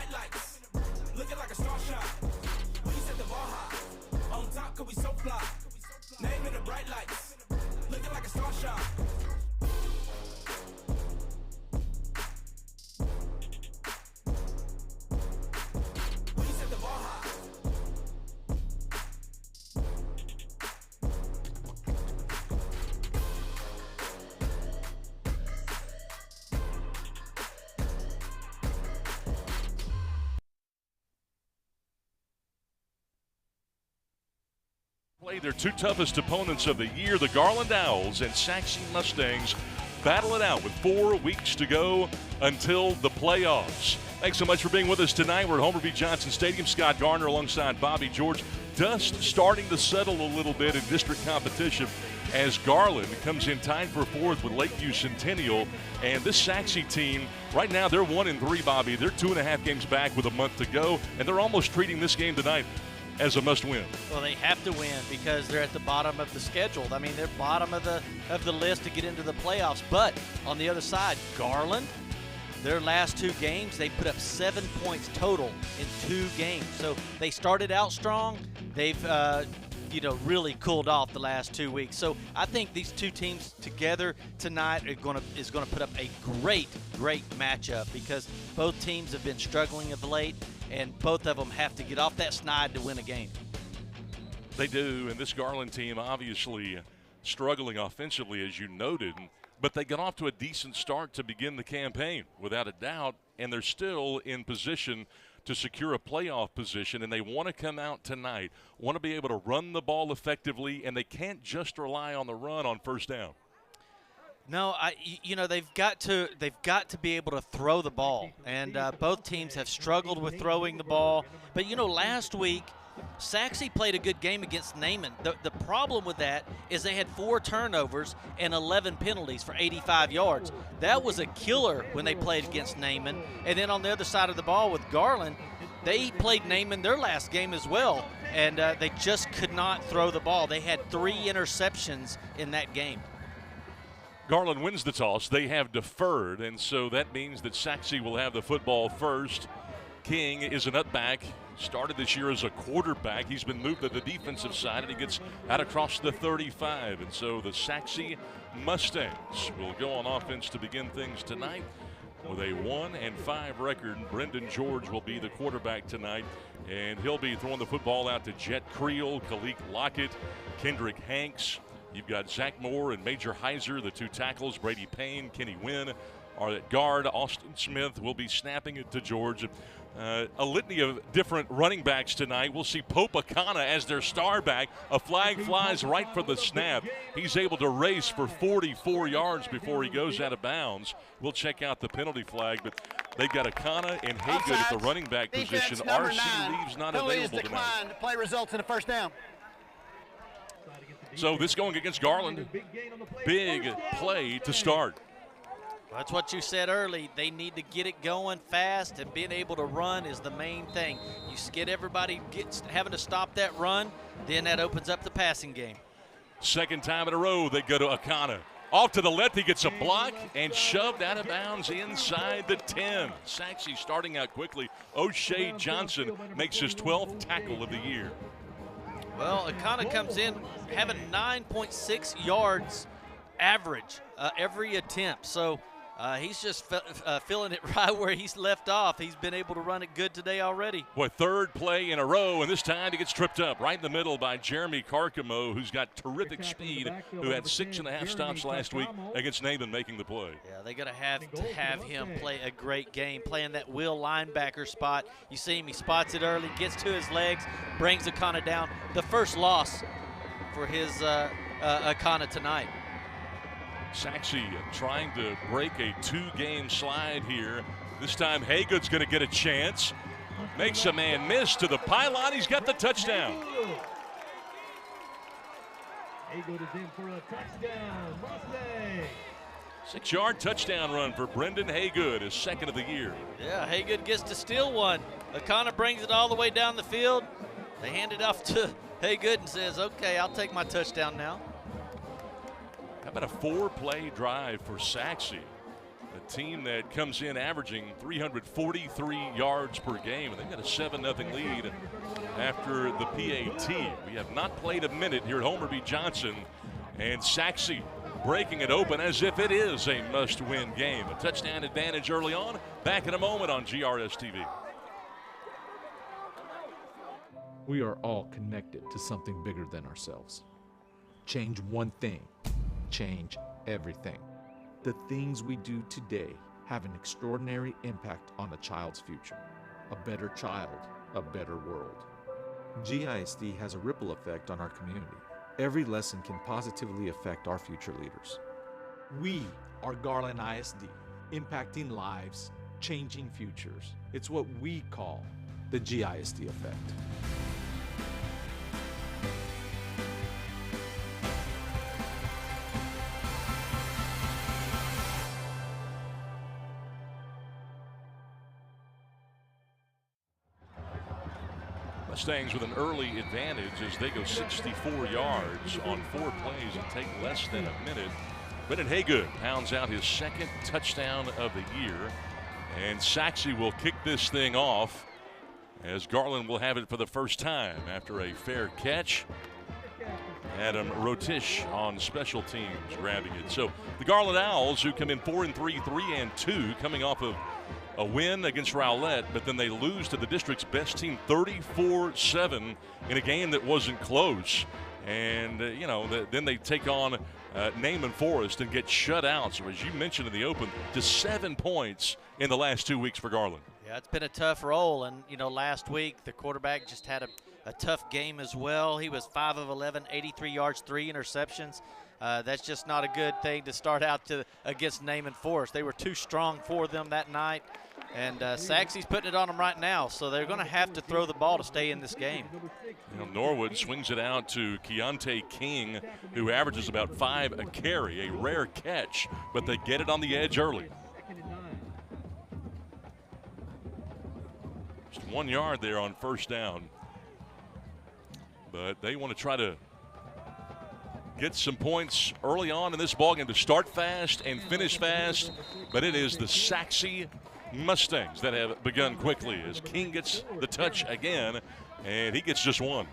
bright lights, looking like a star shine. When you set the bar high, on top 'cause we so fly. Name in the bright lights, looking like a star shine. When you set the bar high. Play their two toughest opponents of the year, the Garland Owls and Sachse Mustangs, battle it out with 4 weeks to go until the playoffs. Thanks so much for being with us tonight. We're at Homer B. Johnson Stadium. Scott Garner alongside Bobby George. Dust starting to settle a little bit in district competition as Garland comes in tied for fourth with Lakeview Centennial. And this Sachse team, right now they're 1-3, Bobby. They're 2.5 games back with a month to go, and they're almost treating this game tonight as a must-win. Well, they have to win because they're at the bottom of the schedule. I mean, they're bottom of the list to get into the playoffs. But on the other side, Garland, their last 2 games, they put up 7 points total in 2 games. So they started out strong. They've really cooled off the last 2 weeks. So I think these two teams together tonight is going to put up a great matchup because both teams have been struggling of late, and both of them have to get off that snide to win a game. They do, and this Garland team obviously struggling offensively, as you noted, but they got off to a decent start to begin the campaign, without a doubt, and they're still in position to secure a playoff position, and they want to come out tonight, want to be able to run the ball effectively, and they can't just rely on the run on first down. No, they've got to be able to throw the ball, and both teams have struggled with throwing the ball. But last week, Sachse played a good game against Naaman. The problem with that is they had 4 turnovers and 11 penalties for 85 yards. That was a killer when they played against Naaman. And then on the other side of the ball with Garland, they played Naaman their last game as well, and they just could not throw the ball. They had 3 interceptions in that game. Garland wins the toss. They have deferred, and so that means that Sachse will have the football first. King is an upback. Started this year as a quarterback. He's been moved to the defensive side, and he gets out across the 35. And so the Sachse Mustangs will go on offense to begin things tonight with a 1-5 record. Brendan George will be the quarterback tonight, and he'll be throwing the football out to Jet Creel, Kalik Lockett, Kendrick Hanks. You've got Zach Moore and Major Heiser, the 2 tackles. Brady Payne, Kenny Wynn are at guard. Austin Smith will be snapping it to George. A litany of different running backs tonight. We'll see Pope Akana as their star back. A flag flies right for the snap. He's able to race for 44 yards before he goes out of bounds. We'll check out the penalty flag, but they've got Akana and Haygood at the running back position. RC Leaves not available tonight. Play results in a first down. So this going against Garland, big play to start. That's what you said early. They need to get it going fast, and being able to run is the main thing. You get everybody having to stop that run, then that opens up the passing game. Second time in a row they go to Akana. Off to the left, he gets a block and shoved out of bounds inside the 10. Sachse starting out quickly. O'Shea Johnson makes his 12th tackle of the year. Well, Akana comes in having 9.6 yards average every attempt. So he's just feeling it right where he's left off. He's been able to run it good today already. Boy, 3rd play in a row, and this time he gets tripped up right in the middle by Jeremy Carcamo, who's got terrific speed, who had 6.5 stops last week against Naaman making the play. Yeah, they're going to have him play a great game, playing that will linebacker spot. You see him, he spots it early, gets to his legs, brings Akana down. The first loss for his Akana tonight. Sachse trying to break a 2-game slide here. This time Haygood's going to get a chance. Makes a man miss to the pylon. He's got the touchdown. Haygood is in for a touchdown. Mustang. 6-yard touchdown run for Brendan Haygood, his 2nd of the year. Yeah, Haygood gets to steal one. Akana brings it all the way down the field. They hand it off to Haygood and says, okay, I'll take my touchdown now. How about a 4-play drive for Sachse? A team that comes in averaging 343 yards per game, and they've got a 7-0 lead after the PAT. We have not played a minute here at Homer B. Johnson, and Sachse breaking it open as if it is a must-win game. A touchdown advantage early on. Back in a moment on GRS TV. We are all connected to something bigger than ourselves. Change one thing, change everything. The things we do today have an extraordinary impact on a child's future. A better child, a better world. GISD has a ripple effect on our community. Every lesson can positively affect our future leaders. We are Garland ISD, impacting lives, changing futures. It's what we call the GISD effect. Mustangs with an early advantage as they go 64 yards on 4 plays and take less than a minute. Brennan Haygood pounds out his second touchdown of the year, and Sachse will kick this thing off as Garland will have it for the first time after a fair catch. Adam Rotish on special teams grabbing it. So the Garland Owls, who come in 4-3, 3-2, coming off of a win against Rowlett, but then they lose to the district's best team 34-7 in a game that wasn't close. And, then they take on Naaman Forest and get shut out. So as you mentioned in the open, to 7 points in the last 2 weeks for Garland. Yeah, it's been a tough roll. And, last week the quarterback just had a tough game as well. He was 5 of 11, 83 yards, 3 interceptions. That's just not a good thing to start out against Naaman Forest. They were too strong for them that night. And Sachse's putting it on them right now, so they're going to have to throw the ball to stay in this game. Norwood swings it out to Keontae King, who averages about 5 a carry, a rare catch, but they get it on the edge early. Just 1 yard there on first down. But they want to try to get some points early on in this ballgame to start fast and finish fast, but it is the Sachse Mustangs that have begun quickly as King gets the touch again, and he gets just one.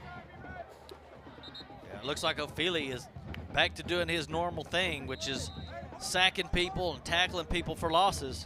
Yeah, it looks like O'Feely is back to doing his normal thing, which is sacking people and tackling people for losses.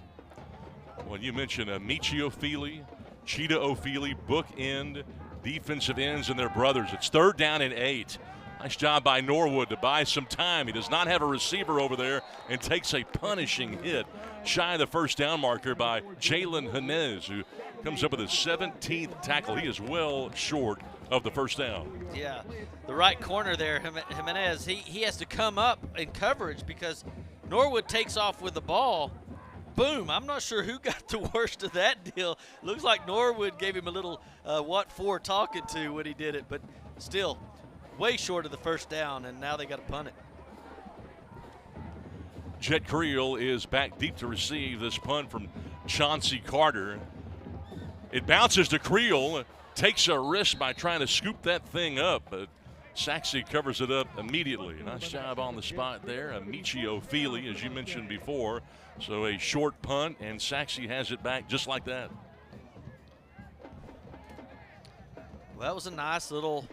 Well, you mentioned Michi O'Feely, Cheetah O'Feely, bookend defensive ends and their brothers. It's 3rd down and 8. Nice job by Norwood to buy some time. He does not have a receiver over there and takes a punishing hit shy of the first down marker by Jalen Hanez, who comes up with his 17th tackle. He is well short of the first down. Yeah, the right corner there, Jimenez, he has to come up in coverage because Norwood takes off with the ball. Boom, I'm not sure who got the worst of that deal. Looks like Norwood gave him a little what for talking to when he did it, but still way short of the first down, and now they got to punt it. Jet Creel is back deep to receive this punt from Chauncey Carter. It bounces to Creel, takes a risk by trying to scoop that thing up, but Sachse covers it up immediately. Nice job on the spot there. Michi O'Feely, as you mentioned before. So a short punt, and Sachse has it back just like that. Well, that was a nice little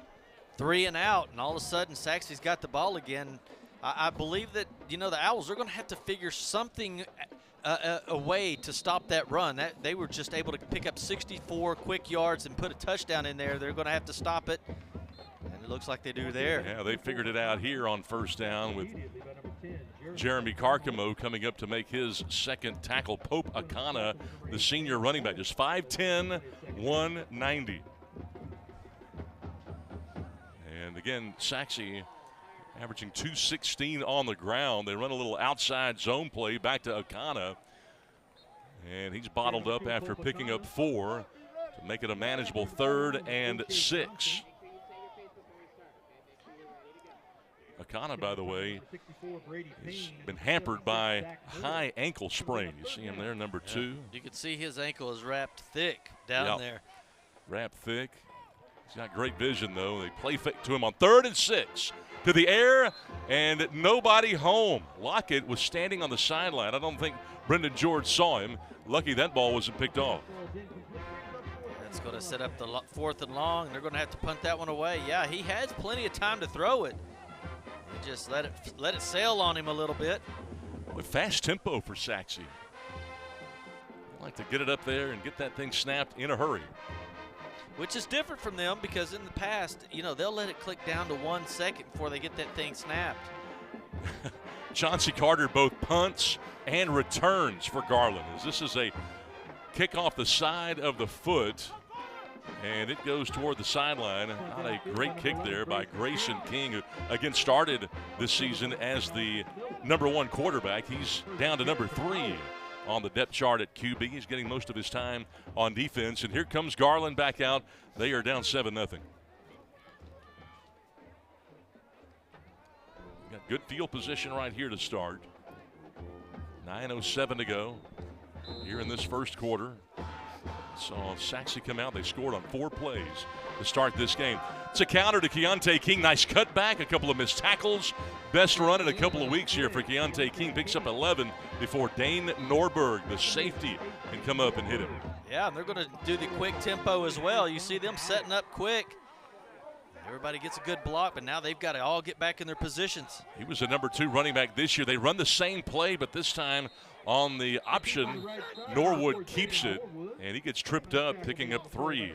3 and out, and all of a sudden Sachse's got the ball again. I believe that, the Owls are going to have to figure something a way to stop that run. They were just able to pick up 64 quick yards and put a touchdown in there. They're going to have to stop it, and it looks like they do there. Yeah, they figured it out here on first down with Jeremy Carcamo coming up to make his second tackle. Pope Akana, the senior running back, just 5'10", 190. And again, Sachse averaging 216 on the ground. They run a little outside zone play back to Akana. And he's bottled up after picking up 4 to make it a manageable 3rd and 6. Akana, by the way, has been hampered by a high ankle sprain. You see him there, number 2. You can see his ankle is wrapped thick down there. Wrapped thick. He's got great vision, though. They play fake to him on 3rd and 6 to the air, and nobody home. Lockett was standing on the sideline. I don't think Brendan George saw him. Lucky that ball wasn't picked off. That's going to set up the 4th and long. They're going to have to punt that one away. Yeah, he has plenty of time to throw it. He just let it sail on him a little bit. With fast tempo for Sachse. Like to get it up there and get that thing snapped in a hurry. Which is different from them because in the past, you know, they'll let it click down to 1 second before they get that thing snapped. Chauncey Carter both punts and returns for Garland, as this is a kick off the side of the foot, and it goes toward the sideline. Not a great kick there by Grayson King, who again started this season as the #1 quarterback. He's down to number 3 on the depth chart at QB. He's getting most of his time on defense, and here comes Garland back out. They are down 7-0. Got good field position right here to start. 9:07 to go here in this first quarter. Saw Sachse come out. They scored on 4 plays to start this game. It's a counter to Keontae King. Nice cutback, a couple of missed tackles. Best run in a couple of weeks here for Keontae King. Picks up 11 before Dane Norberg, the safety, can come up and hit him. Yeah, and they're going to do the quick tempo as well. You see them setting up quick. Everybody gets a good block, but now they've got to all get back in their positions. He was a #2 running back this year. They run the same play, but this time on the option, Norwood keeps it, and he gets tripped up, picking up 3.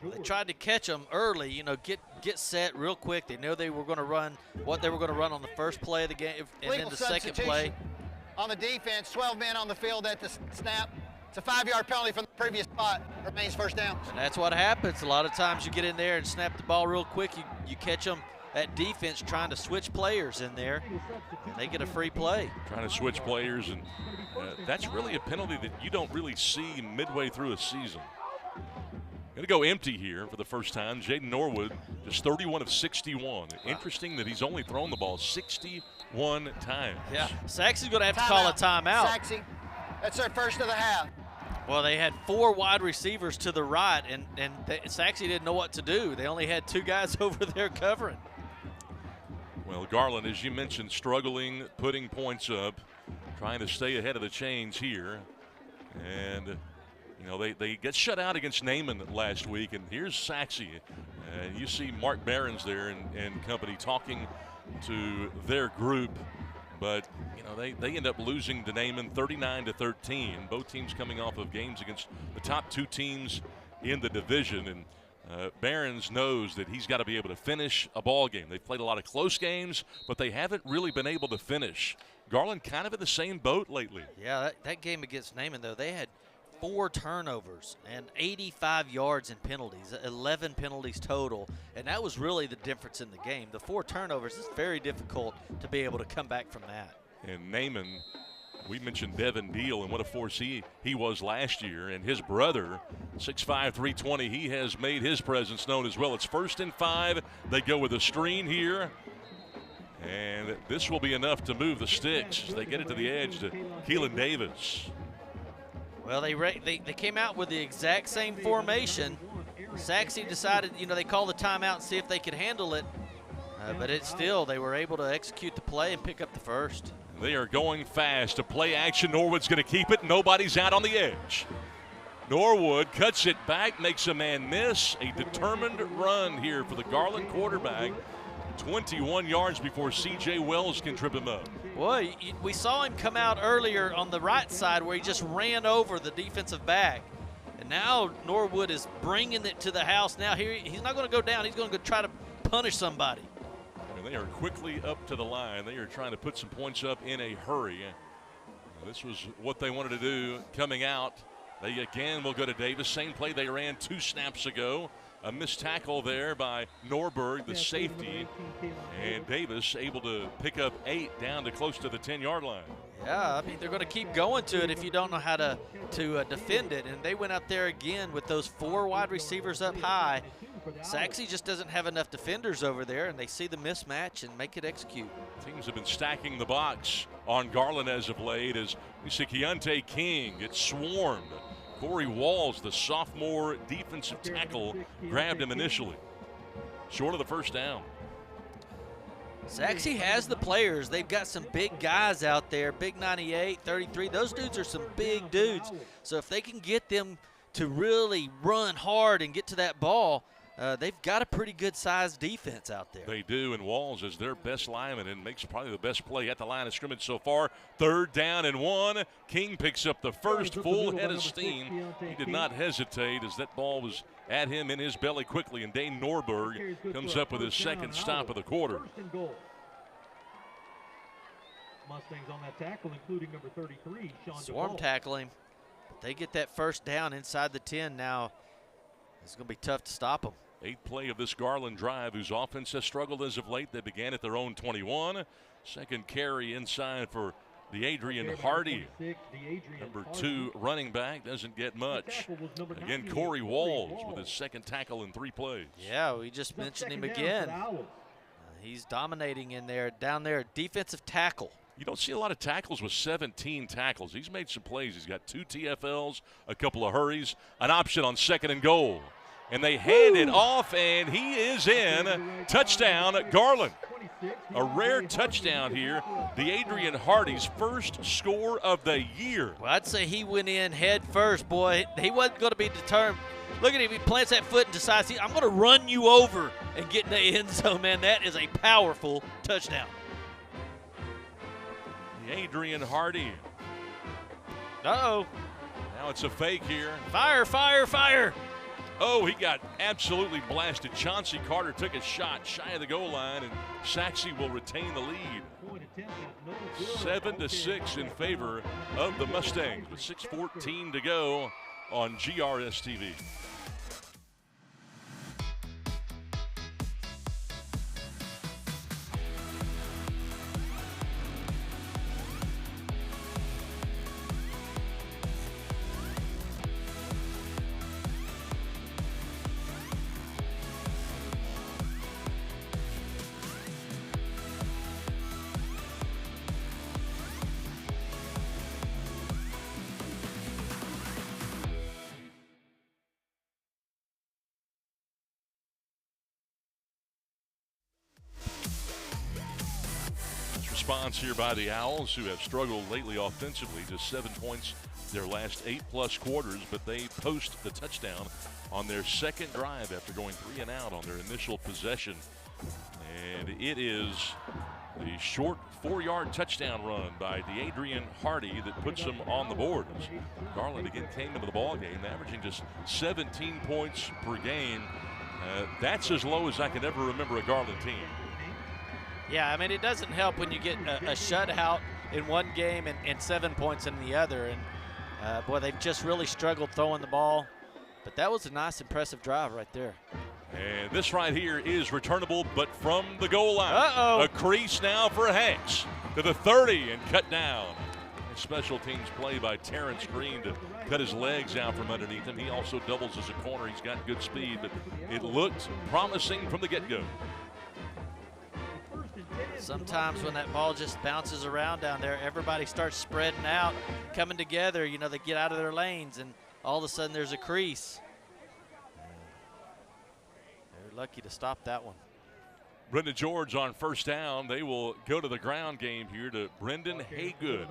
They tried to catch him early, you know, get set real quick. They know they were going to run what they were going to run on the first play of the game, and then the second play. On the defense, 12 men on the field at the snap. It's a 5-yard penalty from the previous spot. Remains first down. And that's what happens. A lot of times you get in there and snap the ball real quick. You catch them at defense trying to switch players in there, and they get a free play. Trying to switch players, and that's really a penalty that you don't really see midway through a season. Going to go empty here for the first time. Jaden Norwood, just 31 of 61. Interesting that he's only thrown the ball 61 times. Yeah, Sachse's going to have to call a timeout. Sachse, that's their first of the half. Well, they had 4 wide receivers to the right, and Sachse didn't know what to do. They only had 2 guys over there covering. Well, Garland, as you mentioned, struggling, putting points up, trying to stay ahead of the chains here. And, you know, they get shut out against Naaman last week, and here's Sachse. You see Mark Behrens there and company talking to their group. But, you know, they end up losing to Naaman 39-13. Both teams coming off of games against the top 2 teams in the division. And Behrens knows that he's got to be able to finish a ball game. They've played a lot of close games, but they haven't really been able to finish. Garland kind of in the same boat lately. Yeah, that game against Naaman, though, they had 4 turnovers and 85 yards in penalties, 11 penalties total, and that was really the difference in the game. The 4 turnovers is very difficult to be able to come back from that. And Naaman, we mentioned Devin Deal and what a force he was last year, and his brother, 6'5", 320, he has made his presence known as well. It's 1st and 5. They go with a screen here, and this will be enough to move the sticks as they get it to the edge to Keelan Davis. Well, they came out with the exact same formation. Sachse decided, you know, they called the timeout and see if they could handle it. But it's still, they were able to execute the play and pick up the first. They are going fast to play action. Norwood's going to keep it. Nobody's out on the edge. Norwood cuts it back, makes a man miss. A determined run here for the Garland quarterback. 21 yards before C.J. Wells can trip him up. Boy, we saw him come out earlier on the right side where he just ran over the defensive back. And now Norwood is bringing it to the house. Now here he's not going to go down. He's going to go try to punish somebody. And they are quickly up to the line. They are trying to put some points up in a hurry. This was what they wanted to do coming out. They again will go to Davis. Same play they ran 2 snaps ago. A missed tackle there by Norberg, the safety, and Davis able to pick up 8 down to close to the 10-yard line. Yeah, I mean, they're going to keep going to it if you don't know how to defend it. And they went out there again with those 4 wide receivers up high. Sachse just doesn't have enough defenders over there, and they see the mismatch and make it execute. Teams have been stacking the box on Garland as of late as you see Keontae King gets swarmed. Corey Walls, the sophomore defensive tackle, grabbed him initially. Short of the first down. Sachse has the players. They've got some big guys out there, big 98, 33. Those dudes are some big dudes. So if they can get them to really run hard and get to that ball, they've got a pretty good-sized defense out there. They do, and Walls is their best lineman and makes probably the best play at the line of scrimmage so far. 3rd down and 1. King picks up the first full head of steam. He did not hesitate as that ball was at him in his belly quickly, and Dane Norberg comes up with his second stop of the quarter. Mustangs on that tackle, including number 33, Sean Swarm tackling. But they get that first down inside the 10 now. It's going to be tough to stop them. 8th play of this Garland drive, whose offense has struggled as of late. They began at their own 21. Second carry inside for the Adrian Hardy. Number 2 running back doesn't get much. Again, Corey Walls with his second tackle in 3 plays. Yeah, we just mentioned him again. He's dominating in there, down there, defensive tackle. You don't see a lot of tackles with 17 tackles. He's made some plays. He's got 2 TFLs, a couple of hurries, an option on 2nd and goal. And they hand it off, and he is in. Touchdown, Garland. A rare touchdown here. The Adrian Hardy's first score of the year. Well, I'd say he went in head first, boy. He wasn't going to be determined. Look at him. He plants that foot and decides, I'm going to run you over and get in the end zone, man. That is a powerful touchdown. The Adrian Hardy. Uh-oh. Now it's a fake here. Fire, fire, fire. Oh, he got absolutely blasted. Chauncey Carter took a shot shy of the goal line, and Sachse will retain the lead. 7-6 in favor of the Mustangs with 6:14 to go on GRS TV. Response here by the Owls, who have struggled lately offensively, just 7 points their last 8+ quarters, but they post the touchdown on their second drive after going 3 and out on their initial possession. And it is the short 4-yard touchdown run by the Adrian Hardy that puts them on the board. Garland again came into the ball game, averaging just 17 points per game. That's as low as I can ever remember a Garland team. Yeah, I mean, it doesn't help when you get a shutout in one game and 7 points in the other. And, boy, they've just really struggled throwing the ball. But that was a nice, impressive drive right there. And this right here is returnable, but from the goal line. Uh-oh. A crease now for Hanks to the 30 and cut down. A special teams play by Terrence Green to cut his legs out from underneath him. He also doubles as a corner. He's got good speed, but it looked promising from the get-go. Sometimes when that ball just bounces around down there, everybody starts spreading out, coming together. You know, they get out of their lanes, and all of a sudden there's a crease. They're lucky to stop that one. Brendan George on first down. They will go to the ground game here to Brendan Haygood,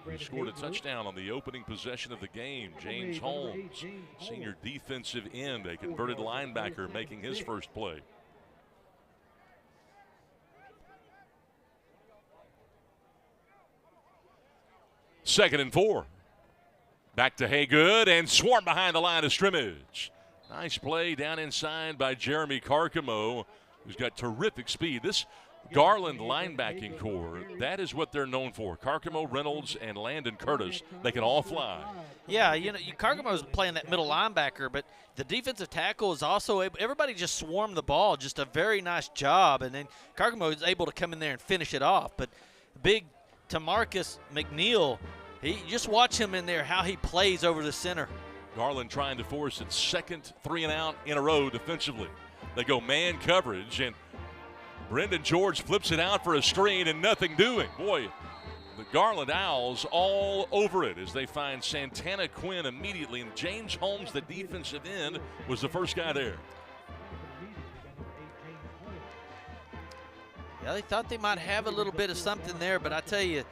who scored a touchdown on the opening possession of the game. James Holmes, senior defensive end, a converted linebacker, making his first play. Second and 4. Back to Haygood and swarm behind the line of scrimmage. Nice play down inside by Jeremy Carcamo, who's got terrific speed. This Garland linebacking core, that is what they're known for. Carcamo, Reynolds, and Landon Curtis, they can all fly. Yeah, you know, Carcamo's playing that middle linebacker, but the defensive tackle is also able, everybody just swarmed the ball, just a very nice job, and then Carcamo is able to come in there and finish it off. But big Tamarcus McNeil, you just watch him in there, how he plays over the center. Garland trying to force its second 3 and out in a row defensively. They go man coverage, and Brendan George flips it out for a screen and nothing doing. Boy, the Garland Owls all over it as they find Santana Quinn immediately, and James Holmes, the defensive end, was the first guy there. Yeah, they thought they might have a little bit of something there, but I tell you,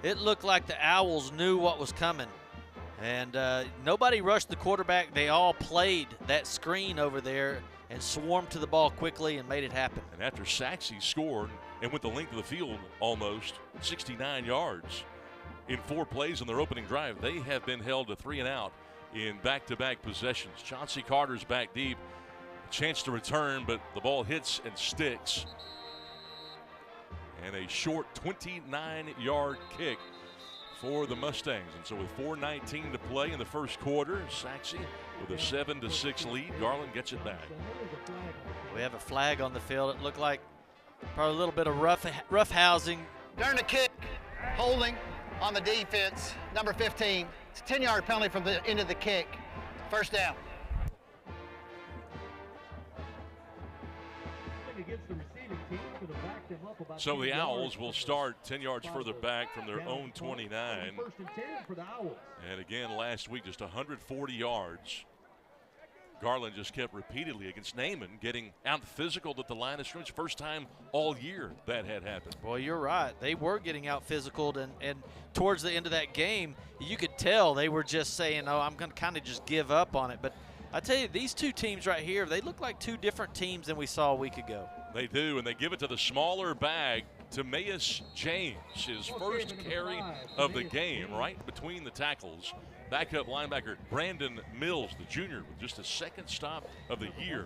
it looked like the Owls knew what was coming. And nobody rushed the quarterback. They all played that screen over there and swarmed to the ball quickly and made it happen. And after Sachse scored and went the length of the field almost 69 yards in 4 plays on their opening drive, they have been held to 3 and out in back-to-back possessions. Chauncey Carter's back deep. Chance to return, but the ball hits and sticks. And a short 29-yard kick for the Mustangs. And so with 4:19 to play in the first quarter, Sachse with a 7-6 lead. Garland gets it back. We have a flag on the field. It looked like probably a little bit of rough housing. During the kick, holding on the defense, number 15. It's a 10-yard penalty from the end of the kick. First down. So the Owls will start 10 yards further back from their own 29. And again, last week, just 140 yards. Garland just kept repeatedly against Naaman, getting out physical at the line of scrimmage. First time all year that had happened. Boy, you're right. They were getting out physical, and towards the end of that game, you could tell they were just saying, oh, I'm going to kind of just give up on it. But I tell you, these two teams right here, they look like two different teams than we saw a week ago. They do, and they give it to the smaller back, Timaeus James, his first carry of the game, right between the tackles. Backup linebacker Brandon Mills, the junior, with just a second stop of the year.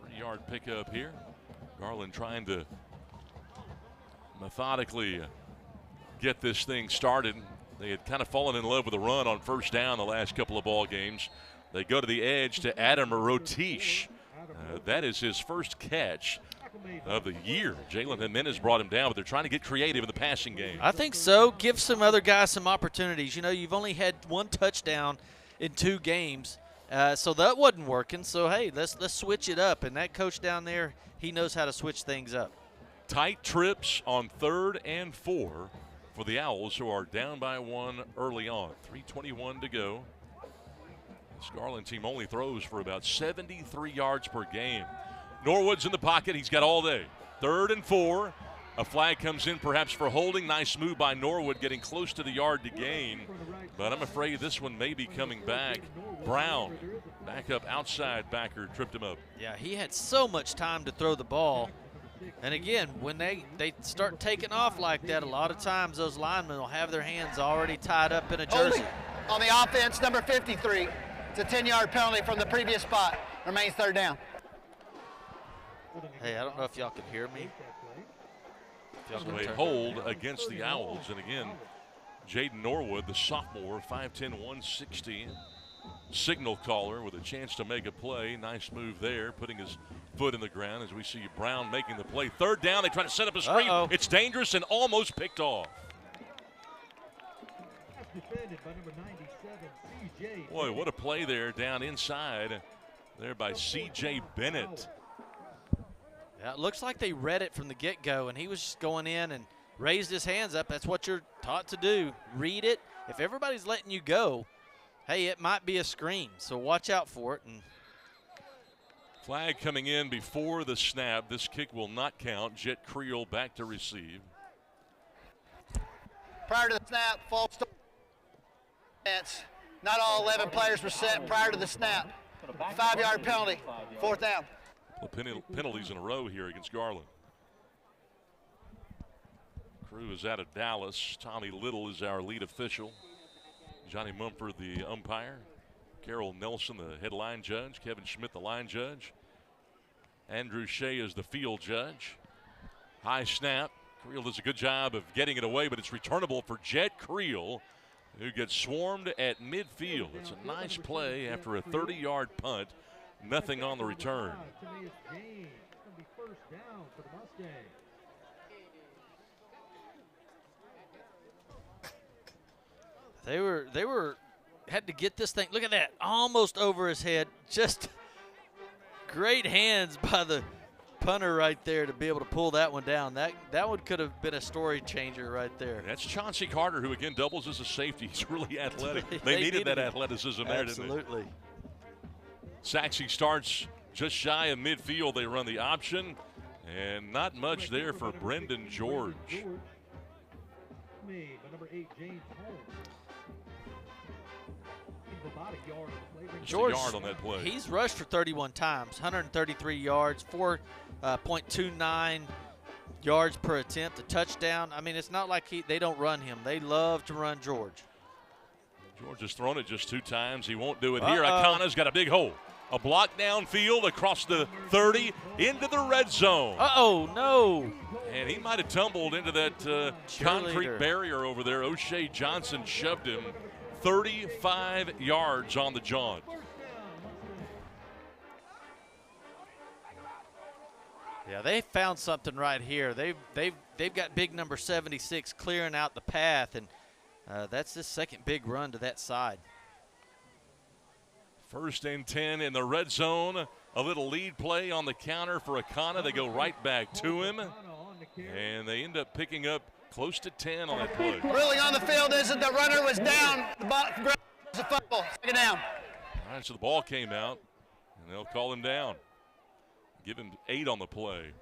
3-yard pickup here. Garland trying to methodically get this thing started. They had kind of fallen in love with the run on first down the last couple of ball games. They go to the edge to Adam Rotiche. That is his first catch of the year. Jalen Jimenez brought him down, but they're trying to get creative in the passing game. I think so. Give some other guys some opportunities. You know, you've only had 1 touchdown in 2 games, so that wasn't working. So, hey, let's switch it up. And that coach down there, he knows how to switch things up. Tight trips on 3rd and 4 for the Owls, who are down by 1 early on. 3:21 to go. This Garland team only throws for about 73 yards per game. Norwood's in the pocket. He's got all day. 3rd and 4. A flag comes in perhaps for holding. Nice move by Norwood, getting close to the yard to gain. But I'm afraid this one may be coming back. Brown, backup outside backer, tripped him up. Yeah, he had so much time to throw the ball. And again, when they start taking off like that, a lot of times those linemen will have their hands already tied up in a jersey. On the offense, number 53. It's a 10-yard penalty from the previous spot. Remains 3rd down. Hey, I don't know if y'all can hear me. So a hold against the Owls. And again, Jaden Norwood, the sophomore, 5'10", 160. Signal caller with a chance to make a play. Nice move there, putting his foot in the ground as we see Brown making the play. 3rd down, they try to set up a screen. It's dangerous and almost picked off. Boy, what a play there down inside there by C.J. Bennett. Yeah, it looks like they read it from the get-go, and he was just going in and raised his hands up. That's what you're taught to do. Read it. If everybody's letting you go, hey, it might be a screen, so watch out for it. And flag coming in before the snap. This kick will not count. Jet Creel back to receive. Prior to the snap, false start. Not all 11 players were set prior to the snap. 5-yard penalty, 4th down. Penalties in a row here against Garland. Crew is out of Dallas. Tommy Little is our lead official. Johnny Mumford, the umpire. Carol Nelson, the head line judge. Kevin Schmidt, the line judge. Andrew Shea is the field judge. High snap. Creel does a good job of getting it away, but it's returnable for Jet Creel, who gets swarmed at midfield. It's a nice play after a 30-yard punt. Nothing on the return. They had to get this thing. Look at that, almost over his head. Just great hands by the punter right there to be able to pull that one down. That one could have been a story changer right there. That's Chauncey Carter, who again doubles as a safety. He's really athletic. They needed that athleticism there, didn't they? Absolutely. Sachse starts just shy of midfield. They run the option, and not much there for Brendan George. Made by number 8, James Holmes. He's about a yard on the play. George, a yard on that play. He's rushed for 31 times, 133 yards, 4.29 yards per attempt, a touchdown. I mean, it's not like they don't run him. They love to run George. George has thrown it just 2 times. He won't do it here. Akana's got a big hole. A block downfield across the 30 into the red zone. Uh-oh, no. And he might have tumbled into that concrete barrier over there. O'Shea Johnson shoved him 35 yards on the jaunt. Yeah, they found something right here. They've got big number 76 clearing out the path, and that's the second big run to that side. 1st and 10 in the red zone. A little lead play on the counter for Akana. They go right back to him, and they end up picking up close to 10 on that play. Ruling on the field is that the runner was down. The ball was a fumble. Second down. All right, so the ball came out, and they'll call him down. Give him 8 on the play.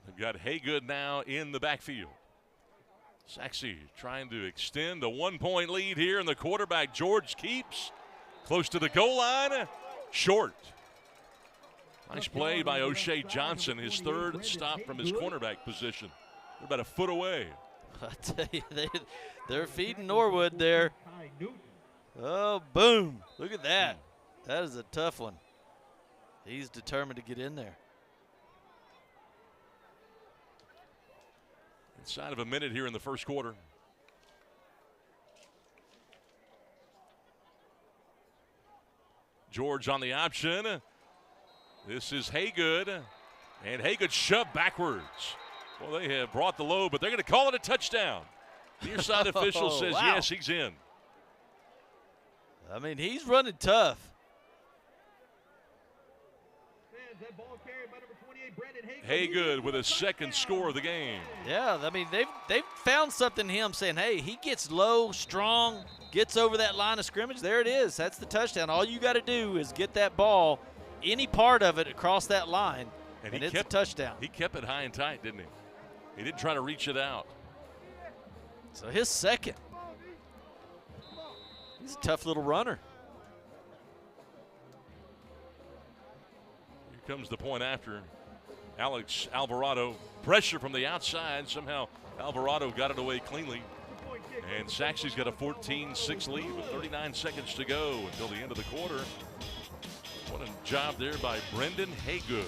They've got Haygood now in the backfield. Sachse trying to extend a 1-point lead here, and the quarterback, George, keeps close to the goal line. Short. Nice play by O'Shea Johnson, his 3rd stop from his cornerback position. They're about a foot away. I tell you, they're feeding Norwood there. Oh, boom. Look at that. That is a tough one. He's determined to get in there. Inside of a minute here in the first quarter. George on the option. This is Haygood. And Haygood shoved backwards. Well, they have brought the low, but they're going to call it a touchdown. Near side official says yes, he's in. I mean, he's running tough. Haygood with a 2nd score of the game. Yeah, I mean, they've found something in him saying, hey, he gets low, strong, gets over that line of scrimmage. There it is. That's the touchdown. All you got to do is get that ball, any part of it, across that line, and it's a touchdown. He kept it high and tight, didn't he? He didn't try to reach it out. So his 2nd. He's a tough little runner. Here comes the point after. Alex Alvarado, pressure from the outside. Somehow Alvarado got it away cleanly. And Sachse's got a 14-6 lead with 39 seconds to go until the end of the quarter. What a job there by Brendan Haygood.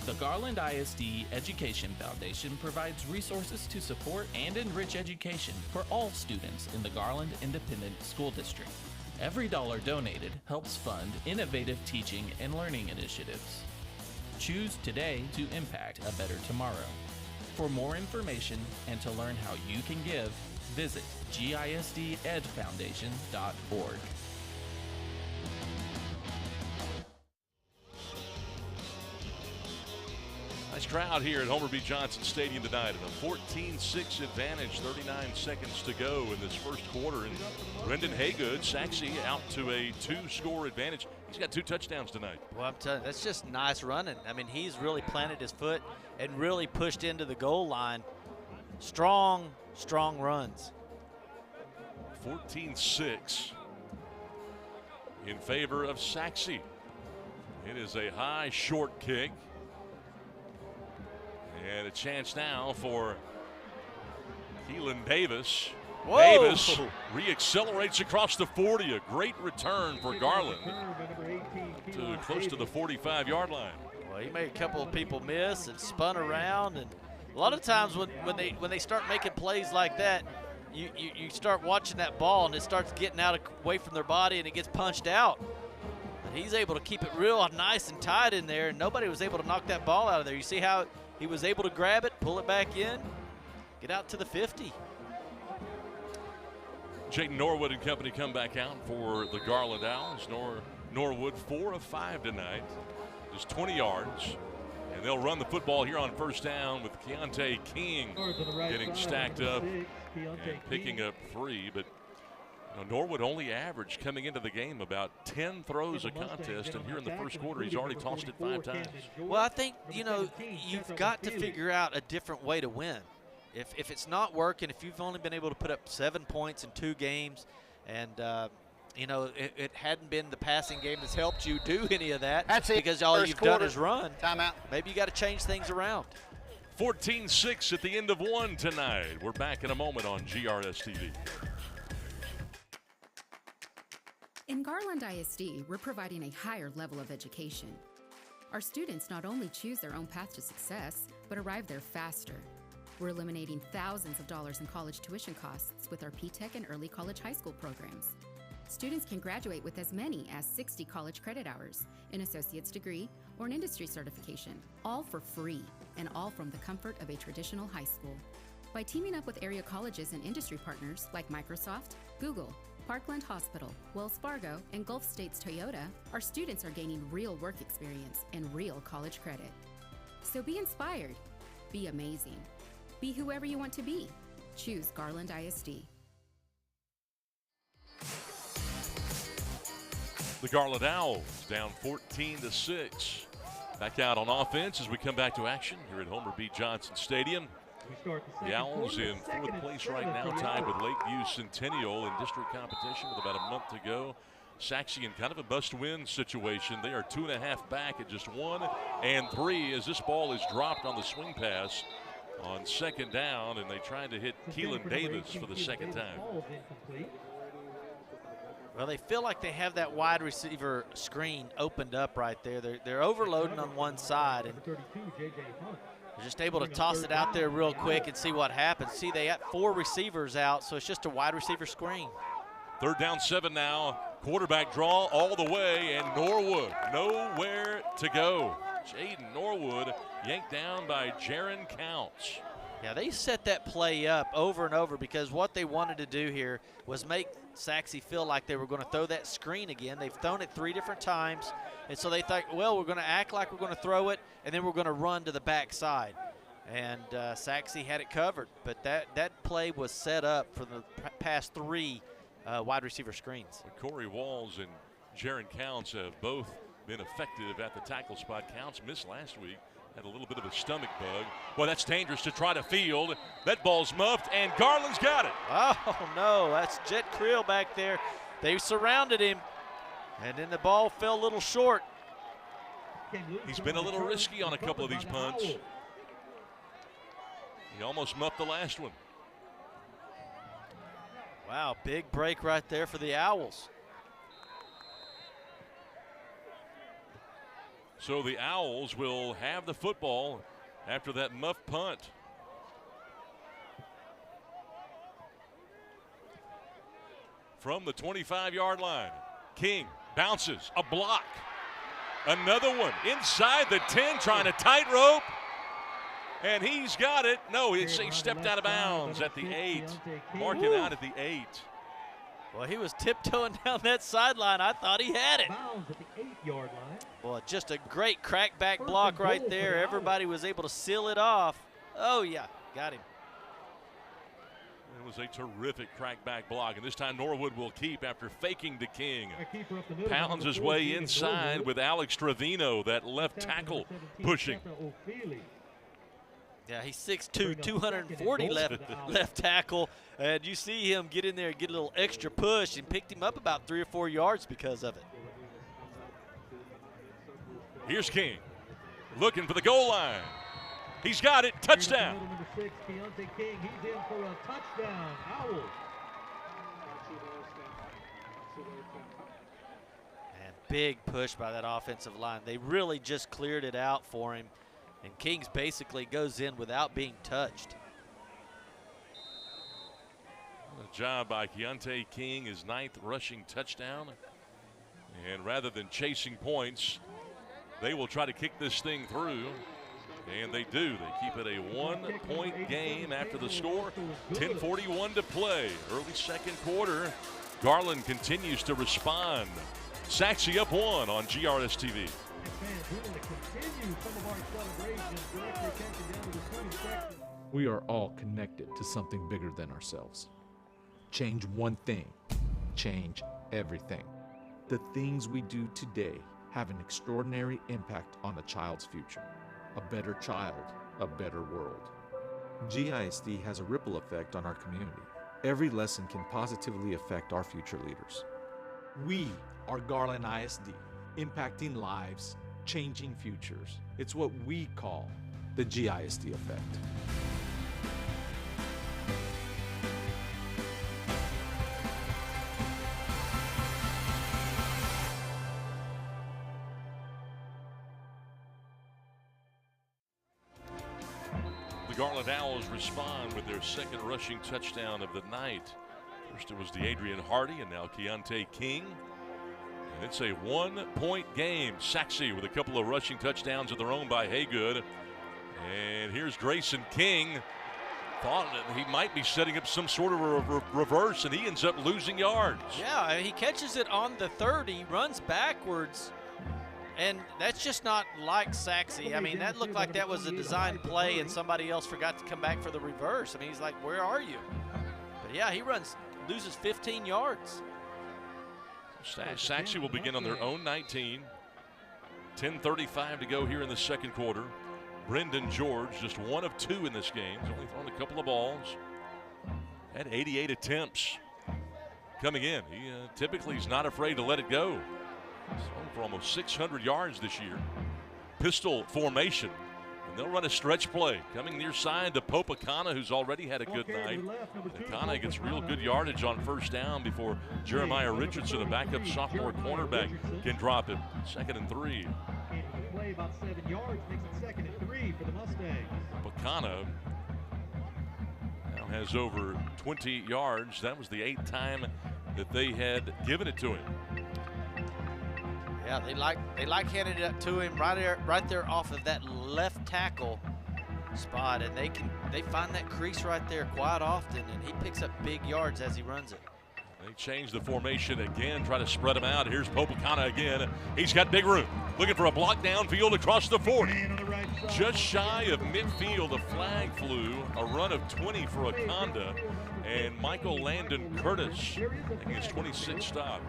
The Garland ISD Education Foundation provides resources to support and enrich education for all students in the Garland Independent School District. Every dollar donated helps fund innovative teaching and learning initiatives. Choose today to impact a better tomorrow. For more information and to learn how you can give, visit gisdedfoundation.org. Nice crowd here at Homer B. Johnson Stadium tonight, and a 14-6 advantage, 39 seconds to go in this first quarter. And Brendan Haygood, Sachse out to a 2-score advantage. He's got 2 touchdowns tonight. Well, I'm telling you, that's just nice running. I mean, he's really planted his foot and really pushed into the goal line. Strong, strong runs. 14-6 in favor of Sachse. It is a high, short kick. And a chance now for Keelan Davis. Whoa. Davis re-accelerates across the 40. A great return for Garland to close to the 45-yard line. Well, he made a couple of people miss and spun around. And a lot of times when they start making plays like that, you start watching that ball and it starts getting away from their body and it gets punched out. But he's able to keep it real nice and tight in there, and nobody was able to knock that ball out of there. You see how he was able to grab it, pull it back in, get out to the 50. Jayden Norwood and company come back out for the Garland Owls. Norwood 4 of 5 tonight, just 20 yards. And they'll run the football here on first down with Keontae King getting stacked up and picking up 3. But Norwood only averaged coming into the game about 10 throws a contest, and here in the first quarter he's already tossed it 5 times. Well, I think, you've got to figure out a different way to win. If it's not working, if you've only been able to put up 7 points in 2 games, and it hadn't been the passing game that's helped you do any of that, That's it. because all First you've quarter. done is run. Timeout. Maybe you got to change things around. 14-6 at the end of 1 tonight. We're back in a moment on GRS TV. In Garland ISD, we're providing a higher level of education. Our students not only choose their own path to success, but arrive there faster. We're eliminating thousands of dollars in college tuition costs with our P-Tech and early college high school programs. Students can graduate with as many as 60 college credit hours, an associate's degree, or an industry certification, all for free, and all from the comfort of a traditional high school. By teaming up with area colleges and industry partners like Microsoft, Google, Parkland Hospital, Wells Fargo, and Gulf States Toyota, our students are gaining real work experience and real college credit. So be inspired, be amazing, be whoever you want to be. Choose Garland ISD. The Garland Owls down 14-6. Back out on offense as we come back to action here at Homer B. Johnson Stadium. The Owls in 4th place right now, tied with Lakeview Centennial in district competition with about a month to go. Sachse in kind of a must-win situation. They are 2.5 back at just 1 and 3 as this ball is dropped on the swing pass on second down, and they tried to hit Keelan Davis for the second time. Well, they feel like they have that wide receiver screen opened up right there. They're overloading on one side, and they're just able to toss it out there real quick and see what happens. See, they got 4 receivers out, so it's just a wide receiver screen. 3rd down 7 now. Quarterback draw all the way, and Norwood nowhere to go. Jaden Norwood yanked down by Jaron Counts. Yeah, they set that play up over and over because what they wanted to do here was make Sachse feel like they were going to throw that screen again. They've thrown it 3 different times, and so they thought, well, we're going to act like we're going to throw it, and then we're going to run to the backside. And Sachse had it covered, but that play was set up for the past 3 wide receiver screens. Corey Walls and Jaron Counts have both been effective at the tackle spot. Counts missed last week, had a little bit of a stomach bug. Well, that's dangerous to try to field. That ball's muffed, and Garland's got it. Oh, no, that's Jet Creel back there. They surrounded him, and then the ball fell a little short. He's been a little risky on a couple of these punts. He almost muffed the last one. Wow, big break right there for the Owls. So the Owls will have the football after that muff punt. From the 25-yard line, King bounces, a block. Another one inside the 10, trying to tightrope. And he's got it. No, he stepped out of bounds at the 8. Marking out at the 8. Well, he was tiptoeing down that sideline. I thought he had it. Bounds at the 8-yard line. Boy, just a great crackback block right there. Everybody was able to seal it off. Oh, yeah, got him. It was a terrific crackback block, and this time Norwood will keep after faking to King. Pounds his way inside with Alex Trevino, that left tackle, pushing. Yeah, he's 6'2", 240 left tackle, and you see him get in there and get a little extra push, and picked him up about 3 or 4 yards because of it. Here's King, looking for the goal line. He's got it, touchdown. Number 6, Keontae King, he's in for a touchdown. Owls. And big push by that offensive line. They really just cleared it out for him. And Kings basically goes in without being touched. A job by Keontae King, his 9th rushing touchdown. And rather than chasing points, they will try to kick this thing through. And they do. They keep it a 1-point game after the score. 10:41 to play. Early second quarter. Garland continues to respond. Sachse up 1 on GRS TV. Fans, we want to continue some of our celebrations. Direct your attention down to the student section. We are all connected to something bigger than ourselves. Change one thing, change everything. The things we do today have an extraordinary impact on a child's future. A better child, a better world. GISD has a ripple effect on our community. Every lesson can positively affect our future leaders. We are Garland ISD, impacting lives, changing futures. It's what we call the GISD effect. The Garland Owls respond with their second rushing touchdown of the night. First it was DeAdrian Hardy and now Keontae King. And it's a 1-point game. Sachse with a couple of rushing touchdowns of their own by Haygood. And here's Grayson King. Thought that he might be setting up some sort of a reverse, and he ends up losing yards. Yeah, he catches it on the 30, runs backwards. And that's just not like Sachse. I mean, that looked like that was a design play and somebody else forgot to come back for the reverse. I mean, he's like, where are you? But yeah, he loses 15 yards. Sachse will begin on their own 19. 10:35 to go here in the second quarter. Brendan George, just 1 of 2 in this game. He's only thrown a couple of balls. Had 88 attempts coming in. He typically is not afraid to let it go. He's thrown for almost 600 yards this year. Pistol formation. And they'll run a stretch play. Coming near side to Popakana, who's already had a good night. Akana gets real good yardage on first down before Jeremiah Richardson, a backup sophomore cornerback, can drop it. 2nd and 3. Play about 7 yards, makes it 2nd and 3 for the Mustangs. Pakana now has over 20 yards. That was the 8th time that they had given it to him. Yeah, they like handing it up to him right there off of that left tackle spot, and they find that crease right there quite often, and he picks up big yards as he runs it. They change the formation again, try to spread him out. Here's Popakana again. He's got big room. Looking for a block downfield across the 40. Just shy of midfield, a flag flew. A run of 20 for Akonda. And Michael Landon Curtis making his 26th stop.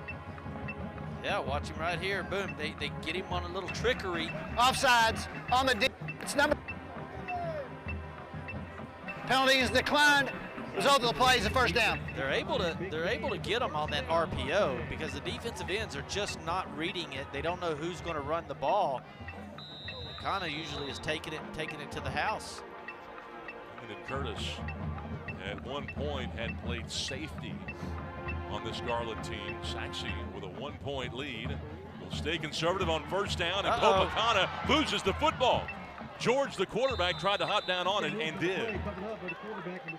Yeah, watch him right here. Boom, they get him on a little trickery. Offsides on the it's number. Penalty is declined. Result of the play is a first down. They're able to get them on that RPO because the defensive ends are just not reading it. They don't know who's going to run the ball. Akana usually is taking it to the house. And Curtis at one point had played safety on this Garland team. Sachse with a 1-point lead will stay conservative on first down, and Popakana loses the football. George, the quarterback, tried to hop down on it and did.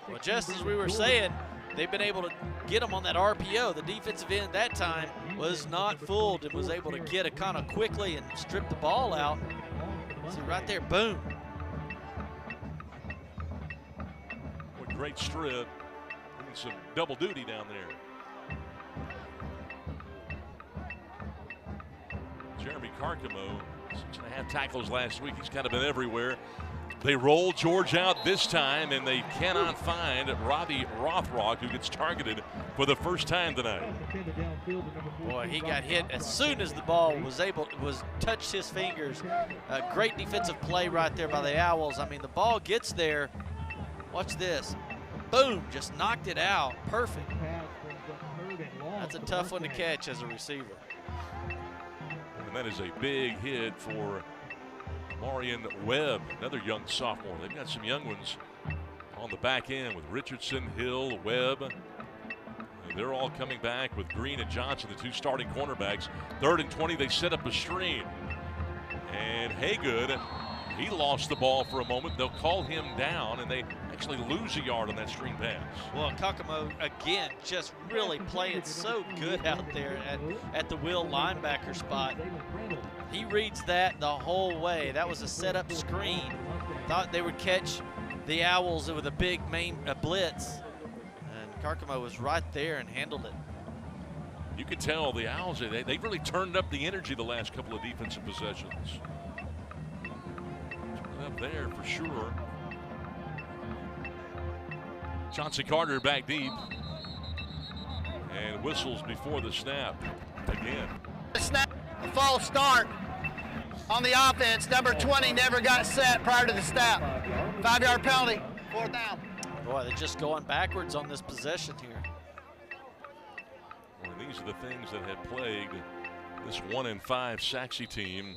Well, just as we were saying, they've been able to get him on that RPO. The defensive end that time was not fooled and was able to get it kind of quickly and strip the ball out. See right there, boom. What great strip. Doing some double duty down there. Jeremy Carcamo, 6.5 tackles last week. He's kind of been everywhere. They roll George out this time, and they cannot find Robbie Rothrock, who gets targeted for the first time tonight. Boy, he got hit as soon as the ball was touched his fingers. A great defensive play right there by the Owls. I mean, the ball gets there. Watch this. Boom, just knocked it out. Perfect. That's a tough one to catch as a receiver. And that is a big hit for Marion Webb, another young sophomore. They've got some young ones on the back end with Richardson, Hill, Webb. And they're all coming back with Green and Johnson, the 2 starting cornerbacks. 3rd and 20, they set up a screen. And Haygood, he lost the ball for a moment. They'll call him down, and they actually lose a yard on that screen pass. Well, Kakamo, again, just really playing so good out there at the will linebacker spot. He reads that the whole way. That was a set-up screen. Thought they would catch the Owls with a big blitz. And Kakamo was right there and handled it. You can tell the Owls, they've really turned up the energy the last couple of defensive possessions. Turned up there for sure. Chauncey Carter back deep. And whistles before the snap again. The snap, a false start on the offense. Number 20 never got set prior to the snap. 5-yard penalty, 4th down. Boy, they're just going backwards on this possession here. Well, these are the things that have plagued this 1-5 Sachse team.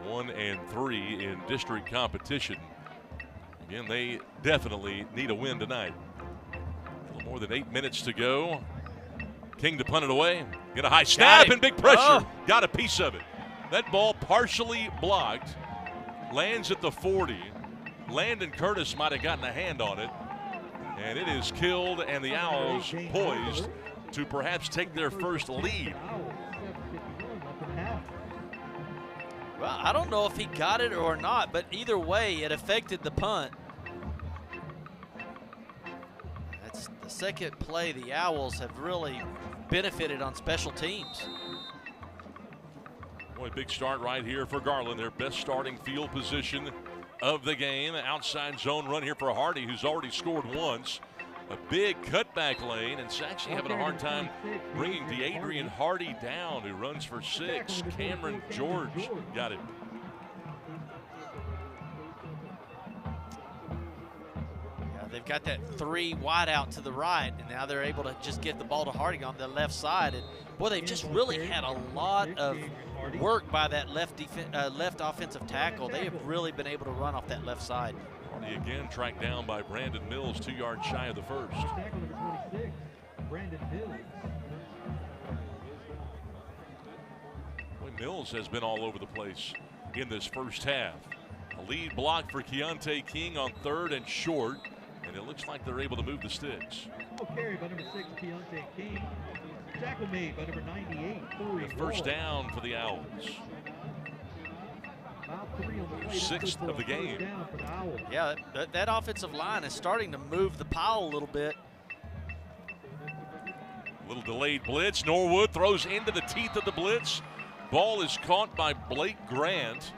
1-3 in district competition. Again, they definitely need a win tonight. A little more than 8 minutes to go. King to punt it away. Get a high snap and big pressure. Oh. Got a piece of it. That ball partially blocked. Lands at the 40. Landon Curtis might have gotten a hand on it. And it is killed, and the Owls poised to perhaps take their first lead. Well, I don't know if he got it or not, but either way, it affected the punt. That's the second play. The Owls have really benefited on special teams. Boy, big start right here for Garland. Their best starting field position of the game. Outside zone run here for Hardy, who's already scored once. A big cutback lane, and Sachse having a hard time bringing DeAdrian Hardy down, who runs for 6. Cameron George got it. Yeah, they've got that 3 wide out to the right, and now they're able to just get the ball to Hardy on the left side. And boy, they've just really had a lot of work by that left offensive tackle. They have really been able to run off that left side. Hardy again tracked down by Brandon Mills, 2 yards shy of the first. Tackle number 26, Brandon Mills. Boy, Mills has been all over the place in this first half. A lead block for Keontae King on 3rd and short, and it looks like they're able to move the sticks. Carry by number 6, Keontae King. Tackle made by number 98, Corey The first down for the Owls. 6th of the game. Yeah, that offensive line is starting to move the pile a little bit. Little delayed blitz. Norwood throws into the teeth of the blitz. Ball is caught by Blake Grant.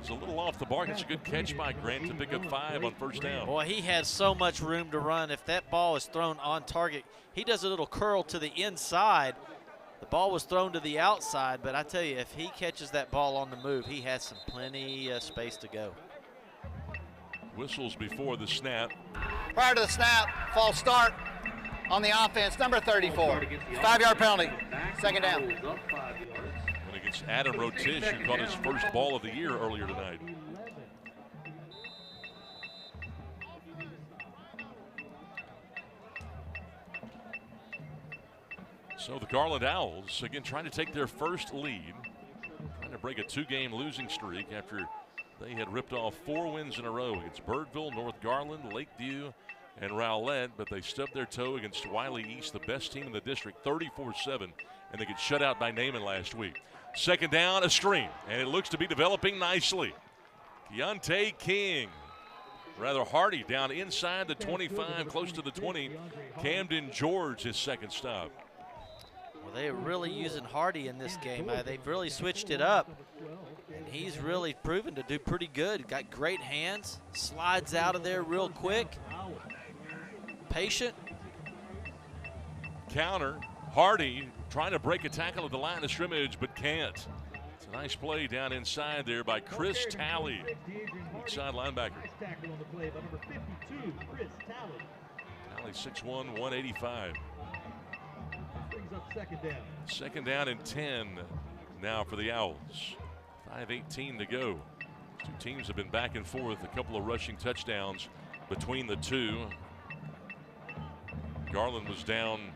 It's a little off the mark. It's a good catch by Grant to pick up 5 on first down. Boy, he has so much room to run. If that ball is thrown on target, he does a little curl to the inside. The ball was thrown to the outside, but I tell you, if he catches that ball on the move, he has some plenty of space to go. Whistles before the snap. Prior to the snap, false start on the offense. Number 34, 5-yard penalty, 2nd down. And against Adam Rotish, who caught his first ball of the year earlier tonight. So the Garland Owls, again, trying to take their first lead, trying to break a 2-game losing streak after they had ripped off 4 wins in a row against Birdville, North Garland, Lakeview, and Rowlett, but they stubbed their toe against Wiley East, the best team in the district, 34-7, and they get shut out by Naaman last week. 2nd down, a screen, and it looks to be developing nicely. Keontae King, rather Hardy, down inside the 25, close to the 20. Camden George, his 2nd stop. Well, they are really using Hardy in this game. They've really switched it up, and he's really proven to do pretty good. Got great hands, slides out of there real quick, patient. Counter, Hardy trying to break a tackle at the line of scrimmage, but can't. It's a nice play down inside there by Chris Talley, inside linebacker. Tackle on the play by number 52, Chris Talley. Talley 6'1", 185. Brings up 2nd down. 2nd down and 10 now for the Owls. 5:18 to go. 2 teams have been back and forth, a couple of rushing touchdowns between the 2. Garland was down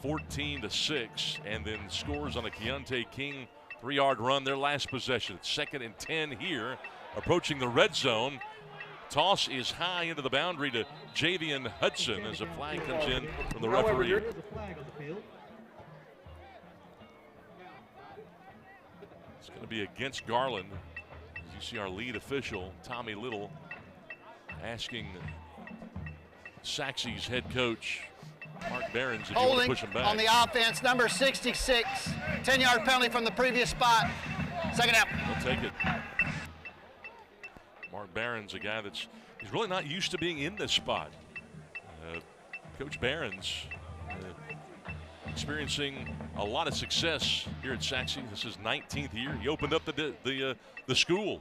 14-6, and then scores on a Keontae King 3-yard run, their last possession. It's 2nd and 10 here, approaching the red zone. Toss is high into the boundary to Javian Hudson as a flag comes in from the referee. There's a flag on the field. It's going to be against Garland. As you see our lead official, Tommy Little, asking Sachse's head coach Mark Behrens, if you want to Holding push him back. on the offense, number 66. 10-yard penalty from the previous spot. Second out. They'll take it. Mark Behrens, a guy he's really not used to being in this spot. Coach Behrens experiencing a lot of success here at Sachse. This is 19th year. He opened up the school.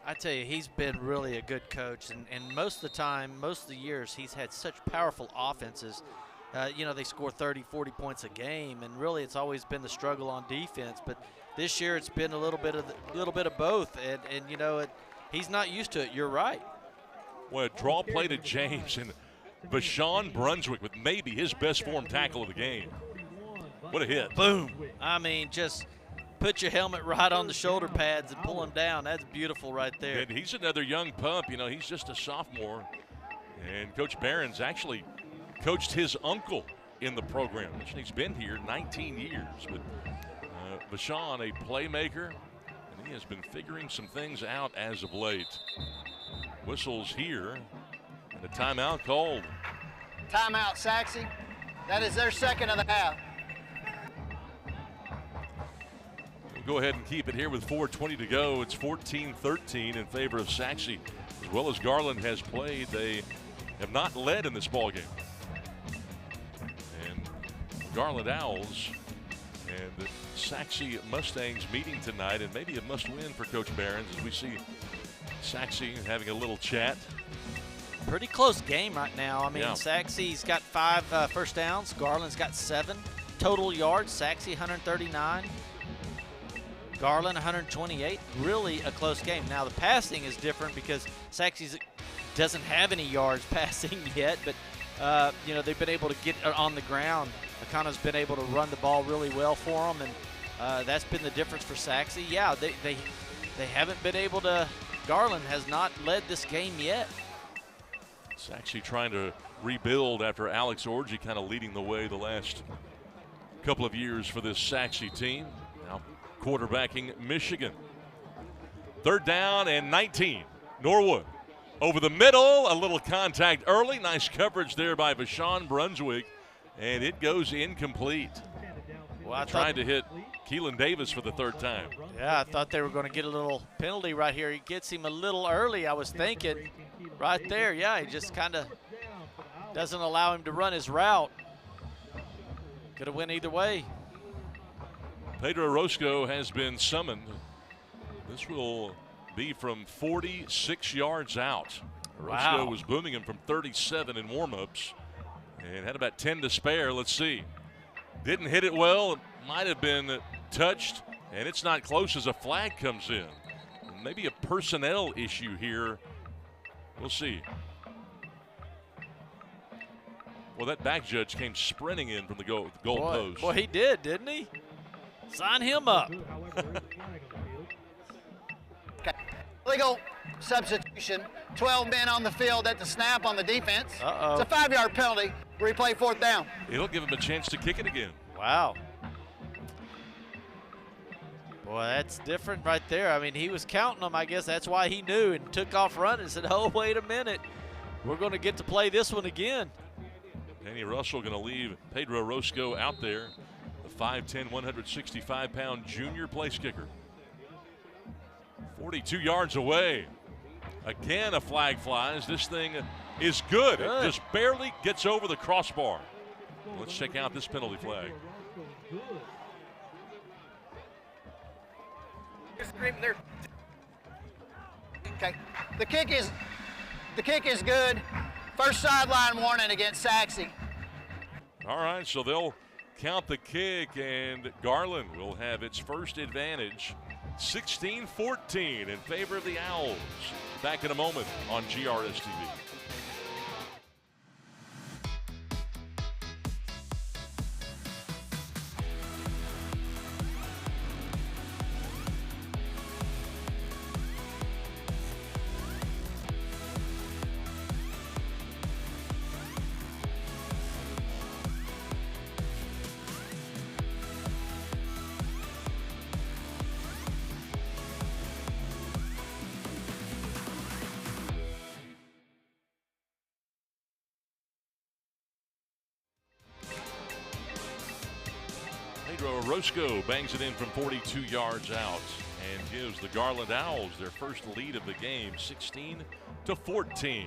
I tell you, he's been really a good coach, and most of the time, most of the years, he's had such powerful offenses. You know, they score 30, 40 points a game, and really it's always been the struggle on defense. But this year it's been a little bit of both, and you know, he's not used to it. You're right. Well, a draw play to James, and Bashan Brunswick with maybe his best form tackle of the game. What a hit. Boom. I mean, just put your helmet right on the shoulder pads and pull him down. That's beautiful right there. And he's another young pup. You know, he's just a sophomore. And Coach Behrens actually coached his uncle in the program. He's been here 19 years. But Bashan, a playmaker, and he has been figuring some things out as of late. Whistles here, and a timeout called. Timeout, Sachse. That is their second of the half. We'll go ahead and keep it here with 4:20 to go. It's 14-13 in favor of Sachse. As well as Garland has played, they have not led in this ball game. And Garland Owls and the Sachse Mustangs meeting tonight, and maybe a must-win for Coach Behrens as we see Sachse having a little chat. Pretty close game right now. I mean, Yeah. Sachse's got 5 first downs. Garland's got 7 total yards. Sachse 139. Garland 128. Really a close game. Now the passing is different because Sachse doesn't have any yards passing yet, but you know, they've been able to get on the ground. Akana's been able to run the ball really well for them, and that's been the difference for Sachse. Yeah, they haven't been able to. Garland has not led this game yet. Sachse trying to rebuild after Alex Orgy kind of leading the way the last couple of years for this Sachse team. Now quarterbacking Michigan. 3rd down and 19. Norwood over the middle, a little contact early. Nice coverage there by Bashan Brunswick, and it goes incomplete. Well, I tried to hit Keelan Davis for the 3rd time. Yeah, I thought they were going to get a little penalty right here. He gets him a little early, I was thinking. Right there, yeah, he just kind of doesn't allow him to run his route. Could have went either way. Pedro Orozco has been summoned. This will be from 46 yards out. Orozco was booming him from 37 in warm-ups and had about 10 to spare. Let's see. Didn't hit it well. It might have been touched, and it's not close as a flag comes in. Maybe a personnel issue here. We'll see. Well, that back judge came sprinting in from the goal post. Boy, he did, didn't he? Sign him up. Okay. Legal substitution. 12 men on the field at the snap on the defense. Uh-oh. It's a 5-yard penalty. Replay 4th down. It'll give him a chance to kick it again. Wow. Boy, that's different right there. I mean, he was counting them. I guess that's why he knew and took off running and said, oh, wait a minute. We're going to get to play this one again. Danny Russell going to leave Pedro Orozco out there, the 5'10", 165-pound junior place kicker. 42 yards away. Again, a flag flies. This thing is good. It just barely gets over the crossbar. Let's check out this penalty flag. Okay. The kick is good. First sideline warning against Sachse. All right, so they'll count the kick, and Garland will have its first advantage. 16-14 in favor of the Owls. Back in a moment on GRS TV. Roscoe bangs it in from 42 yards out and gives the Garland Owls their first lead of the game, 16-14.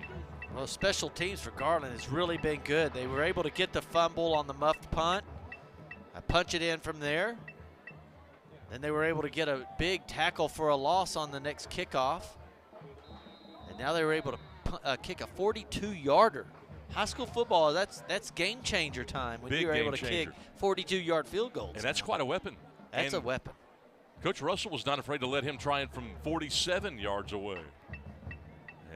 Well, special teams for Garland has really been good. They were able to get the fumble on the muffed punt, punch it in from there. Then they were able to get a big tackle for a loss on the next kickoff. And now they were able to kick a 42-yarder. High school football, that's game changer time when you're able to kick 42-yard field goals. And that's quite a weapon. That's a weapon. Coach Russell was not afraid to let him try it from 47 yards away.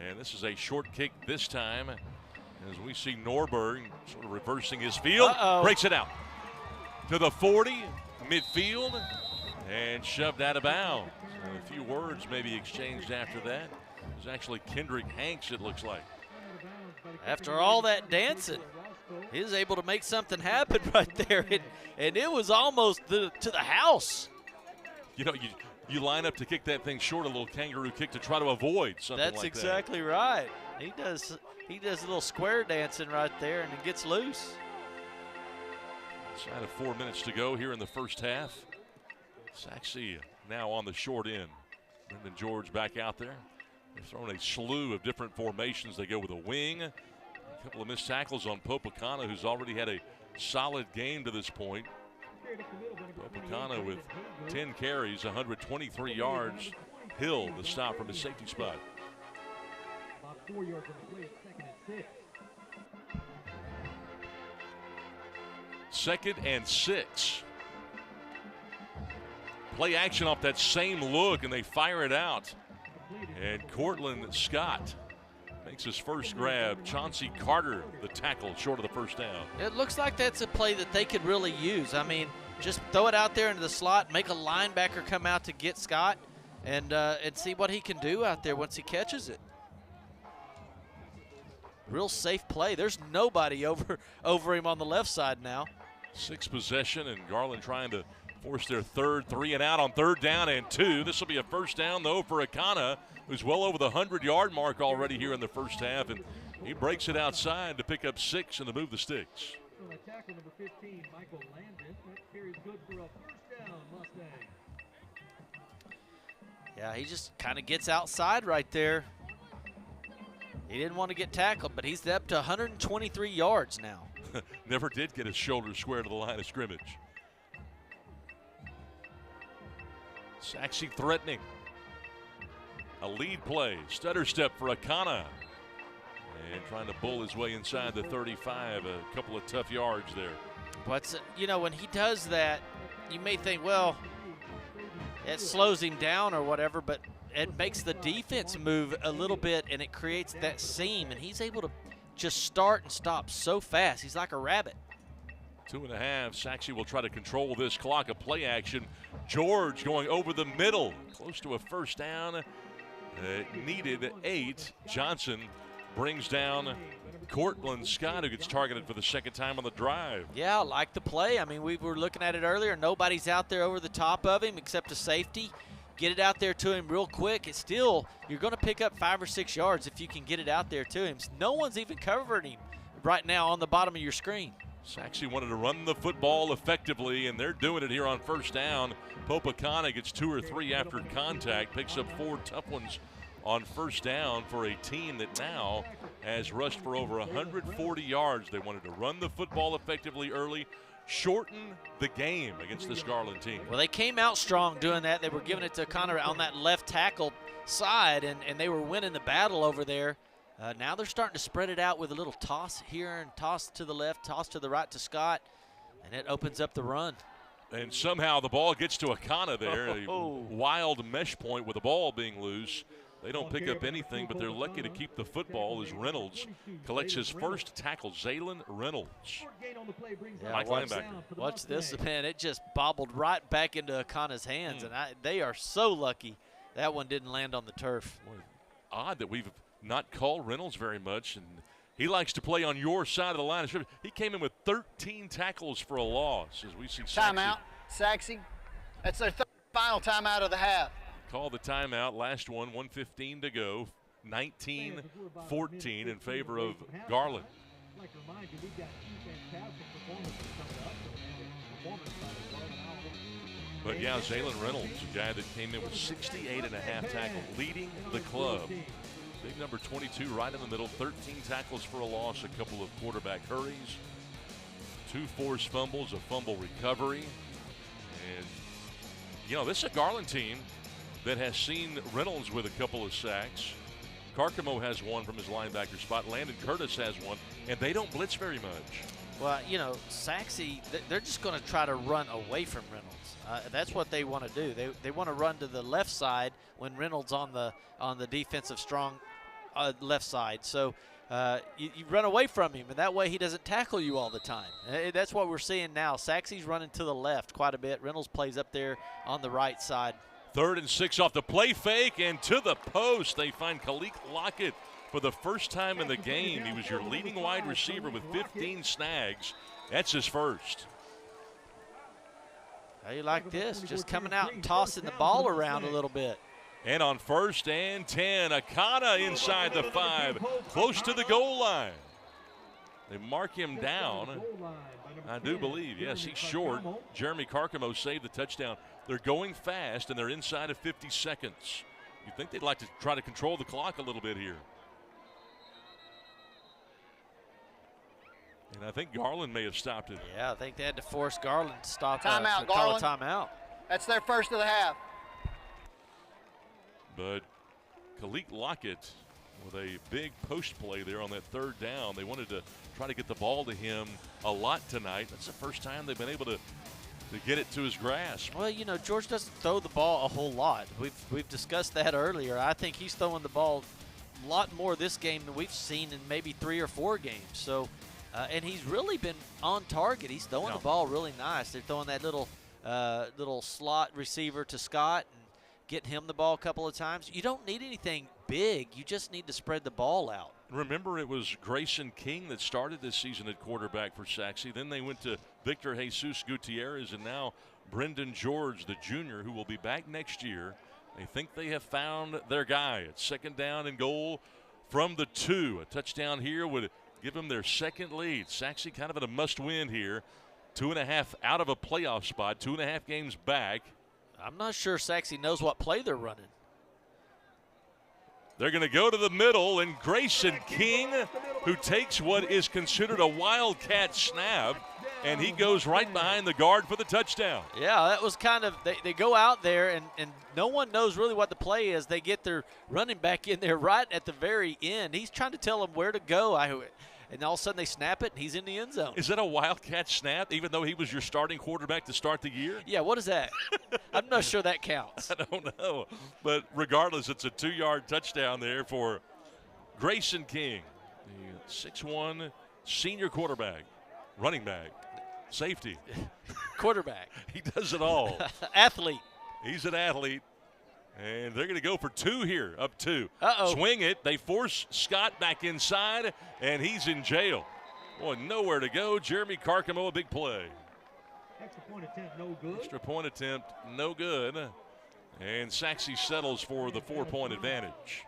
And this is a short kick this time as we see Norberg sort of reversing his field. Breaks it out to the 40, midfield, and shoved out of bounds. And a few words maybe exchanged after that. It was actually Kendrick Hanks, it looks like. After all that dancing, he was able to make something happen right there, and it was almost to the house. You know, you line up to kick that thing short, a little kangaroo kick to try to avoid something like that. That's exactly right. He does a little square dancing right there, and it gets loose. Inside of 4 minutes to go here in the first half. Sachse now on the short end. Brendan George back out there. They've thrown a slew of different formations. They go with a wing. A couple of missed tackles on Popacana, who's already had a solid game to this point. Popacana with 10 carries, 123 yards. Hill, the stop from his safety spot. About 4 yards on the play, 2nd and 6. 2nd and 6. Play action off that same look, and they fire it out. And Cortland Scott makes his first grab. Chauncey Carter, the tackle, short of the first down. It looks like that's a play that they could really use. I mean, just throw it out there into the slot, make a linebacker come out to get Scott, and see what he can do out there once he catches it. Real safe play. There's nobody over him on the left side now. 6 possession, and Garland trying to force their third 3 and out on 3rd down and 2. This will be a first down, though, for Akana, who's well over the 100-yard mark already here in the first half, and he breaks it outside to pick up 6 and to move the sticks. So that tackle number 15, Michael Landis, that carries good for a first down, Mustang. Yeah, he just kind of gets outside right there. He didn't want to get tackled, but he's up to 123 yards now. Never did get his shoulder square to the line of scrimmage. Sachse threatening. A lead play. Stutter step for Akana. And trying to bull his way inside the 35. A couple of tough yards there. When he does that, you may think, well, it slows him down or whatever, but it makes the defense move a little bit, and it creates that seam, and he's able to just start and stop so fast. He's like a rabbit. 2.5. Sachse will try to control this clock. A play action. George going over the middle. Close to a first down. Needed 8. Johnson brings down Cortland Scott, who gets targeted for the 2nd time on the drive. Yeah, I like the play. I mean, we were looking at it earlier. Nobody's out there over the top of him except a safety. Get it out there to him real quick. It's still, you're going to pick up 5 or 6 yards if you can get it out there to him. No one's even covering him right now on the bottom of your screen. Sachse wanted to run the football effectively, and they're doing it here on first down. Popacana gets 2 or 3 after contact, picks up 4 tough ones on first down for a team that now has rushed for over 140 yards. They wanted to run the football effectively early, shorten the game against this Garland team. Well, they came out strong doing that. They were giving it to Connor on that left tackle side, and they were winning the battle over there. Now they're starting to spread it out with a little toss here and toss to the left, toss to the right to Scott, and it opens up the run. And somehow the ball gets to Akana there. A wild mesh point with the ball being loose. They don't pick up anything, but they're lucky to keep the football as Reynolds collects his first tackle. Zaylen Reynolds. Yeah, Mike linebacker. Watch this, man. It just bobbled right back into Akana's hands, and they are so lucky that one didn't land on the turf. Boy, odd that we've not called Reynolds very much, and he likes to play on your side of the line of scrimmage. He came in with 13 tackles for a loss, as we see Sachse. Timeout, Sachse. That's their final timeout of the half. Call the timeout. Last one, 1:15 to go. 19-14 in favor of Garland. I'd like to remind you, we've got two fantastic performances coming up. So performance by the Garland Owls. But yeah, Jalen Reynolds, a guy that came in with 68.5 tackles, leading the club. Big number 22 right in the middle, 13 tackles for a loss, a couple of quarterback hurries, 2 forced fumbles, a fumble recovery. And, you know, this is a Garland team that has seen Reynolds with a couple of sacks. Carcamo has one from his linebacker spot. Landon Curtis has one, and they don't blitz very much. Well, you know, Sachse, they're just going to try to run away from Reynolds. That's what they want to do. They want to run to the left side when Reynolds on the defensive strong left side. So you run away from him, and that way he doesn't tackle you all the time. That's what we're seeing now. Sachse's running to the left quite a bit. Reynolds plays up there on the right side. 3rd and 6 off the play fake, and to the post. They find Kalik Lockett for the first time in the game. He was your leading wide receiver with 15 snags. That's his first. How you like this? Just coming out and tossing the ball around a little bit. And on 1st and 10, Akana inside the 5, close to the goal line. They mark him down. I do believe, yes, he's short. Jeremy Carcamo saved the touchdown. They're going fast, and they're inside of 50 seconds. You'd think they'd like to try to control the clock a little bit here. And I think Garland may have stopped it. Yeah, I think they had to force Garland to stop. Timeout, call a Garland. timeout. That's their first of the half. But Kalik Lockett with a big post play there on that 3rd down. They wanted to try to get the ball to him a lot tonight. That's the first time they've been able to get it to his grasp. Well, you know, George doesn't throw the ball a whole lot. We've discussed that earlier. I think he's throwing the ball a lot more this game than we've seen in maybe 3 or 4 games. So, and he's really been on target. He's throwing the ball really nice. They're throwing that little slot receiver to Scott and getting him the ball a couple of times. You don't need anything big. You just need to spread the ball out. Remember, it was Grayson King that started this season at quarterback for Sachse. Then they went to Victor Jesus Gutierrez, and now Brendan George, the junior, who will be back next year. They think they have found their guy. It's 2nd down and goal from the 2. A touchdown here would give them their 2nd lead. Sachse kind of at a must-win here. 2.5 out of a playoff spot, 2.5 games back. I'm not sure Sachse knows what play they're running. They're going to go to the middle, and Grayson King, who takes what is considered a wildcat snap, and he goes right behind the guard for the touchdown. Yeah, that was kind of, they go out there, and no one knows really what the play is. They get their running back in there right at the very end. He's trying to tell them where to go. And all of a sudden they snap it, and he's in the end zone. Is that a wildcat snap, even though he was your starting quarterback to start the year? Yeah, what is that? I'm not sure that counts. I don't know. But regardless, it's a 2-yard touchdown there for Grayson King, the 6'1", senior quarterback, running back, safety. Quarterback. He does it all. Athlete. He's an athlete. And they're going to go for 2 here, up 2. Uh-oh. Swing it. They force Scott back inside, and he's in jail. Boy, nowhere to go. Jeremy Carcamo, a big play. Extra point attempt, no good. Extra point attempt, no good. And Sachse settles for the 4-point advantage.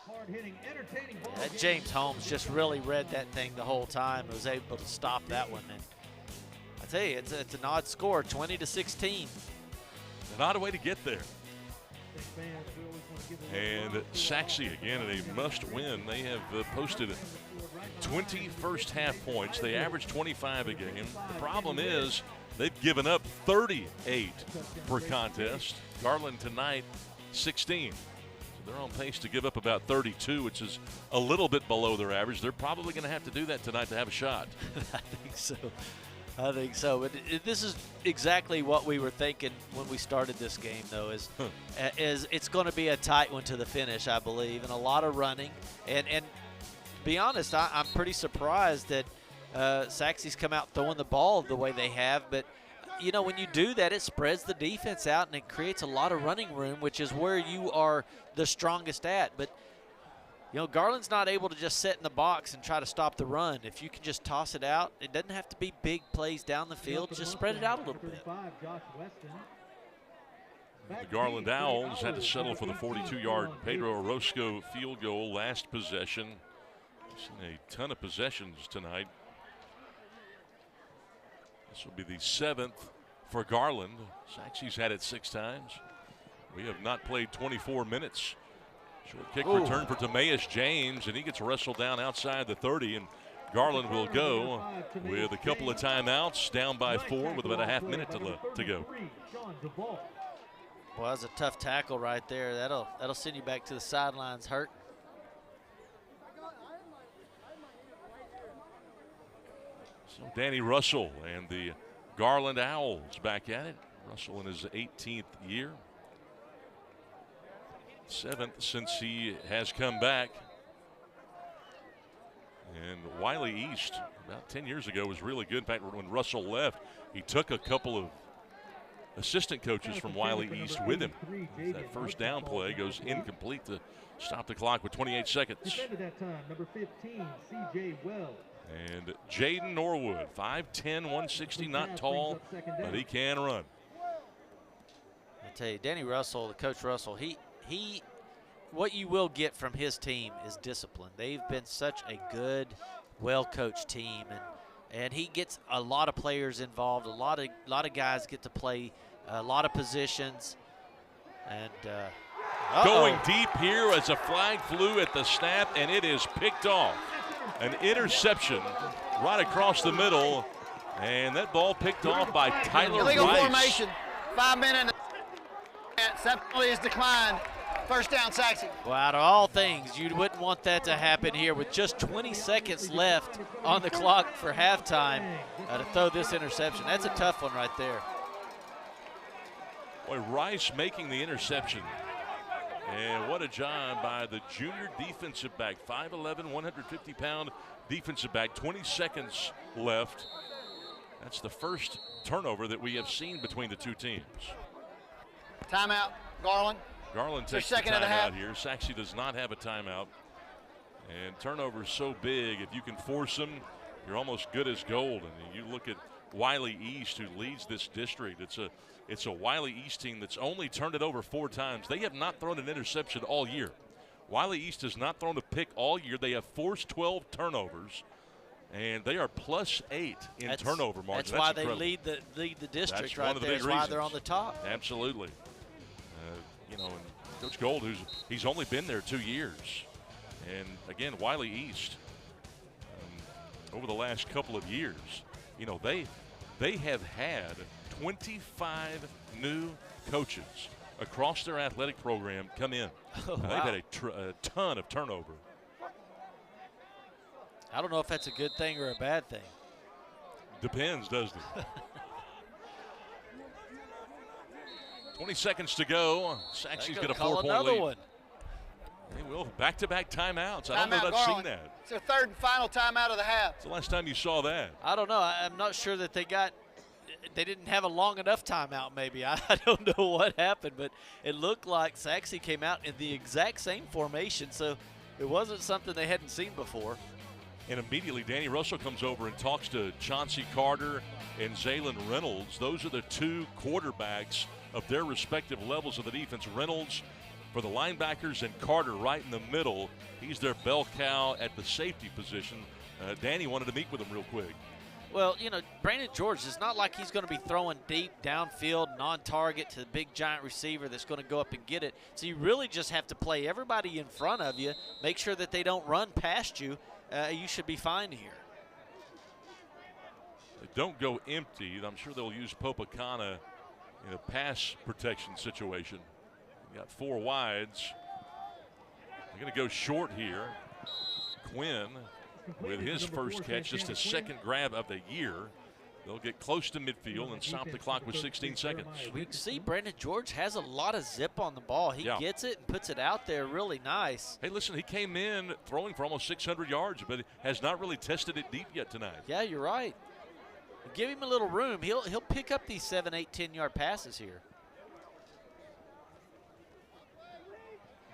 Hard-hitting, entertaining ball. That James Holmes just really read that thing the whole time and was able to stop that one. And I tell you, it's an odd score, 20-16. An odd way to get there. And Sachse, again, in a must-win. They have posted 20 first-half points. They average 25 a game. The problem is they've given up 38 per contest. Garland tonight, 16. So they're on pace to give up about 32, which is a little bit below their average. They're probably going to have to do that tonight to have a shot. I think so. I think so. But this is exactly what we were thinking when we started this game, though, is it's going to be a tight one to the finish, I believe, and a lot of running. And be honest, I'm pretty surprised that Sachse's come out throwing the ball the way they have. But, you know, when you do that, it spreads the defense out and it creates a lot of running room, which is where you are the strongest at. But, you know, Garland's not able to just sit in the box and try to stop the run. If you can just toss it out, it doesn't have to be big plays down the field. Just spread it out a little bit. The Garland Owls had to settle for the 42-yard Pedro Orozco field goal last possession. Seen a ton of possessions tonight. This will be the 7th for Garland. Sachse's had it 6 times. We have not played 24 minutes. Short kick return for Timaeus James, and he gets wrestled down outside the 30, and Garland will go with a couple of timeouts, down by 4 with about a half minute to go. Well, that's a tough tackle right there. That'll send you back to the sidelines hurt. So Danny Russell and the Garland Owls back at it. Russell in his 18th year. 7th since he has come back. And Wiley East, about 10 years ago, was really good. In fact, when Russell left, he took a couple of assistant coaches from Wiley East with him. That first down play goes incomplete to stop the clock with 28 seconds. Defended that time, number 15, C.J. Wells. And Jaden Norwood, 5'10", 160, not tall, but he can run. I tell you, Danny Russell, Coach Russell, what you will get from his team is discipline. They've been such a good, well-coached team, and he gets a lot of players involved. A lot of guys get to play a lot of positions. And going deep here as a flag flew at the snap, and it is picked off. An interception right across the middle, and that ball picked off by Tyler Illegal Rice. formation, 5 minutes. That penalty is declined. First down, Sachse. Well, out of all things, you wouldn't want that to happen here with just 20 seconds left on the clock for halftime to throw this interception. That's a tough one right there. Boy, Rice making the interception. And what a job by the junior defensive back, 5'11", 150-pound defensive back. 20 seconds left. That's the first turnover that we have seen between the two teams. Timeout, Garland. Garland takes the timeout here. Sachse does not have a timeout. And turnovers so big, if you can force them, you're almost good as gold. And you look at Wiley East, who leads this district. It's a Wiley East team that's only turned it over 4 times. They have not thrown an interception all year. Wiley East has not thrown a pick all year. They have forced 12 turnovers, and they are +8 in turnover margin. That's why they lead the district right there. That's why they're on the top. Absolutely. And Coach Gold, he's only been there 2 years. And again, Wiley East, over the last couple of years, they have had 25 new coaches across their athletic program come in. Oh, wow. They've had a ton of turnover. I don't know if that's a good thing or a bad thing. Depends, doesn't it? 20 seconds to go. Sachse's got a 4-point lead. One. They will. Back-to-back timeouts. I don't know if I've seen that. It's their 3rd and final timeout of the half. It's the last time you saw that. I don't know. I'm not sure that they didn't have a long enough timeout maybe. I don't know what happened, but it looked like Sachse came out in the exact same formation, so it wasn't something they hadn't seen before. And immediately Danny Russell comes over and talks to Chauncey Carter and Zaylen Reynolds. Those are the 2 quarterbacks of their respective levels of the defense. Reynolds for the linebackers and Carter right in the middle. He's their bell cow at the safety position. Danny wanted to meet with him real quick. Well, Brandon George, it's not like he's going to be throwing deep downfield, non-target to the big giant receiver that's going to go up and get it. So you really just have to play everybody in front of you, make sure that they don't run past you. You should be fine here. They don't go empty. I'm sure they'll use Popacana in a pass protection situation. You got 4 wides. They're going to go short here. Quinn with his first catch, just his 2nd grab of the year. They'll get close to midfield and stop the clock with 16 seconds. We can see Brandon George has a lot of zip on the ball. He gets it and puts it out there really nice. Hey, listen, he came in throwing for almost 600 yards, but has not really tested it deep yet tonight. Yeah, you're right. Give him a little room. He'll pick up these 7, 8, 10-yard passes here.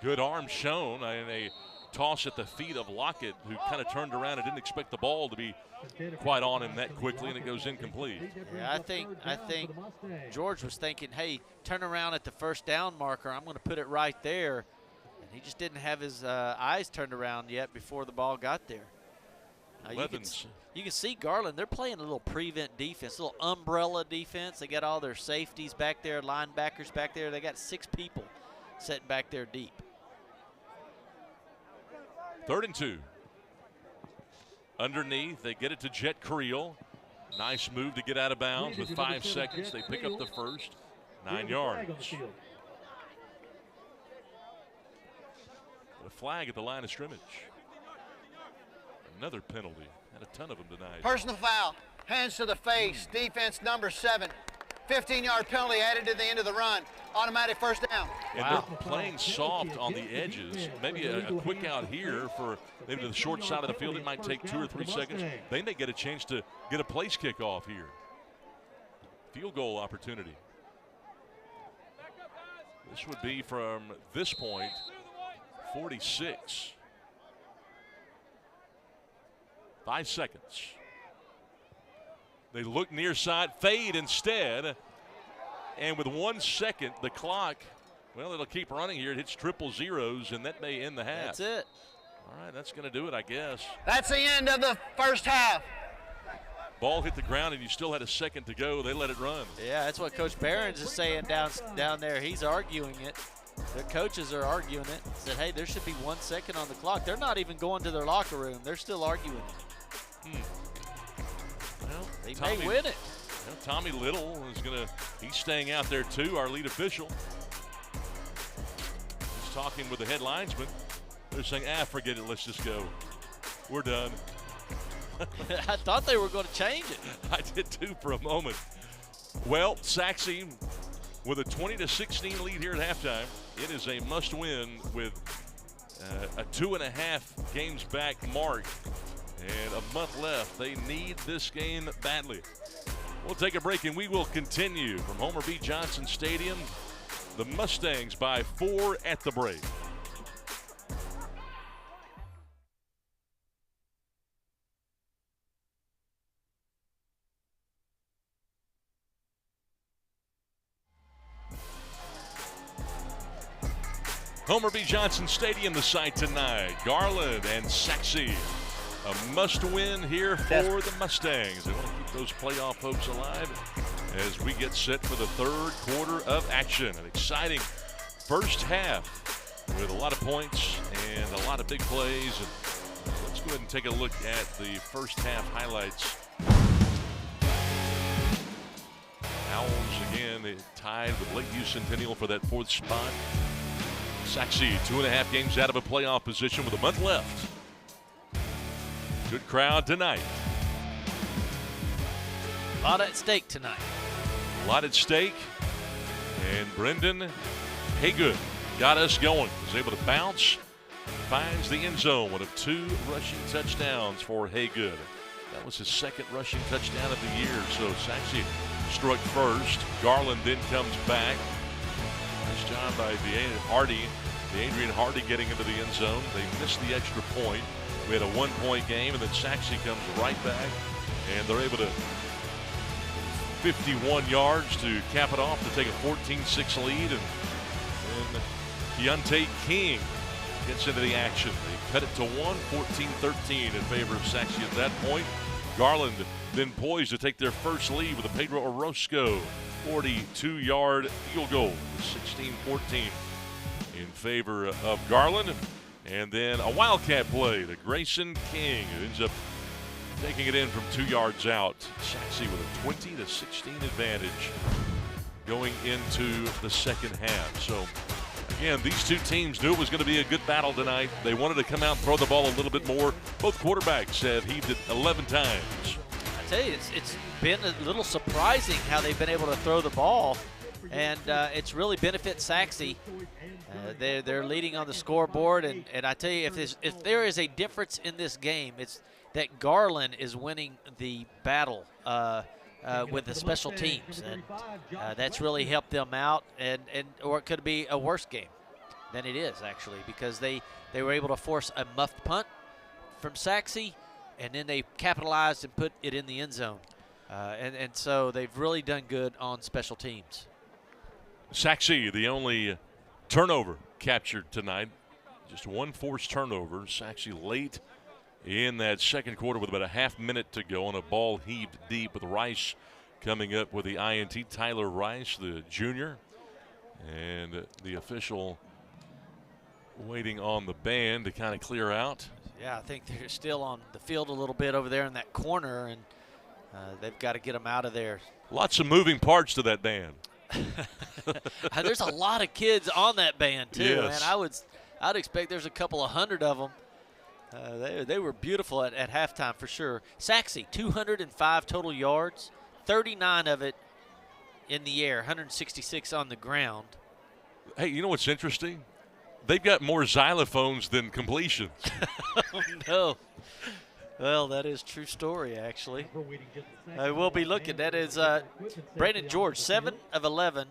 Good arm shown and a toss at the feet of Lockett, who kind of turned around and didn't expect the ball to be quite on him that quickly, and it goes incomplete. Yeah, I think George was thinking, hey, turn around at the first down marker. I'm going to put it right there. And he just didn't have his eyes turned around yet before the ball got there. You can see Garland, they're playing a little prevent defense, a little umbrella defense. They got all their safeties back there, linebackers back there. They got 6 people sitting back there deep. 3rd and 2. Underneath, they get it to Jet Creel. Nice move to get out of bounds with 5 seconds. They pick up the first, 9 yards. A flag at the line of scrimmage. Another penalty. Had a ton of them tonight. Personal foul, hands to the face, defense number 7. 15-yard penalty added to the end of the run. Automatic first down. And they're playing soft on the edges. Maybe a quick out here for maybe to the short side of the field. It might take 2 or 3 seconds. They may get a chance to get a place kickoff here. Field goal opportunity. This would be from this point, 46. 5 seconds. They look near side, fade instead. And with 1 second, the clock, well, it'll keep running here. It hits triple zeros, and that may end the half. That's it. All right, that's going to do it, I guess. That's the end of the first half. Ball hit the ground, and you still had a second to go. They let it run. Yeah, that's what Coach Barons is saying down there. He's arguing it. Their coaches are arguing it. Said, hey, there should be 1 second on the clock. They're not even going to their locker room. They're still arguing it. Well, they may win it. Well, Tommy Little is he's staying out there too, our lead official. He's talking with the head linesman. They're saying, forget it, let's just go. We're done. I thought they were going to change it. I did too for a moment. Well, Sachse with a 20-16 lead here at halftime. It is a must-win with a 2.5 games back mark and a month left. They need this game badly. We'll take a break and we will continue from Homer B. Johnson Stadium. The Mustangs by 4 at the break. Homer B. Johnson Stadium, the site tonight. Garland and Sachse. A must-win here for the Mustangs. They want to keep those playoff hopes alive as we get set for the 3rd quarter of action. An exciting first half with a lot of points and a lot of big plays. And let's go ahead and take a look at the first half highlights. Owls again tied with Lakeview Centennial for that 4th spot. Sachse 2.5 games out of a playoff position with a month left. Good crowd tonight. A lot at stake tonight. A lot at stake. And Brendan Haygood got us going. Was able to bounce. Finds the end zone. One of 2 rushing touchdowns for Haygood. That was his 2nd rushing touchdown of the year. So Sachse struck first. Garland then comes back. Nice job by Adrian Hardy getting into the end zone. They missed the extra point. We had a 1-point game, and then Sachse comes right back, and they're able to 51 yards to cap it off to take a 14-6 lead, and Keontae King gets into the action. They cut it to 14-13 in favor of Sachse at that point. Garland then poised to take their first lead with a Pedro Orozco 42-yard field goal, 16-14 in favor of Garland. And then a wildcat play to Grayson King, who ends up taking it in from 2 yards out. Sachse with a 20-16 advantage going into the second half. So, again, these two teams knew it was going to be a good battle tonight. They wanted to come out and throw the ball a little bit more. Both quarterbacks have heaved it 11 times. I tell you, it's been a little surprising how they've been able to throw the ball, and it's really benefit Sachse. They're leading on the scoreboard, and I tell you, if there is a difference in this game, it's that Garland is winning the battle with the special teams, and that's really helped them out, or it could be a worse game than it is actually, because they were able to force a muffed punt from Sachse, and then they capitalized and put it in the end zone, and so they've really done good on special teams. Sachse, the only turnover captured tonight. Just one forced turnover. Sachse late in that second quarter with about a half minute to go on a ball heaved deep with Rice coming up with the INT. Tyler Rice, the junior, and the official waiting on the band to kind of clear out. Yeah, I think they're still on the field a little bit over there in that corner, and they've got to get them out of there. Lots of moving parts to that band. There's a lot of kids on that band too, yes. and I'd expect there's a couple of hundred of them. They were beautiful at halftime for sure. Sachse, 205 total yards, 39 of it in the air, 166 on the ground. Hey, you know what's interesting? They've got more xylophones than completions. Oh, no. Well, that is true story, actually. We'll be looking. That is Brandon George, 7 of 11,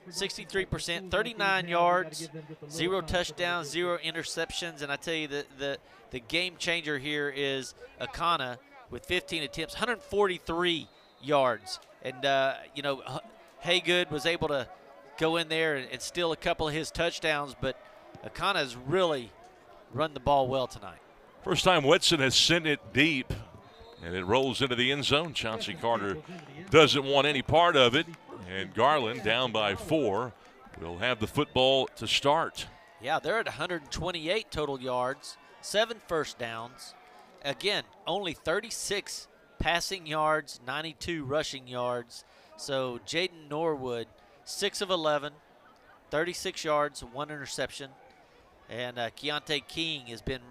63%, 39 yards, 0 touchdowns, 0 interceptions. And I tell you, the game changer here is Akana with 15 attempts, 143 yards. And, Haygood was able to go in there and steal a couple of his touchdowns, but Akana has really run the ball well tonight. First time Whitson has sent it deep, and it rolls into the end zone. Chauncey Carter doesn't want any part of it, and Garland down by 4 will have the football to start. Yeah, they're at 128 total yards, 7 first downs. Again, only 36 passing yards, 92 rushing yards. So Jaden Norwood, 6 of 11, 36 yards, 1 interception. And Keontae King has been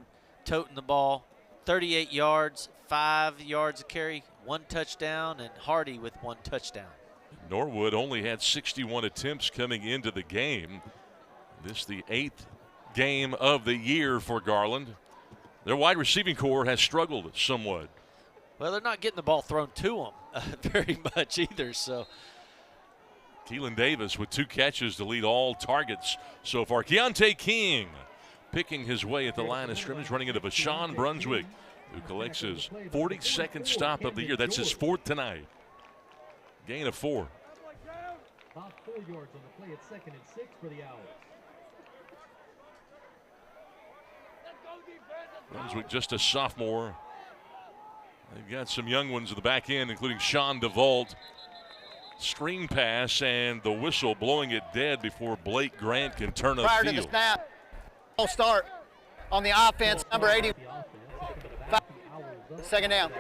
toting the ball, 38 yards, 5 yards a carry, 1 touchdown, and Hardy with 1 touchdown. Norwood only had 61 attempts coming into the game. This the 8th game of the year for Garland. Their wide receiving core has struggled somewhat. Well, they're not getting the ball thrown to them very much either, so. Keelan Davis with 2 catches to lead all targets so far. Keontae King picking his way at the line of scrimmage, running into Bashan Brunswick, who collects his 42nd stop of the year. That's his 4th tonight. Gain of 4. About 4 yards on the play at 2nd and 6 for the Owls. Brunswick just a sophomore. They've got some young ones at the back end, including Sean DeVault. Screen pass and the whistle blowing it dead before Blake Grant can turn upfield. Prior to the snap, full start on the offense, number 80. 2nd down.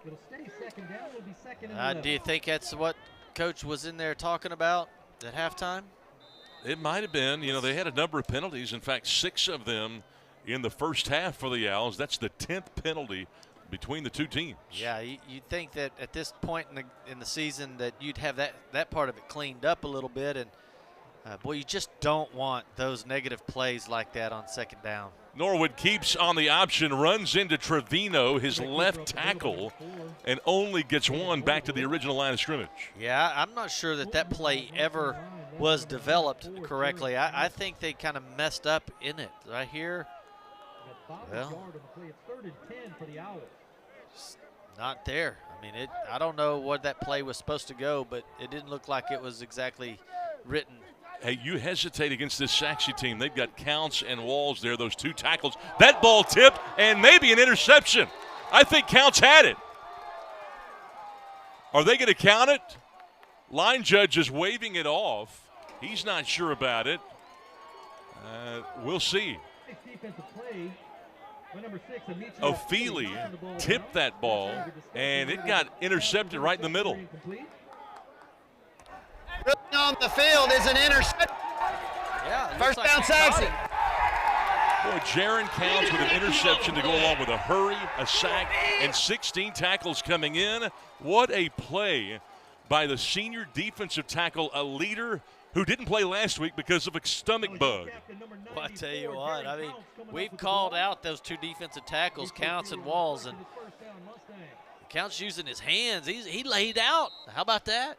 It'll stay 2nd down. It'll be 2nd and Do you think that's what Coach was in there talking about at halftime? It might have been. You know, they had a number of penalties. In fact, 6 of them in the first half for the Owls. That's the 10th penalty between the two teams. Yeah, you'd think that at this point in the season that you'd have that part of it cleaned up a little bit, and boy, you just don't want those negative plays like that on 2nd down. Norwood keeps on the option, runs into Trevino, his left tackle, and only gets 1 back to the original line of scrimmage. Yeah, I'm not sure that play ever was developed correctly. I think they kind of messed up in it right here. Well, not there. I mean, I don't know what that play was supposed to go, but it didn't look like it was exactly written. Hey, you hesitate against this Sachse team. They've got Counts and Walls there, those 2 tackles. That ball tipped and maybe an interception. I think Counts had it. Are they going to count it? Line judge is waving it off. He's not sure about it. We'll see. O'Feely tipped that ball, and it got intercepted right in the middle. On the field is an interception. Yeah, First down, Sachse. Boy, Jaron Counts with an interception to go along with a hurry, a sack, and 16 tackles coming in. What a play by the senior defensive tackle, a leader who didn't play last week because of a stomach bug. Well, I tell you what, I mean, we've called out those 2 defensive tackles, Counts and Walls, and Counts using his hands. He laid out. How about that?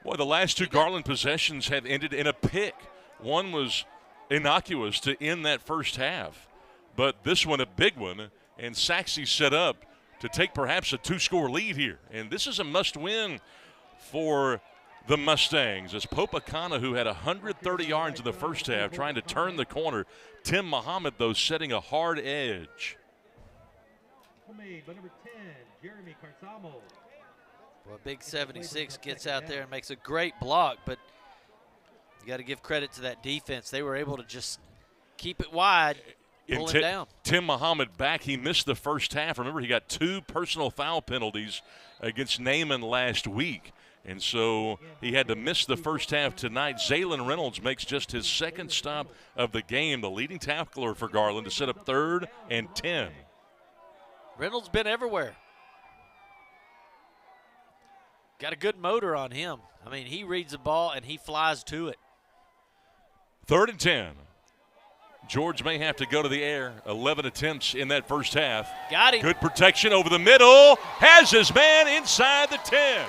Boy, the last 2 Garland possessions have ended in a pick. One was innocuous to end that first half, but this one a big one, and Sachse set up to take perhaps a 2-score lead here. And this is a must-win for the Mustangs, as Pope Akana, who had 130 yards in the first half, trying to turn the corner. Tim Muhammad, though, setting a hard edge. tackle made by number 10, Jeremy Carzamo. Well, Big 76 gets out there and makes a great block, but you got to give credit to that defense. They were able to just keep it wide, pull it down. Tim Muhammad back. He missed the first half. Remember, he got 2 personal foul penalties against Naaman last week, and so he had to miss the first half tonight. Zaylen Reynolds makes just his second stop of the game, the leading tackler for Garland, to set up 3rd and 10. Reynolds been everywhere. Got a good motor on him. I mean, he reads the ball and he flies to it. 3rd and 10. George may have to go to the air. 11 attempts in that first half. Got him. Good protection over the middle. Has his man inside the 10.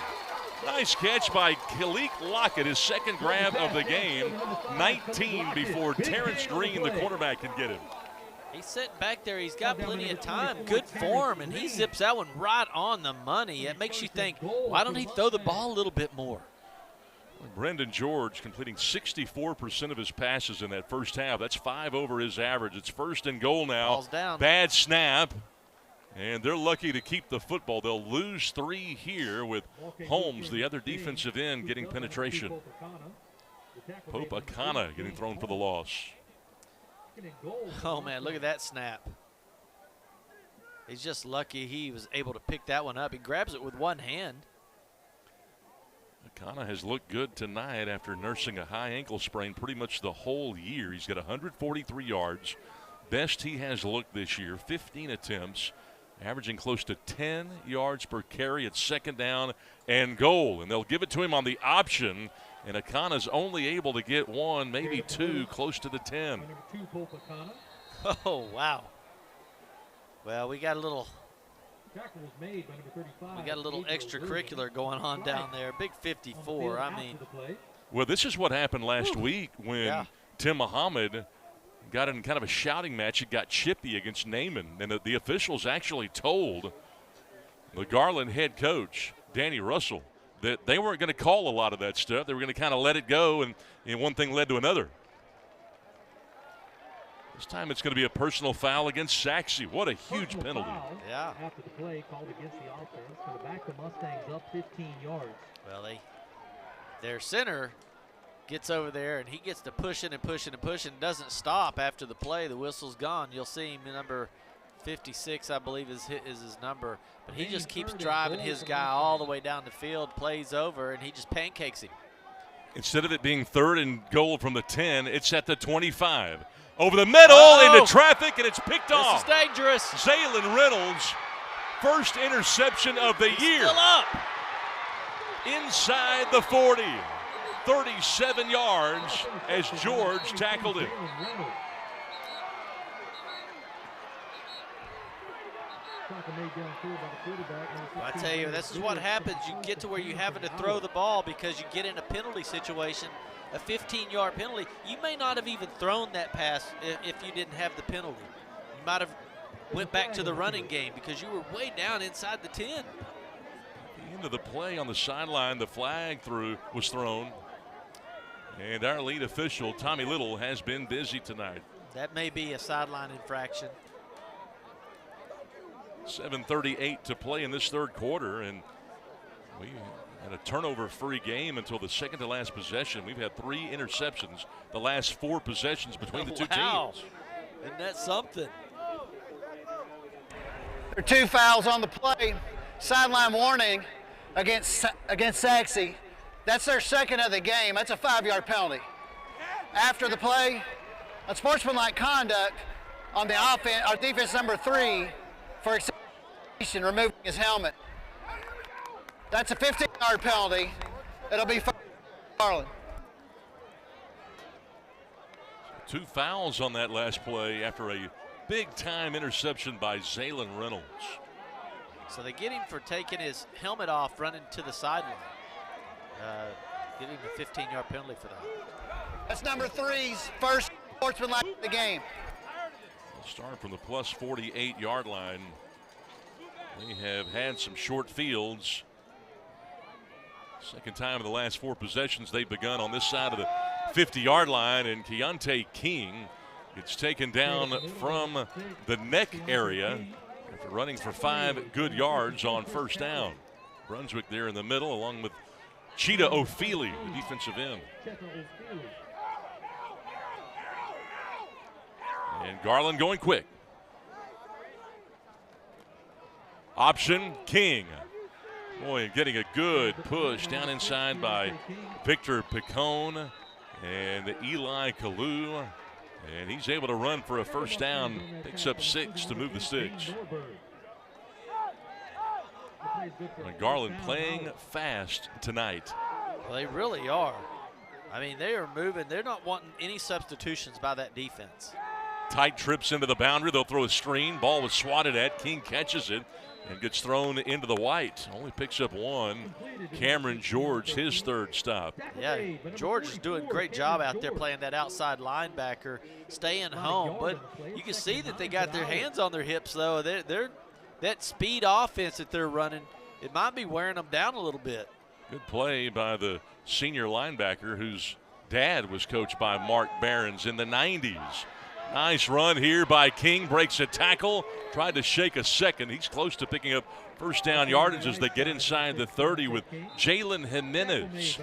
Nice catch by Kalik Lockett, his second grab of the game. 19 before Terrence Green, the quarterback, can get him. He's sitting back there. He's got plenty of time, good form, and he zips that one right on the money. It makes you think, why don't he throw the ball a little bit more? Brendan George completing 64% of his passes in that first half. That's 5 over his average. It's 1st and goal now. Ball's down. Bad snap. And they're lucky to keep the football. They'll lose 3 here with Holmes, the other defensive end, getting penetration. Pope Akana getting thrown for the loss. Oh, man, look at that snap. He's just lucky he was able to pick that one up. He grabs it with one hand. Akana has looked good tonight after nursing a high ankle sprain pretty much the whole year. He's got 143 yards. Best he has looked this year, 15 attempts, averaging close to 10 yards per carry at 2nd down and goal. And they'll give it to him on the option. And Akana's only able to get 1, maybe 2, close to the 10. Oh, wow. Well, we got a little extracurricular going on down there. Big 54, I mean. Well, this is what happened last week when Tim Muhammad got in kind of a shouting match. It got chippy against Naaman. And the officials actually told the Garland head coach, Danny Russell, that they weren't going to call a lot of that stuff. They were going to kind of let it go, and one thing led to another. This time it's going to be a personal foul against Sachse. What a huge penalty. Yeah. After the play called against the offense, going to back the Mustangs up 15 yards. Well, their center gets over there, and he gets to pushing and pushing and pushing. Doesn't stop after the play. The whistle's gone. You'll see him, number 56, I believe, is his number. But he just keeps driving his guy all the way down the field, plays over, and he just pancakes him. Instead of it being 3rd and goal from the 10, it's at the 25. Over the middle, into traffic, and it's picked off. This is dangerous. Zaylen Reynolds, first interception of the year. Still up. Inside the 40. 37 yards as George tackled him. I tell you, this is what happens. You get to where you're having to throw the ball because you get in a penalty situation, a 15-yard penalty. You may not have even thrown that pass if you didn't have the penalty. You might have went back to the running game because you were way down inside the 10. At the end of the play on the sideline, the flag was thrown. And our lead official, Tommy Little, has been busy tonight. That may be a sideline infraction. 7:38 to play in this 3rd quarter, and we had a turnover-free game until the second to last possession. We've had 3 interceptions the last 4 possessions between the two teams. Isn't that something? There are 2 fouls on the play. Sideline warning against Sachse. That's their second of the game. That's a 5-yard penalty. After the play, unsportsmanlike conduct on the offense, our defense number 3 for acceleration, removing his helmet. That's a 15-yard penalty. It'll be Garland. 2 fouls on that last play after a big-time interception by Zaylen Reynolds. So they get him for taking his helmet off, running to the sideline. Give him a 15-yard penalty for that. That's number 3's first sportsmanlike of the game. We'll start from the plus 48-yard line. They have had some short fields. Second time in the last 4 possessions they've begun on this side of the 50-yard line, and Keontae King gets taken down from the neck area. after running for 5 good yards on first down. Brunswick there in the middle, along with Cheetah O'Feely, the defensive end. And Garland going quick. Option, King. Boy, getting a good push down inside by Victor Picone and Eli Kalu. And he's able to run for a first down. Picks up 6 to move the sticks. And Garland playing fast tonight. Well, they really are. I mean, they are moving. They're not wanting any substitutions by that defense. Tight trips into the boundary. They'll throw a screen. Ball was swatted at. King catches it and gets thrown into the white. Only picks up 1. Cameron George, his 3rd stop. Yeah, George is doing a great job out there playing that outside linebacker, staying home. But you can see that they got their hands on their hips, though. They're that speed offense that they're running, it might be wearing them down a little bit. Good play by the senior linebacker whose dad was coached by Mark Behrens in the 90s. Nice run here by King, breaks a tackle, tried to shake a second. He's close to picking up first down yardage as they get inside the 30 with Jalen Jimenez,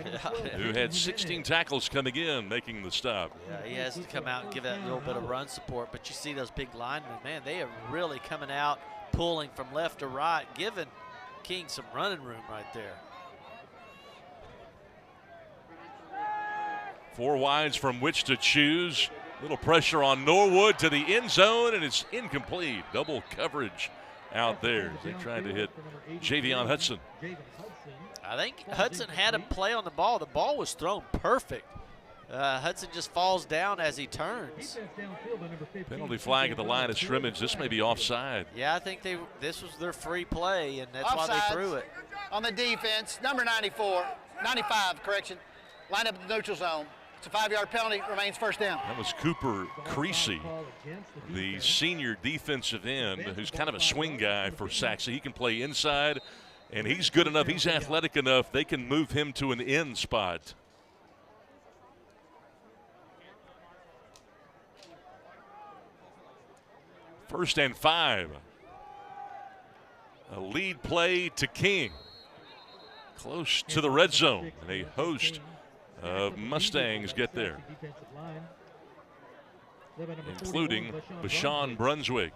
who had 16 tackles coming in, making the stop. Yeah, he has to come out and give that little bit of run support, but you see those big linemen, man, they are really coming out, pulling from left to right, giving King some running room right there. 4 wides from which to choose. Little pressure on Norwood to the end zone, and it's incomplete. Double coverage out there. They tried to hit Javion Hudson. I think Hudson had a play on the ball. The ball was thrown perfect. Hudson just falls down as he turns. Penalty flag at the line of scrimmage. This may be offside. Yeah, I think this was their free play, and that's Offsides why they threw it. On the defense, number 95, correction, line up in the neutral zone. It's a 5-yard penalty, remains first down. That was Cooper Creasy, the senior defensive end, who's kind of a swing guy for Sachse. He can play inside, and he's good enough, he's athletic enough, they can move him to an end spot. First and 5. A lead play to King. Close to the red zone, and a host of Mustangs get there, including Bashan Brunswick.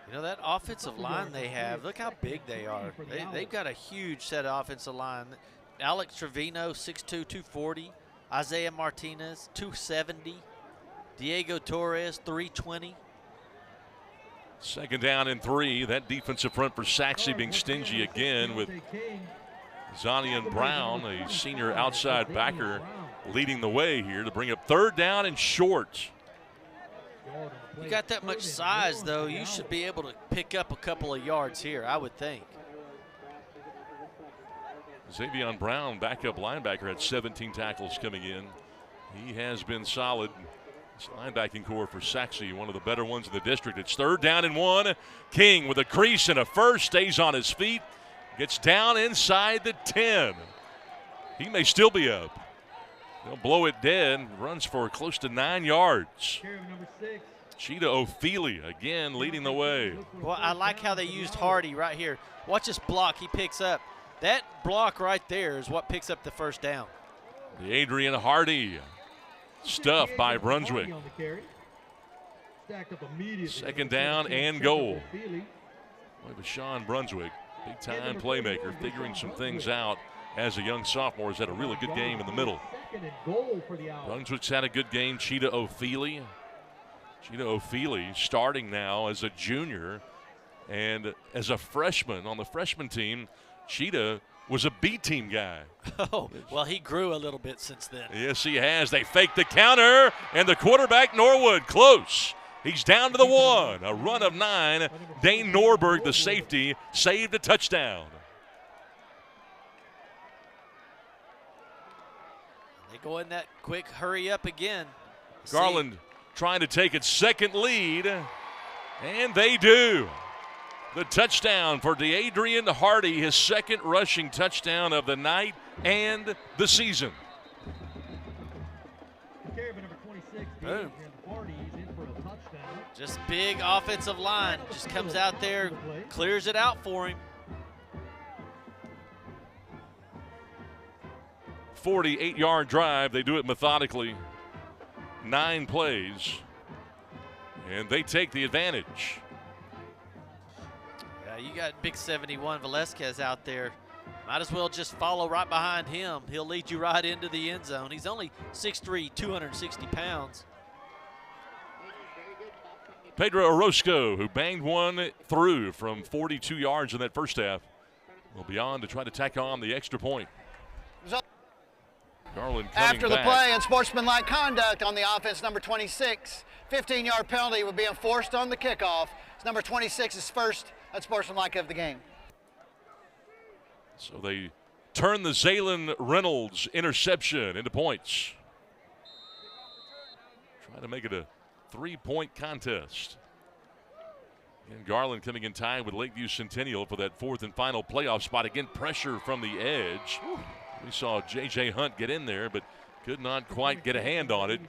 You know, that offensive line they have, look how big they are. They've got a huge set of offensive line. Alex Trevino, 6'2", 240. Isaiah Martinez, 270. Diego Torres, 320. Second down and 3. That defensive front for Sachse being stingy again with Zanian Brown, a senior outside backer, leading the way here to bring up 3rd down and short. You got that much size, though, you should be able to pick up a couple of yards here, I would think. Xavion Brown, backup linebacker, had 17 tackles coming in. He has been solid. This linebacking core for Sachse, one of the better ones in the district. It's 3rd down and 1. King with a crease and a first, stays on his feet. Gets down inside the 10. He may still be up. They'll blow it dead. Runs for close to 9 yards. Cheetah O'Feely again leading the way. Well, I like how they used Hardy right here. Watch this block he picks up. That block right there is what picks up the first down. The Adrian Hardy stuff by Brunswick. 2nd down and goal. Bashan Brunswick, big-time playmaker, figuring some things out as a young sophomore. Has had a really good game in the middle. Brunswick's had a good game. Cheetah O'Feely starting now as a junior, and as a freshman on the freshman team, Cheetah was a B-team guy. Oh, well, he grew a little bit since then. Yes, he has. They fake the counter, and the quarterback, Norwood, close. He's down to the 1. A run of 9. Dane Norberg, the safety, saved a touchdown. They go in that quick hurry up again. Garland trying to take its 2nd lead, and they do. The touchdown for DeAdrian Hardy, his 2nd rushing touchdown of the night and the season. Carry number 26, Boom. Hardy is in for a touchdown. Just big offensive line. Just comes out there, clears it out for him. 48-yard drive. They do it methodically. 9 plays. And they take the advantage. Yeah, you got big 71 Velasquez out there. Might as well just follow right behind him. He'll lead you right into the end zone. He's only 6'3", 260 pounds. Pedro Orozco, who banged one through from 42 yards in that first half, will be on to try to tack on the extra point. Garland coming After the back. play, unsportsmanlike conduct on the offense, number 26. 15-yard penalty would be enforced on the kickoff. It's number 26's first unsportsmanlike of the game. So they turn the Zaylen Reynolds interception into points. Try to make it a 3-point contest. And Garland coming in time with Lakeview Centennial for that 4th and final playoff spot. Again, pressure from the edge. We saw J.J. Hunt get in there, but could not quite get a hand on it.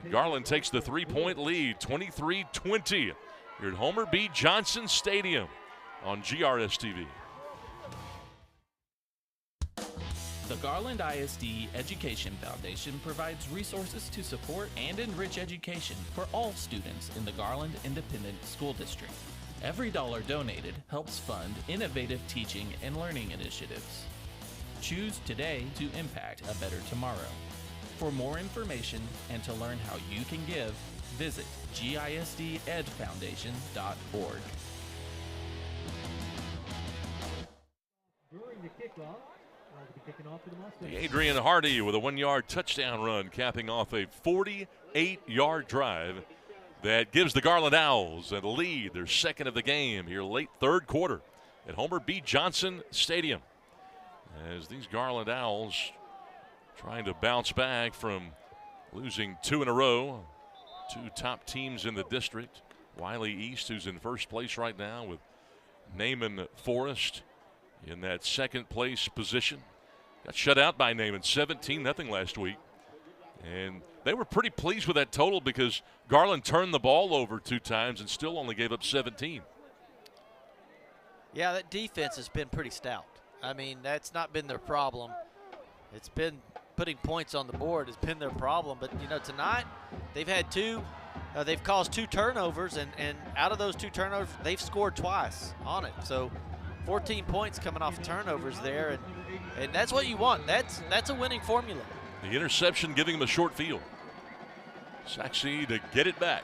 And Garland takes the 3-point lead, 23-20, here at Homer B. Johnson Stadium on GRS-TV. The Garland ISD Education Foundation provides resources to support and enrich education for all students in the Garland Independent School District. Every dollar donated helps fund innovative teaching and learning initiatives. Choose today to impact a better tomorrow. For more information and to learn how you can give, visit gisdedfoundation.org. During the kickoff, will be kicking off for the Mustangs. Adrian Hardy with a 1-yard touchdown run, capping off a 48-yard drive that gives the Garland Owls a lead, their second of the game here late third quarter at Homer B. Johnson Stadium. As these Garland Owls trying to bounce back from losing 2 in a row, 2 top teams in the district. Wiley East, who's in first place right now, with Naaman Forest in that second place position. Got shut out by Naaman 17-0 last week. And they were pretty pleased with that total because Garland turned the ball over 2 times and still only gave up 17. Yeah, that defense has been pretty stout. I mean, that's not been their problem. It's been putting points on the board has been their problem. But, you know, tonight they've had they've caused 2 turnovers, and out of those 2 turnovers, they've scored twice on it. So 14 points coming off turnovers there, and that's what you want. That's a winning formula. The interception giving them a short field. Sachse to get it back.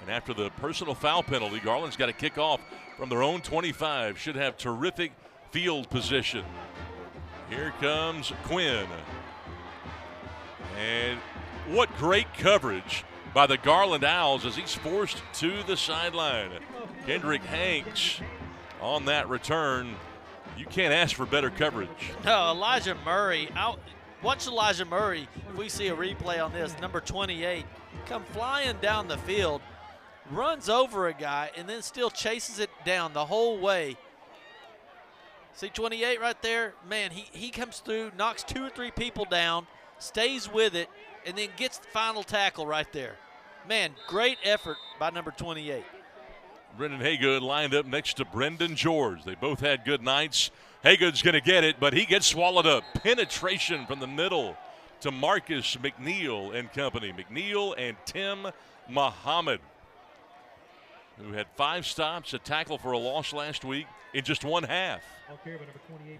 And after the personal foul penalty, Garland's got to kick off from their own 25. Should have terrific field position. Here comes Quinn. And what great coverage by the Garland Owls as he's forced to the sideline. Kendrick Hanks on that return. You can't ask for better coverage. No, Elijah Murray. Watch Elijah Murray, if we see a replay on this, number 28, come flying down the field, runs over a guy, and then still chases it down the whole way. See 28 right there? Man, he comes through, knocks 2 or 3 people down, stays with it, and then gets the final tackle right there. Man, great effort by number 28. Brendan Haygood lined up next to Brendan George. They both had good nights. Haygood's going to get it, but he gets swallowed up. Penetration from the middle to Marcus McNeil and company. McNeil and Tim Muhammad, who had 5 stops, a tackle for a loss last week in just 1 half.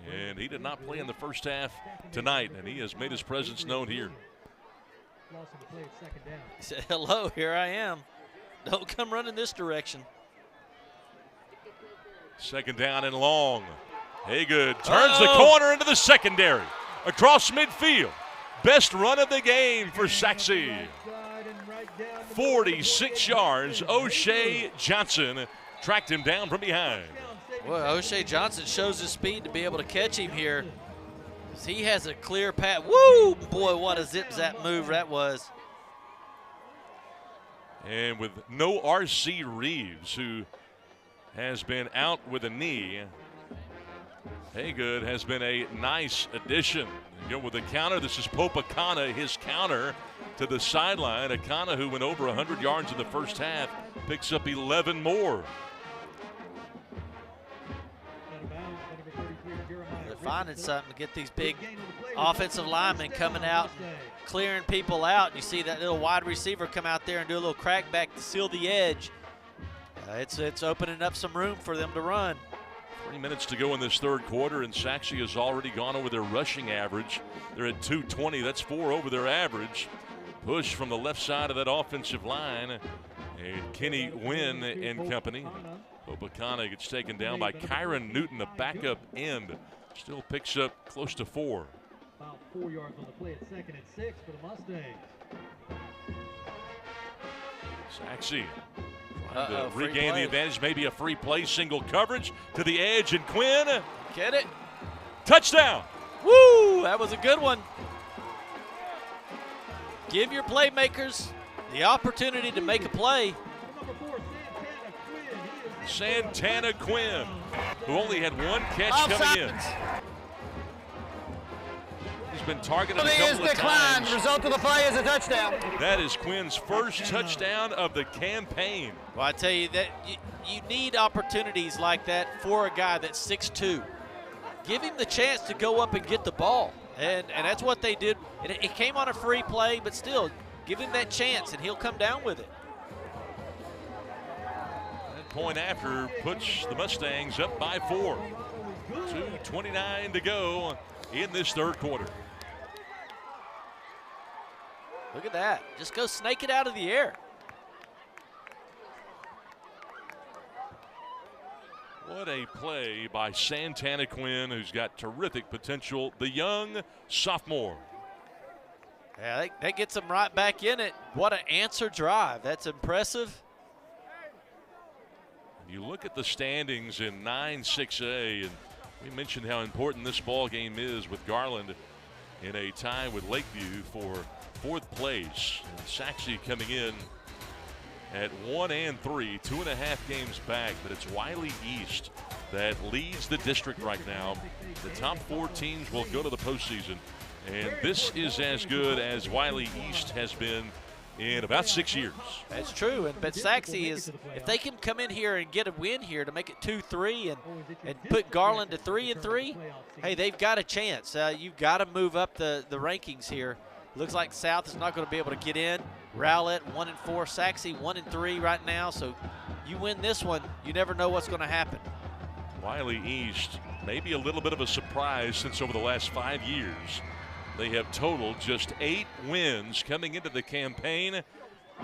And he did not play in the first half tonight, and he has made his presence known here. He said, hello, here I am. Don't come running this direction. Second down and long. Haygood turns the corner into the secondary. Across midfield. Best run of the game for Sachse. 46 yards. O'Shea Johnson tracked him down from behind. Well, O'Shea Johnson shows his speed to be able to catch him here. He has a clear path. Woo! Boy, what a zip-zap move that was. And with no R.C. Reeves, who has been out with a knee, Haygood has been a nice addition. You know, with the counter, this is Pope Akana, his counter to the sideline. Akana, who went over 100 yards in the first half, picks up 11 more. They're finding something to get these big offensive linemen coming out, clearing people out. You see that little wide receiver come out there and do a little crackback to seal the edge. It's opening up some room for them to run. 3 minutes to go in this third quarter, and Sachse has already gone over their rushing average. They're at 220. That's 4 over their average. Push from the left side of that offensive line. And Kenny Wynn and company. Obakana gets taken down by Kyron Newton, a backup end. Still picks up close to 4. About 4 yards on the play at 2nd and 6 for the Mustangs. Sachse trying to regain the advantage. Maybe a free play, single coverage to the edge, and Quinn. Get it. Touchdown. Woo, that was a good one. Give your playmakers the opportunity to make a play. Santana Quinn, who only had 1 catch coming in. He's been targeted a couple of times. The result of the play is a touchdown. That is Quinn's first touchdown of the campaign. Well, I tell you that you need opportunities like that for a guy that's 6'2". Give him the chance to go up and get the ball, and that's what they did. It came on a free play, but still, give him that chance, and he'll come down with it. That point after puts the Mustangs up by 4. 2:29 to go in this third quarter. Look at that. Just go snake it out of the air. What a play by Santana Quinn, who's got terrific potential, the young sophomore. Yeah, that gets them right back in it. What an answer drive. That's impressive. You look at the standings in 9-6A, and we mentioned how important this ball game is with Garland in a tie with Lakeview for 4th place. Sachse coming in at 1-3, 2.5 games back, but it's Wiley East that leads the district right now. The top 4 teams will go to the postseason, and this is as good as Wiley East has been in about 6 years. That's true, but Sachse is, if they can come in here and get a win here to make it 2-3 and put Garland to 3-3, hey, they've got a chance. You've got to move up the rankings here. Looks like South is not going to be able to get in. Rowlett 1-4, Sachse 1-3 right now. So you win this one, you never know what's going to happen. Wiley East, maybe a little bit of a surprise since over the last 5 years. They have totaled just 8 wins coming into the campaign,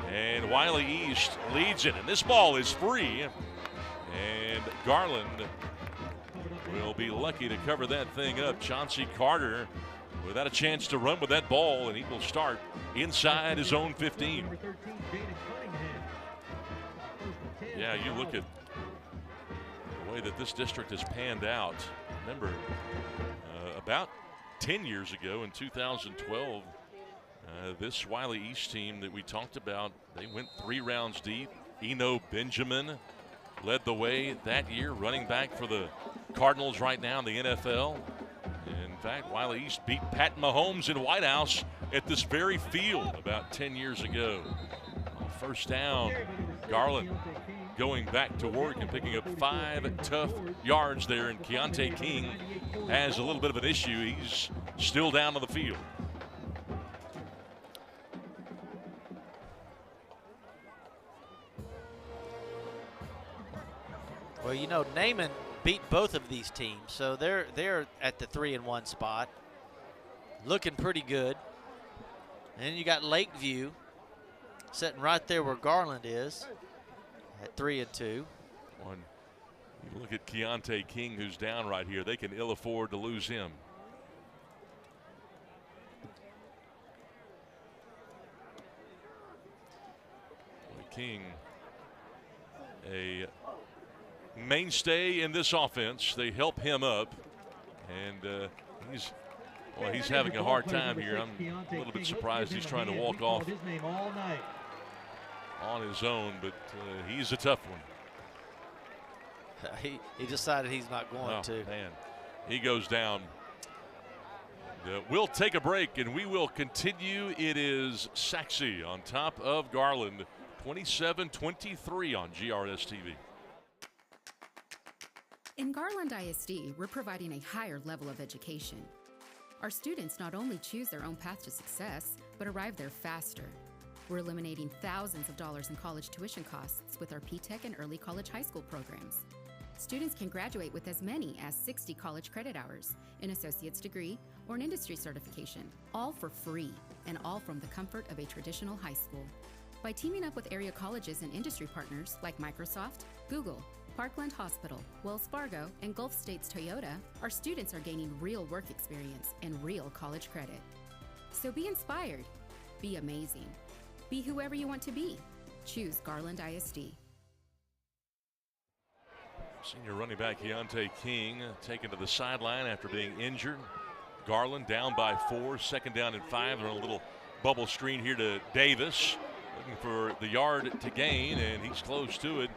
and Wiley East leads it. And this ball is free, and Garland will be lucky to cover that thing up. Chauncey Carter without a chance to run with that ball, and he will start inside his own 15. Yeah, you look at the way that this district has panned out. Remember, about 10 years ago in 2012, this Wiley East team that we talked about, they went 3 rounds deep. Eno Benjamin led the way that year, running back for the Cardinals right now in the NFL. In fact, Wiley East beat Pat Mahomes in White House at this very field about 10 years ago. On first down, Garland going back to work and picking up 5 tough yards there, and Keontae King has a little bit of an issue. He's still down on the field. Well, you know, Naaman beat both of these teams, so they're at the 3-1 spot, looking pretty good. And then you got Lakeview sitting right there where Garland is at 3-2. You look at Keontae King, who's down right here. They can ill afford to lose him. King, a mainstay in this offense. They help him up, and he's having a hard time here. I'm a little bit surprised he's trying to walk off on his own, but he's a tough one. He decided he's not going to. Man, he goes down. We'll take a break, and we will continue. It is Sachse on top of Garland, 27-23 on GRS TV. In Garland ISD, we're providing a higher level of education. Our students not only choose their own path to success, but arrive there faster. We're eliminating thousands of dollars in college tuition costs with our P-Tech and early college high school programs. Students can graduate with as many as 60 college credit hours, an associate's degree, or an industry certification, all for free, and all from the comfort of a traditional high school. By teaming up with area colleges and industry partners like Microsoft, Google, Parkland Hospital, Wells Fargo, and Gulf States Toyota, our students are gaining real work experience and real college credit. So be inspired, be amazing, be whoever you want to be. Choose Garland ISD. Senior running back Keontae King taken to the sideline after being injured. Garland down by 4, 2nd down and 5. They're on a little bubble screen here to Davis, looking for the yard to gain, and he's close to it.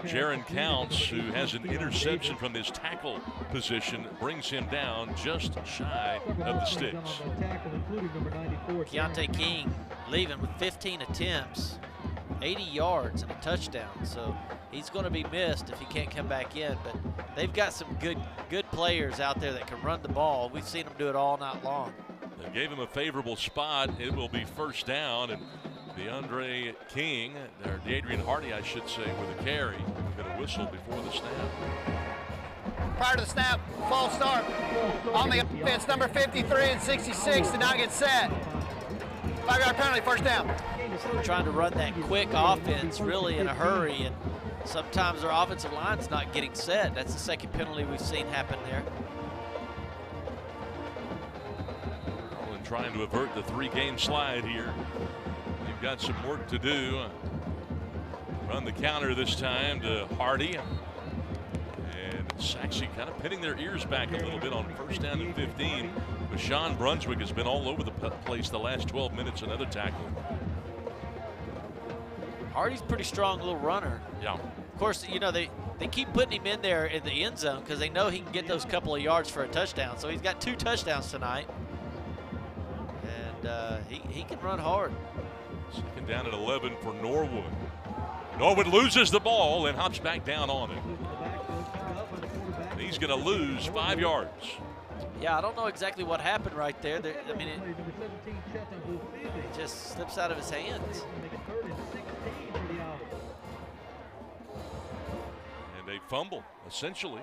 Jaron Counts, who has an interception from his tackle position, brings him down just shy of the sticks. Keontae King leaving with 15 attempts, 80 yards and a touchdown. So he's going to be missed if he can't come back in. But they've got some good players out there that can run the ball. We've seen them do it all night long. They gave him a favorable spot. It will be 1st down, and DeAndre King, or D'Adrian Hardy, I should say, with a carry. Going to whistle before the snap. Prior to the snap, false start on the offense. Number 53 and 66 did not get set. 5-yard penalty, 1st down. So trying to run that quick offense really in a hurry, and sometimes their offensive line's not getting set. That's the 2nd penalty we've seen happen there. Garland trying to avert the 3-game slide here. They've got some work to do. Run the counter this time to Hardy. And Sachse kind of pinning their ears back a little bit on 1st down and 15. But Sean Brunswick has been all over the place the last 12 minutes, another tackle. Hardy's pretty strong little runner. Yeah. Of course, you know, they keep putting him in there in the end zone because they know he can get those couple of yards for a touchdown. So he's got 2 touchdowns tonight. And he can run hard. 2nd down and 11 for Norwood. Norwood loses the ball and hops back down on it. And he's going to lose 5 yards. Yeah, I don't know exactly what happened right there. I mean, it just slips out of his hands. And a fumble, essentially.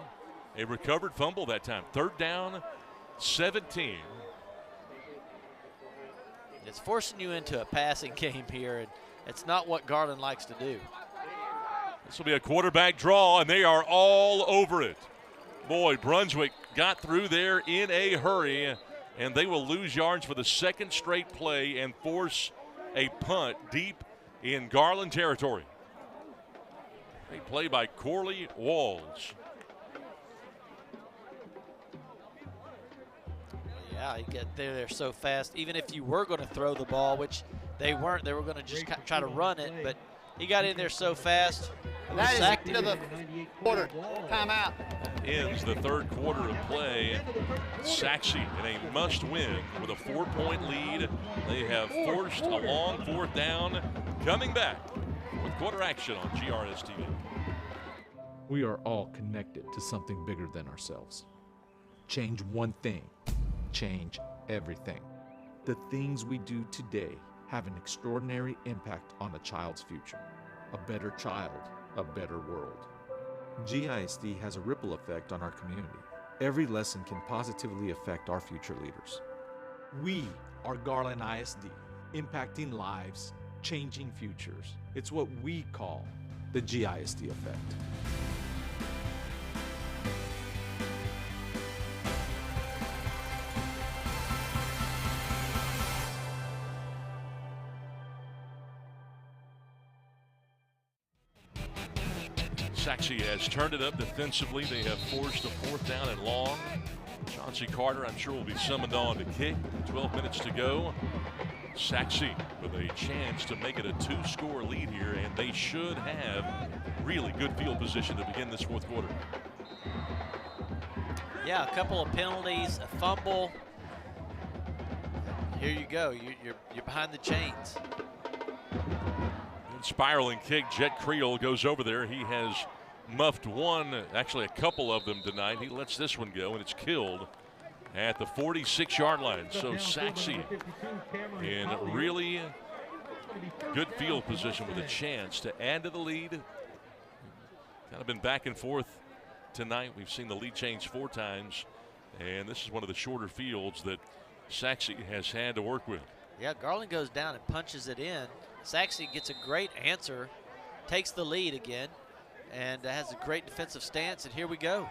A recovered fumble that time. 3rd down, 17. It's forcing you into a passing game here, and it's not what Garland likes to do. This will be a quarterback draw, and they are all over it. Boy, Brunswick got through there in a hurry, and they will lose yards for the 2nd straight play and force a punt deep in Garland territory. A play by Corley Walls. Yeah, you get there so fast. Even if you were going to throw the ball, which they weren't, they were going to just try to run it, but he got in there so fast. That is into the quarter. Timeout. Ends the 3rd quarter of play. Sachse in a must-win with a 4-point lead. They have forced a long 4th down. Coming back with quarter action on GRS TV. We are all connected to something bigger than ourselves. Change one thing, change everything. The things we do today have an extraordinary impact on a child's future. A better child, a better world. GISD has a ripple effect on our community. Every lesson can positively affect our future leaders. We are Garland ISD, impacting lives, changing futures. It's what we call the GISD effect. Sachse has turned it up defensively. They have forced a 4th down and long. Chauncey Carter, I'm sure, will be summoned on to kick. 12 minutes to go. Sachse with a chance to make it a 2-score lead here, and they should have really good field position to begin this 4th quarter. Yeah, a couple of penalties, a fumble. Here you go. You're behind the chains. Good Good spiraling kick. Jet Creel goes over there. He has muffed one, actually a couple of them tonight. He lets this one go, and it's killed at the 46-yard line. So Sachse in really good field position with a chance to add to the lead. Kind of been back and forth tonight. We've seen the lead change 4 times, and this is one of the shorter fields that Sachse has had to work with. Yeah, Garland goes down and punches it in. Sachse gets a great answer, takes the lead again, and has a great defensive stance, and here we go.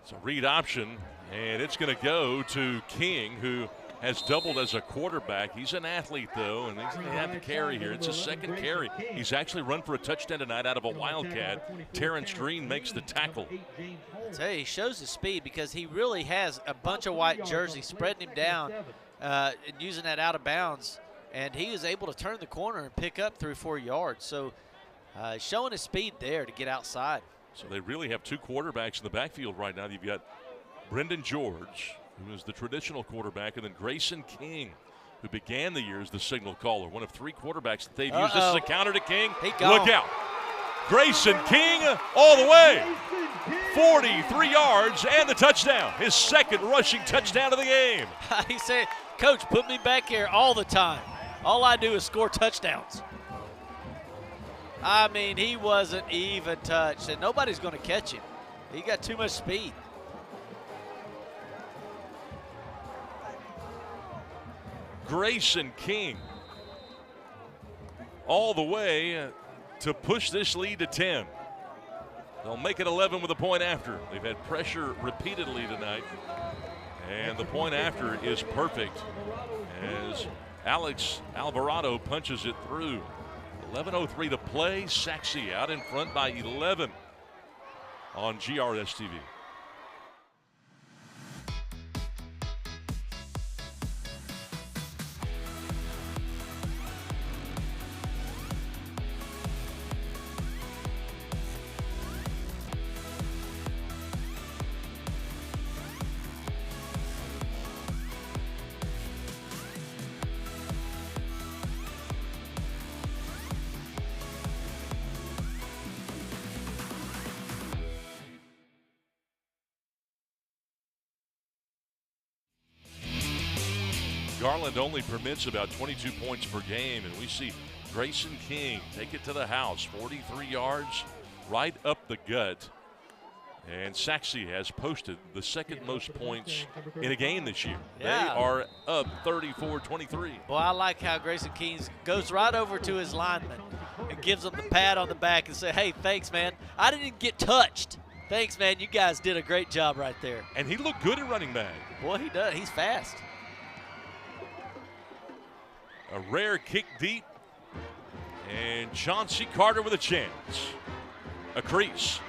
It's a read option, and it's going to go to King, who has doubled as a quarterback. He's an athlete, though, and he's going to have to carry here. It's his second carry. He's actually run for a touchdown tonight out of a Wildcat. Terrence Green makes the tackle. I tell you, he shows his speed because he really has a bunch of white jerseys spreading him down and using that out of bounds, and he was able to turn the corner and pick up 3 or 4 yards. So showing his speed there to get outside. So they really have 2 quarterbacks in the backfield right now. You've got Brendan George, who is the traditional quarterback, and then Grayson King, who began the year as the signal caller. One of 3 quarterbacks that they've used. This is a counter to King. Look out. Grayson King all the way. 43 yards and the touchdown. His second rushing touchdown of the game. He said, Coach, put me back here all the time. All I do is score touchdowns. I mean, he wasn't even touched, and nobody's going to catch him. He got too much speed. Grayson King all the way to push this lead to 10. They'll make it 11 with a point after. They've had pressure repeatedly tonight, and the point after is perfect as Alex Alvarado punches it through. 11:03 to play. Sachse out in front by 11 on GRS TV. Garland only permits about 22 points per game, and we see Grayson King take it to the house, 43 yards, right up the gut. And Sachse has posted the second most points in a game this year. Yeah. They are up 34-23. Well, I like how Grayson King goes right over to his lineman and gives him the pat on the back and say, hey, thanks, man. I didn't get touched. Thanks, man. You guys did a great job right there. And he looked good at running back. Boy, he does. He's fast. A rare kick deep, and Chauncey Carter with a chance. A crease,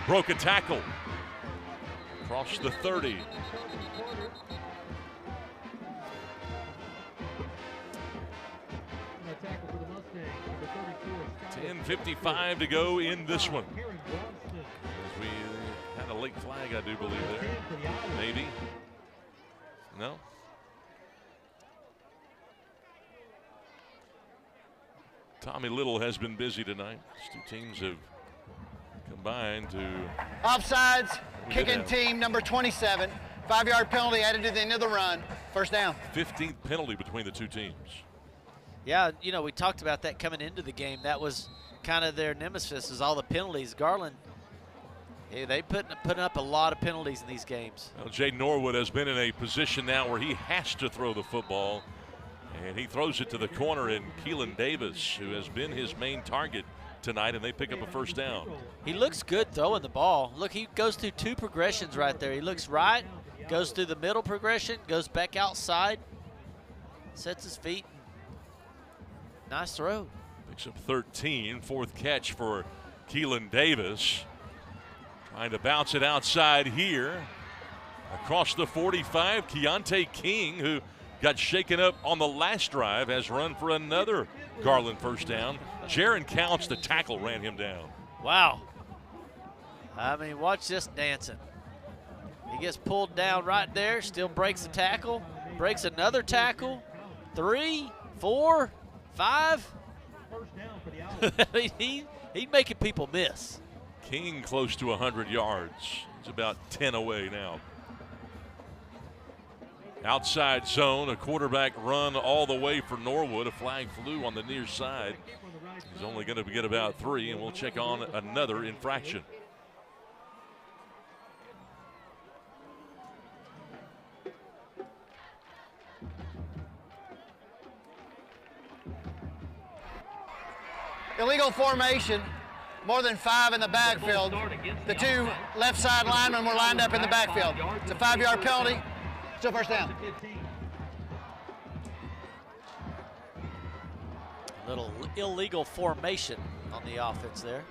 broke a tackle, across the 30. $10:55 to go in this one. As we had a late flag, I do believe there. Maybe. No? Tommy Little has been busy tonight. These 2 teams have combined to offsides, kicking team number 27. 5-yard penalty added to the end of the run. First down. 15th penalty between the 2 teams. Yeah, you know, we talked about that coming into the game. That was kind of their nemesis, is all the penalties. Garland, they putting up a lot of penalties in these games. Well, Jay Norwood has been in a position now where he has to throw the football. And he throws it to the corner, and Keelan Davis, who has been his main target tonight, and they pick up a first down. He looks good throwing the ball. Look, he goes through 2 progressions right there. He looks right, goes through the middle progression, goes back outside, sets his feet. Nice throw. Picks up 13, 4th catch for Keelan Davis. Trying to bounce it outside here. Across the 45, Keontae King, who got shaken up on the last drive, has run for another Garland first down. Jaron Counts, the tackle, ran him down. Wow. I mean, watch this dancing. He gets pulled down right there, still breaks the tackle, breaks another tackle. 3, 4, 5? First down for the Owls. He's making people miss. King close to 100 yards. He's about 10 away now. Outside zone, a quarterback run all the way for Norwood. A flag flew on the near side. He's only going to get about 3, and we'll check on another infraction. Illegal formation, more than 5 in the backfield. The 2 left side linemen were lined up in the backfield. It's a 5-yard penalty. Still first down. A little illegal formation on the offense there.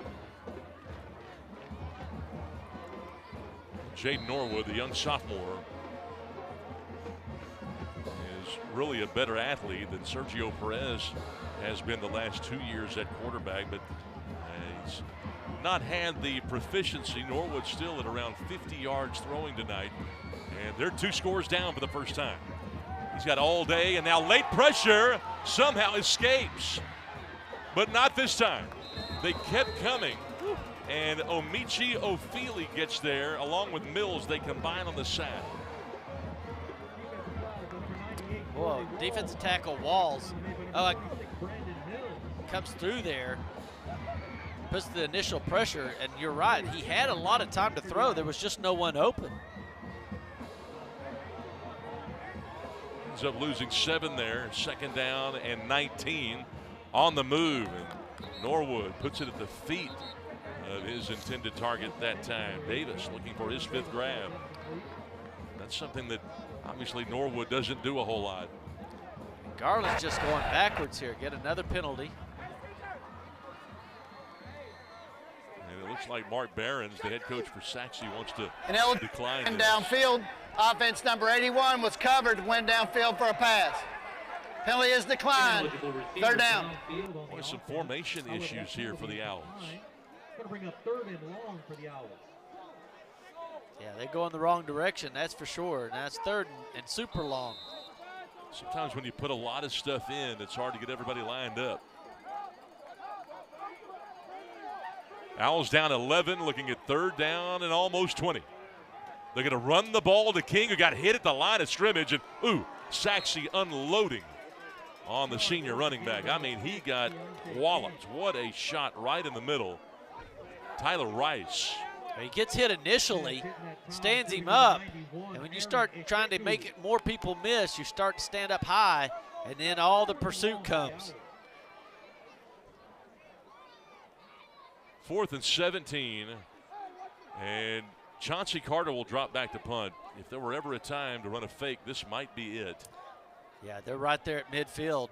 Jaden Norwood, the young sophomore, is really a better athlete than Sergio Perez has been the last 2 years at quarterback, but he's not had the proficiency. Norwood still at around 50 yards throwing tonight, and they're 2 scores down for the first time. He's got all day, and now late pressure somehow escapes, but not this time. They kept coming, and Omichi Ofili gets there along with Mills. They combine on the sack. Whoa, defensive tackle Walls. Comes through there, puts the initial pressure, and you're right, he had a lot of time to throw. There was just no one open. Ends up losing 7 there, 2nd down and 19 on the move. And Norwood puts it at the feet of his intended target that time. Davis looking for his 5th grab. That's something that obviously Norwood doesn't do a whole lot. Garland's just going backwards here. Get another penalty. And it looks like Mark Behrens, the head coach for Sachse, wants to decline And this. downfield, offense number 81 was covered, went downfield for a pass. Penalty is declined. 3rd down. Boy, some formation issues here for the Owls. Going to bring up 3rd and long for the Owls. Yeah, they go in the wrong direction, that's for sure. And that's 3rd and super long. Sometimes when you put a lot of stuff in, it's hard to get everybody lined up. Owls down 11, looking at 3rd down and almost 20. They're going to run the ball to King, who got hit at the line of scrimmage. And, Sachse unloading on the senior running back. I mean, he got walloped. What a shot right in the middle. Tyler Rice. He gets hit initially, stands him up, and when you start trying to make it more people miss, you start to stand up high, and then all the pursuit comes. 4th and 17, and Chauncey Carter will drop back to punt. If there were ever a time to run a fake, this might be it. Yeah, they're right there at midfield.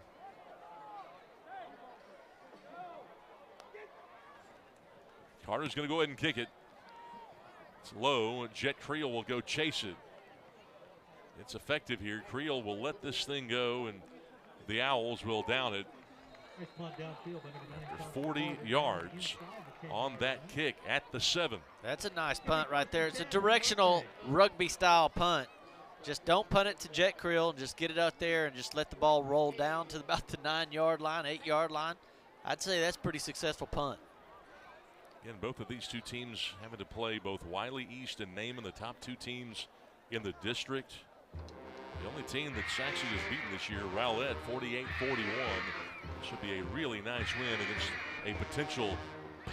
Carter's going to go ahead and kick it. It's low. Jet Creel will go chase it. It's effective here. Creel will let this thing go, and the Owls will down it after 40 yards on that kick at the 7. That's a nice punt right there. It's a directional rugby-style punt. Just don't punt it to Jet Creel, and just get it out there and just let the ball roll down to about the 9-yard line, 8-yard line. I'd say that's a pretty successful punt. Again, both of these 2 teams having to play both Wiley East and Naaman, the top 2 teams in the district. The only team that Sachse has beaten this year, Rowlett, 48-41. Should be a really nice win against a potential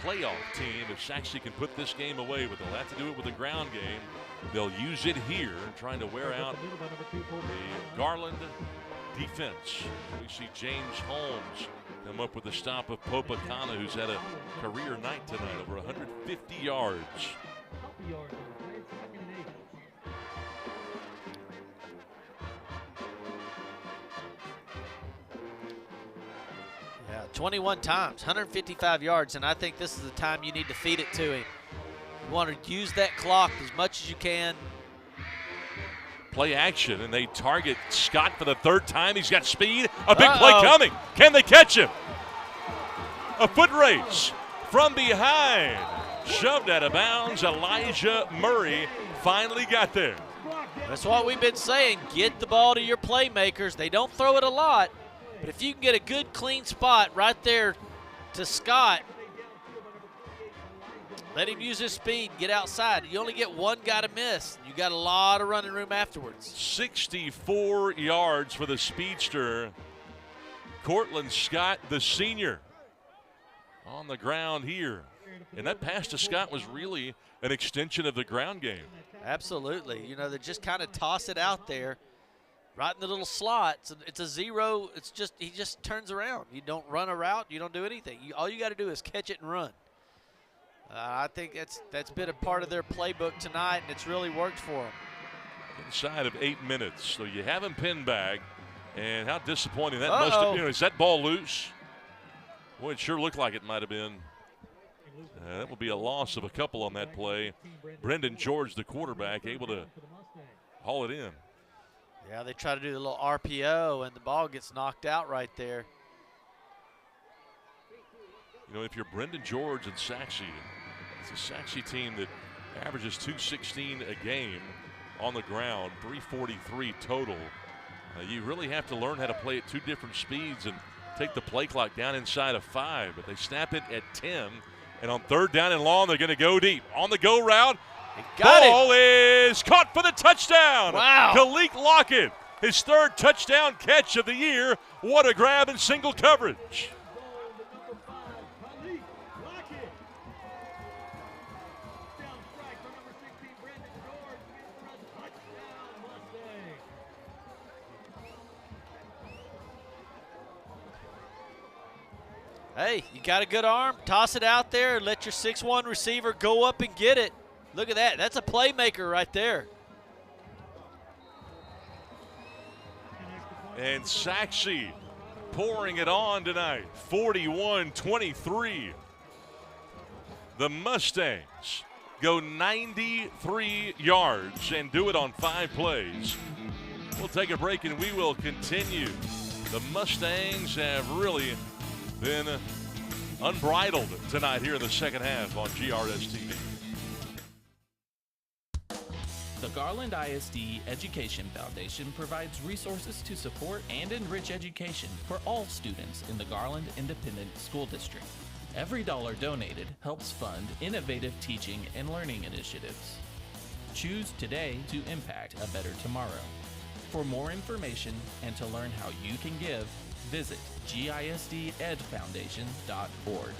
playoff team if Sachse can put this game away, but they'll have to do it with a ground game. They'll use it here, trying to wear out the Garland defense. We see James Holmes come up with the stop of Popacana, who's had a career night tonight, over 150 yards. Yeah, 21 times, 155 yards, and I think this is the time you need to feed it to him. You want to use that clock as much as you can. Play action, and they target Scott for the 3rd time. He's got speed. A big play coming. Can they catch him? A foot race from behind. Shoved out of bounds. Elijah Murray finally got there. That's what we've been saying. Get the ball to your playmakers. They don't throw it a lot, But if you can get a good, clean spot right there to Scott, let him use his speed, get outside. You only get one guy to miss. You got a lot of running room afterwards. 64 yards for the speedster. Cortland Scott, the senior, on the ground here. And that pass to Scott was really an extension of the ground game. Absolutely. You know, they just kind of toss it out there right in the little slot. It's a zero. It's just, he just turns around. You don't run a route. You don't do anything. All you got to do is catch it and run. I think that's been a part of their playbook tonight, and it's really worked for them. Inside of 8 minutes. So you have him pinned back. And how disappointing that must have been. Is that ball loose? Boy, it sure looked like it might have been. That will be a loss of a couple on that play. Brendan George, the quarterback, able to haul it in. Yeah, they try to do the little RPO, and the ball gets knocked out right there. You know, if you're Brendan George and Sachse, it's a Sachse team that averages 216 a game on the ground, 343 total. You really have to learn how to play at two different speeds and take the play clock down inside of 5. But they snap it at 10. And on 3rd down and long, they're going to go deep. On the go route, ball is caught for the touchdown. Wow. Kalik Lockett, his 3rd touchdown catch of the year. What a grab in single coverage. Hey, you got a good arm, toss it out there, and let your 6'1" receiver go up and get it. Look at that. That's a playmaker right there. And Sachse pouring it on tonight, 41-23. The Mustangs go 93 yards and do it on 5 plays. We'll take a break and we will continue. The Mustangs have really been unbridled tonight here in the second half on GRS TV. The Garland ISD Education Foundation provides resources to support and enrich education for all students in the Garland Independent School District. Every dollar donated helps fund innovative teaching and learning initiatives. Choose today to impact a better tomorrow. For more information and to learn how you can give, visit gisdedfoundation.org.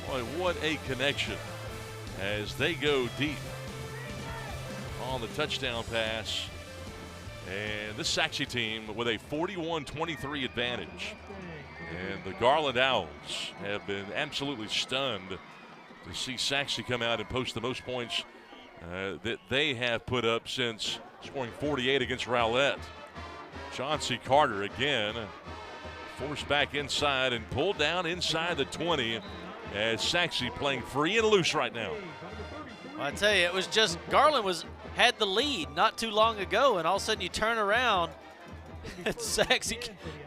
Boy, what a connection as they go deep on the touchdown pass. And this Sachse team with a 41-23 advantage. And the Garland Owls have been absolutely stunned to see Sachse come out and post the most points that they have put up since scoring 48 against Rowlett. Chauncey Carter again forced back inside and pulled down inside the 20 as Sachse playing free and loose right now. Well, I tell you, it was just Garland had the lead not too long ago, and all of a sudden you turn around and Sachse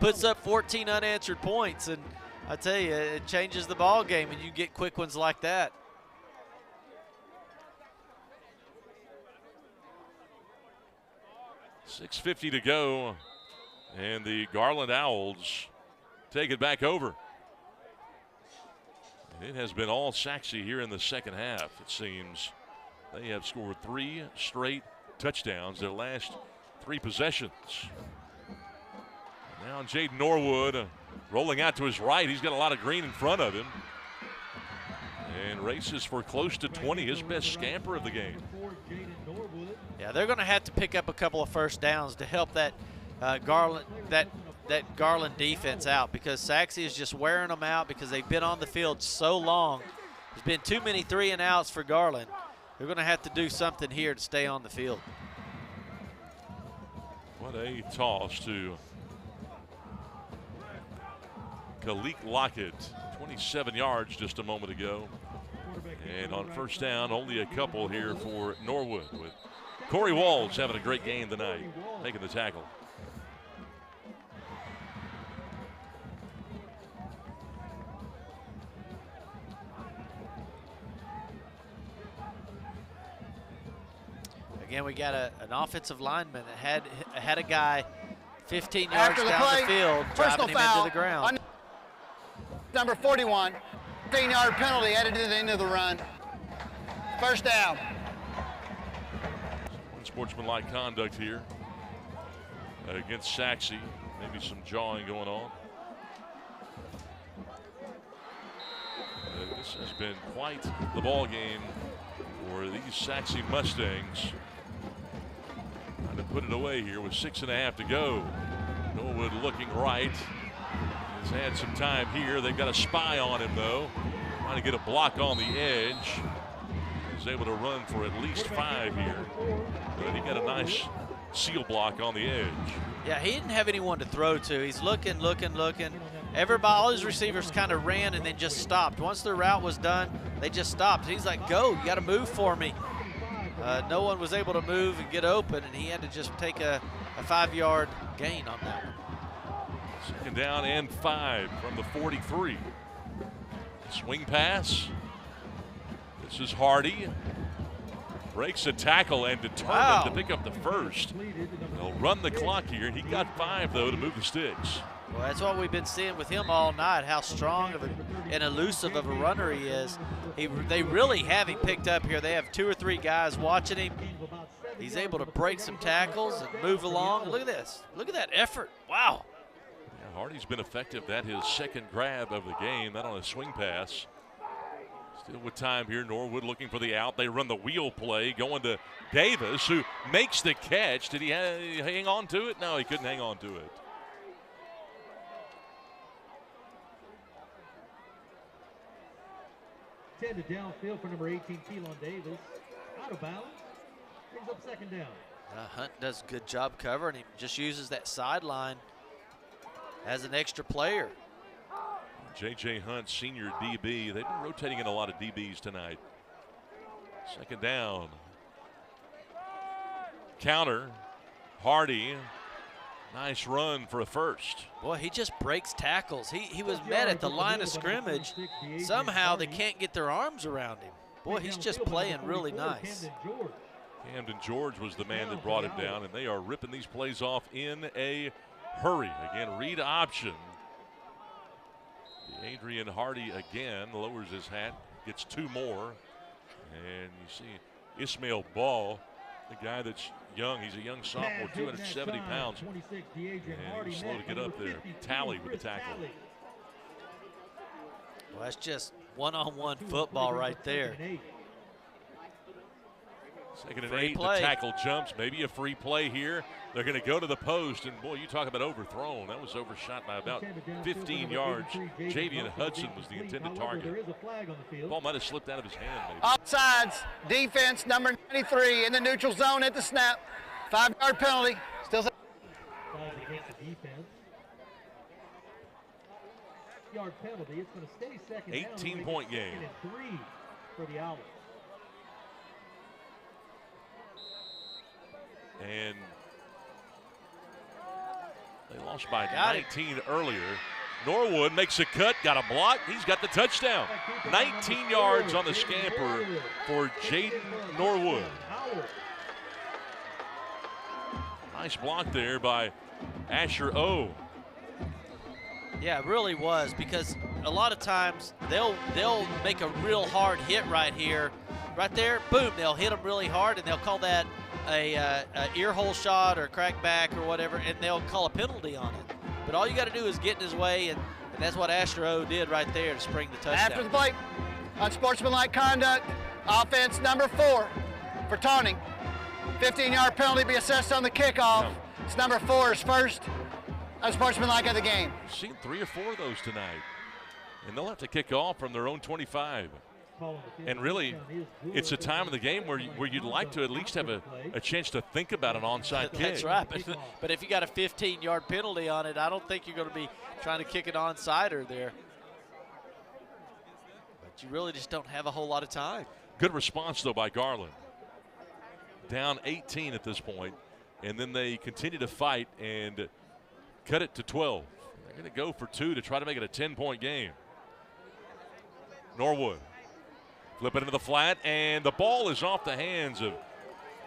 puts up 14 unanswered points, and I tell you, it changes the ball game, and you get quick ones like that. .650 to go, and the Garland Owls take it back over. It has been all Sachse here in the second half, it seems. They have scored 3 straight touchdowns their last 3 possessions. Now Jaden Norwood rolling out to his right. He's got a lot of green in front of him. And races for close to 20, his best scamper of the game. Yeah, they're going to have to pick up a couple of first downs to help that Garland defense out, because Sachse is just wearing them out because they've been on the field so long. There's been too many 3 and outs for Garland. They're going to have to do something here to stay on the field. What a toss to Kalik Lockett, 27 yards just a moment ago. And on first down, only a couple here for Norwood, with Corey Walls having a great game tonight, making the tackle. Again, we got an offensive lineman that had a guy 15 yards After the down play, the field, personal driving him foul into the ground. on number 41, 15-yard penalty added to the end of the run. First down. Unsportsmanlike conduct here against Sachse. Maybe some jawing going on. This has been quite the ball game for these Sachse Mustangs. Trying to put it away here with 6.5 to go. Norwood looking right. Has had some time here. They've got a spy on him though. Trying to get a block on the edge. He's able to run for at least 5 here. But he got a nice seal block on the edge. Yeah, he didn't have anyone to throw to. He's looking. Everybody, all his receivers kind of ran and then just stopped. Once their route was done, they just stopped. He's like, go, you got to move for me. No one was able to move and get open, and he had to just take a 5-yard gain on that one. 2nd down and 5 from the 43. Swing pass. This is Hardy. Breaks a tackle and determined to pick up the first. They'll run the clock here. He got 5, though, to move the sticks. Well, that's what we've been seeing with him all night, how strong and elusive of a runner he is. They really have him picked up here. They have 2 or 3 guys watching him. He's able to break some tackles and move along. And look at this. Look at that effort. Wow. Yeah, Hardy's been effective. That his 2nd grab of the game, that on a swing pass. Still with time here, Norwood looking for the out. They run the wheel play, going to Davis, who makes the catch. Did he hang on to it? No, he couldn't hang on to it. Tended downfield for number 18, Keelan Davis. Out of bounds. Brings up 2nd down. Hunt does a good job covering him. Just uses that sideline as an extra player. J.J. Hunt, senior DB. They've been rotating in a lot of DBs tonight. 2nd down. Counter. Hardy. Nice run for a first. Boy, he just breaks tackles. He was met at the line of scrimmage. Somehow they can't get their arms around him. Boy, he's just playing really nice. Camden George was the man that brought him down, and they are ripping these plays off in a hurry. Again, read option. Adrian Hardy again lowers his hat, gets 2 more. And you see Ismail Ball, the guy that's young. He's a young sophomore, 270 pounds. And he's slow to get up there. Tally with the tackle. Well, that's just one-on-one football right there. 2nd and 8, the tackle jumps. Maybe a free play here. They're going to go to the post, and boy, you talk about overthrown. That was overshot by about 15 yards. Javian Hudson was the intended target. Ball might have slipped out of his hand. Maybe. Offsides, defense number 93 in the neutral zone at the snap. 5-yard penalty. Still. Against the defense. Yard penalty. It's going to stay 2nd down. 18-point game. 2nd and 3 for the Owls. And they lost by 19 earlier. Norwood makes a cut, got a block. He's got the touchdown. 19 yards on the scamper for Jaden Norwood. Nice block there by Asher O. Yeah, it really was, because a lot of times they'll make a real hard hit right here. Right there, boom, they'll hit them really hard, and they'll call that a ear hole shot or crack back or whatever, and they'll call a penalty on it. But all you got to do is get in his way, and that's what Asher O did right there to spring the touchdown. After the play, unsportsmanlike conduct, offense number 4 for taunting. 15-yard penalty be assessed on the kickoff. It's number 4's first unsportsmanlike of the game. We've seen 3 or 4 of those tonight, and they'll have to kick off from their own 25. And really, it's a time of the game where you'd like to at least have a chance to think about an onside kick. That's right. But if you got a 15-yard penalty on it, I don't think you're going to be trying to kick it onside there. But you really just don't have a whole lot of time. Good response, though, by Garland. Down 18 at this point, and then they continue to fight and cut it to 12. They're going to go for 2 to try to make it a 10-point game. Norwood. Flip it into the flat, and the ball is off the hands of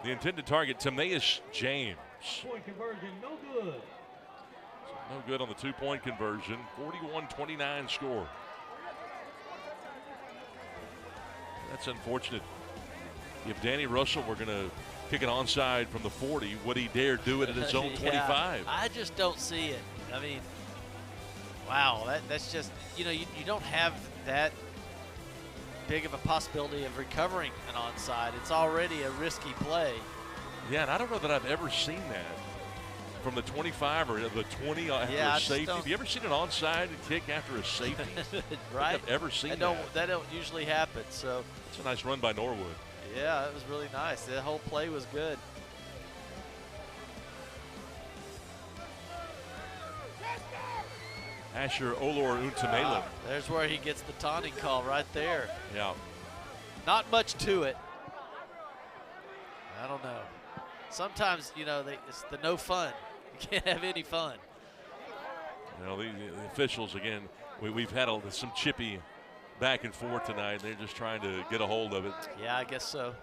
The intended target, Timaeus James. Point conversion, no good. No good on the 2-point conversion. 41-29 score. That's unfortunate. If Danny Russell were going to kick an onside from the 40, would he dare do it at his own 25? I just don't see it. I mean, wow, that's just, you don't have that big of a possibility of recovering an onside. It's already a risky play. Yeah, and I don't know that I've ever seen that from the 25 or the 20 after a safety. Have you ever seen an onside kick after a safety? Right. I've ever seen that don't usually happen. So it's a nice run by Norwood. Yeah, it was really nice. The whole play was good. Asher Olor Untamela. There's where he gets the taunting call right there. Yeah. Not much to it. I don't know. Sometimes, it's the no fun. You can't have any fun. The officials, again, we've had some chippy back and forth tonight. They're just trying to get a hold of it. Yeah, I guess so.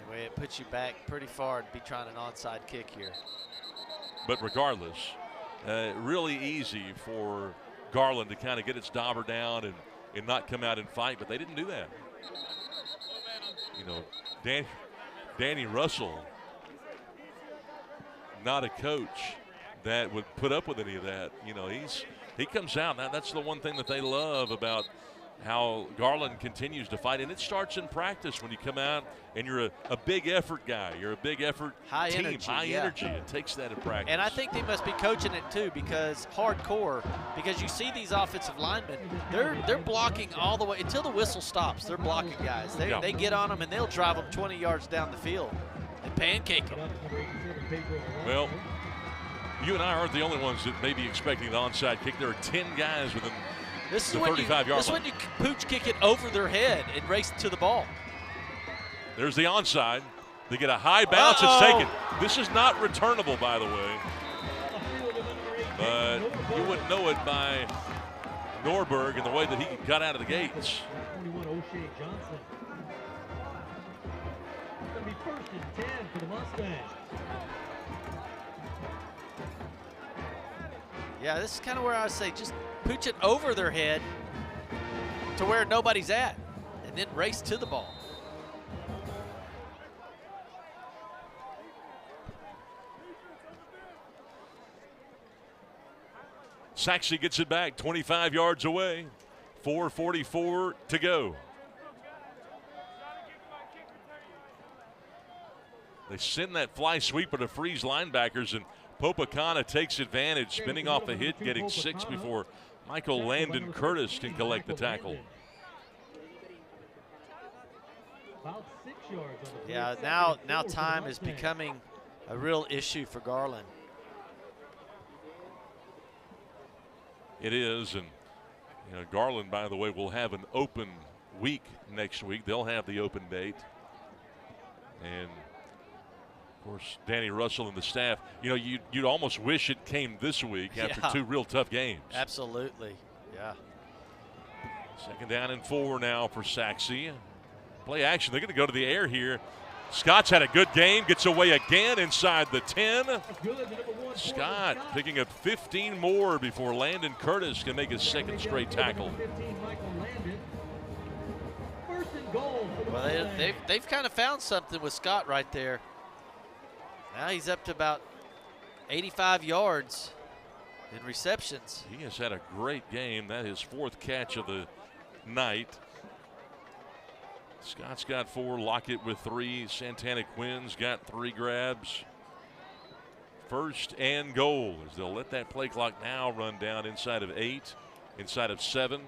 Anyway, it puts you back pretty far to be trying an onside kick here. But regardless, really easy for Garland to kind of get its dauber down and not come out and fight, but they didn't do that. Danny Russell, not a coach that would put up with any of that. He comes out. Now, that's the one thing that they love about how Garland continues to fight. And it starts in practice when you come out and you're a big effort guy. You're a big effort high team, energy, high energy. It takes that in practice. And I think they must be coaching it too, because hardcore, because you see these offensive linemen, they're blocking all the way until the whistle stops. They're blocking guys. They get on them and they'll drive them 20 yards down the field and pancake them. Well, you and I aren't the only ones that may be expecting the onside kick. There are 10 guys within the 35-yard line. This is when you pooch kick it over their head and race to the ball. There's the onside. They get a high bounce. It's taken. This is not returnable, by the way. But you wouldn't know it by Norberg and the way that he got out of the gates. 21 O'Shea Johnson. It's going to be 1st and 10 for the Mustangs. Yeah, this is kind of where I would say just pooch it over their head to where nobody's at and then race to the ball. Sachse gets it back 25 yards away. 4:44 to go. They send that fly sweeper to freeze linebackers, and Popacana takes advantage, spinning off the hit, getting 6 before Michael Landon Curtis can collect the tackle. Yeah, now time is becoming a real issue for Garland. It is, and Garland, by the way, will have an open week next week. They'll have the open date. And of course, Danny Russell and the staff, you'd almost wish it came this week after 2 real tough games. Absolutely, yeah. 2nd down and 4 now for Sachse. Play action. They're going to go to the air here. Scott's had a good game, gets away again inside the 10. Scott picking up 15 more before Landon Curtis can make his 2nd straight tackle. Well, they've kind of found something with Scott right there. Now he's up to about 85 yards in receptions. He has had a great game. That is 4th catch of the night. Scott's got 4, Lockett with 3, Santana Quinn's got 3 grabs. 1st and goal as they'll let that play clock now run down inside of 8, inside of 7.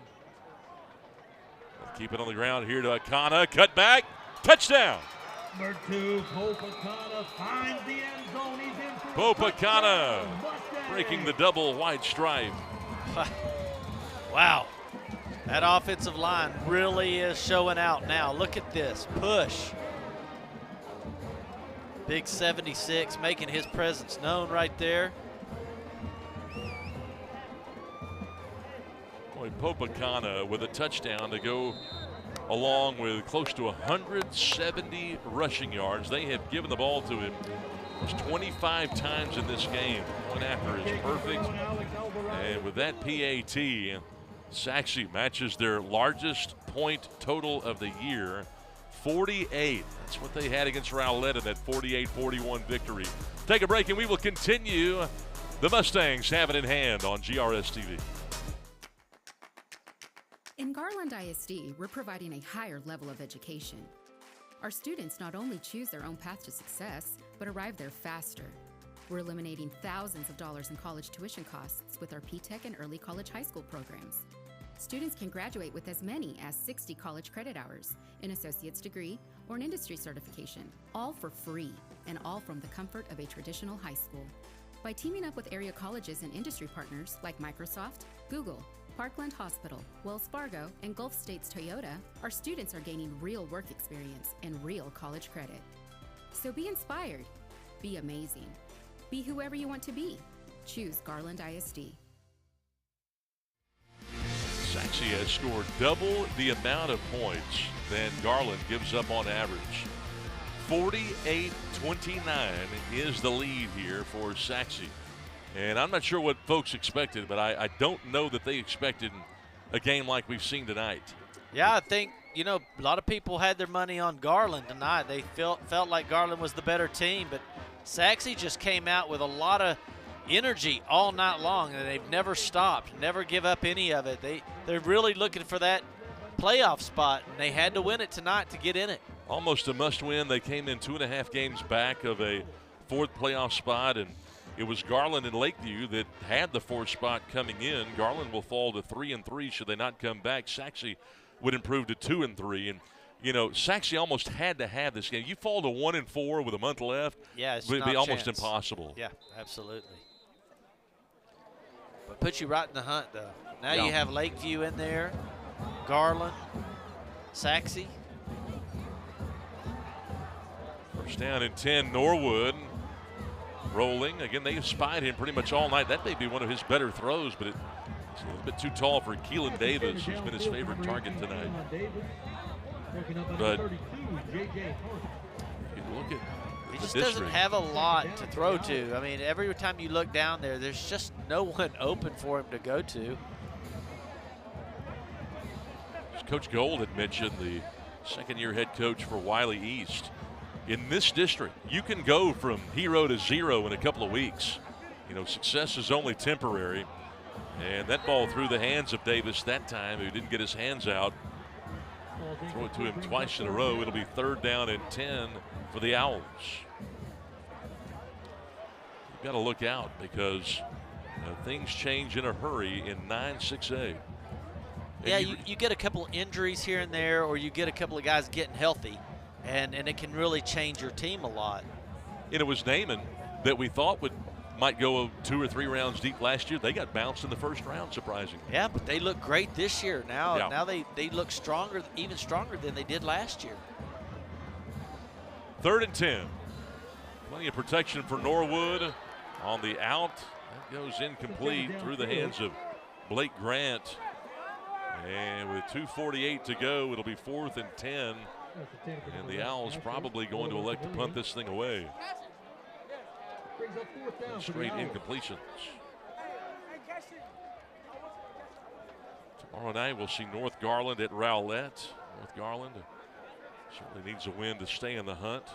They'll keep it on the ground here to Akana, cut back, touchdown. Number 2, Popacana finds the end zone. He's in for Popacana breaking the double white stripe. Wow. That offensive line really is showing out now. Look at this push. Big 76 making his presence known right there. Boy, Popacana with a touchdown to go along with close to 170 rushing yards. They have given the ball to him 25 times in this game. Point after is perfect. And with that PAT, Sachse matches their largest point total of the year, 48. That's what they had against Rowlett in that 48-41 victory. Take a break and we will continue. The Mustangs have it in hand on GRS TV. In Garland ISD, we're providing a higher level of education. Our students not only choose their own path to success, but arrive there faster. We're eliminating thousands of dollars in college tuition costs with our P-Tech and early college high school programs. Students can graduate with as many as 60 college credit hours, an associate's degree, or an industry certification, all for free, and all from the comfort of a traditional high school. By teaming up with area colleges and industry partners like Microsoft, Google, Parkland Hospital, Wells Fargo, and Gulf States Toyota, our students are gaining real work experience and real college credit. So be inspired, be amazing, be whoever you want to be. Choose Garland ISD. Sachse has scored double the amount of points than Garland gives up on average. 48-29 is the lead here for Sachse. And I'm not sure what folks expected, but I don't know that they expected a game like we've seen tonight. Yeah, I think, a lot of people had their money on Garland tonight. They felt like Garland was the better team, but Sachse just came out with a lot of energy all night long, and they've never stopped, never give up any of it. They're really looking for that playoff spot, and they had to win it tonight to get in it. Almost a must-win. They came in 2.5 games back of a fourth playoff spot, and it was Garland and Lakeview that had the fourth spot coming in. Garland will fall to 3-3 should they not come back. Sachse would improve to 2-3, and Sachse almost had to have this game. You fall to 1-4 with a month left, yeah, it's would not be a almost chance. impossible. Yeah, absolutely. But puts you right in the hunt, though. Now Yeah. you have Lakeview in there, Garland, Sachse. First down and 10, Norwood rolling. Again, they spied him pretty much all night. That may be one of his better throws, but it's a little bit too tall for Keelan Davis, who's been his favorite target tonight. But you look at He the just district. doesn't have a lot to throw to. I mean, every time you look down there, there's just no one open for him to go to. As Coach Gold had mentioned, the second-year head coach for Wiley East. In this district, you can go from hero to zero in a couple of weeks. Success is only temporary. And that ball through the hands of Davis that time, who didn't get his hands out. Throw it to him twice in a row. It'll be 3rd down and 10 for the Owls. You've got to look out because things change in a hurry in 9-6A. Yeah, you get a couple of injuries here and there, or you get a couple of guys getting healthy, and it can really change your team a lot. And it was Naaman that we thought might go 2 or 3 rounds deep last year. They got bounced in the first round, surprisingly. Yeah, but they look great this year. Now, Yeah. now they look stronger, even stronger than they did last year. 3rd and 10. Plenty of protection for Norwood on the out. That goes incomplete through the hands of Blake Grant. And with 2:48 to go, it'll be 4th and 10. And the Owls probably going to elect to punt this thing away. Straight incompletions. Tomorrow night we'll see North Garland at Rowlett. North Garland certainly needs a win to stay in the hunt.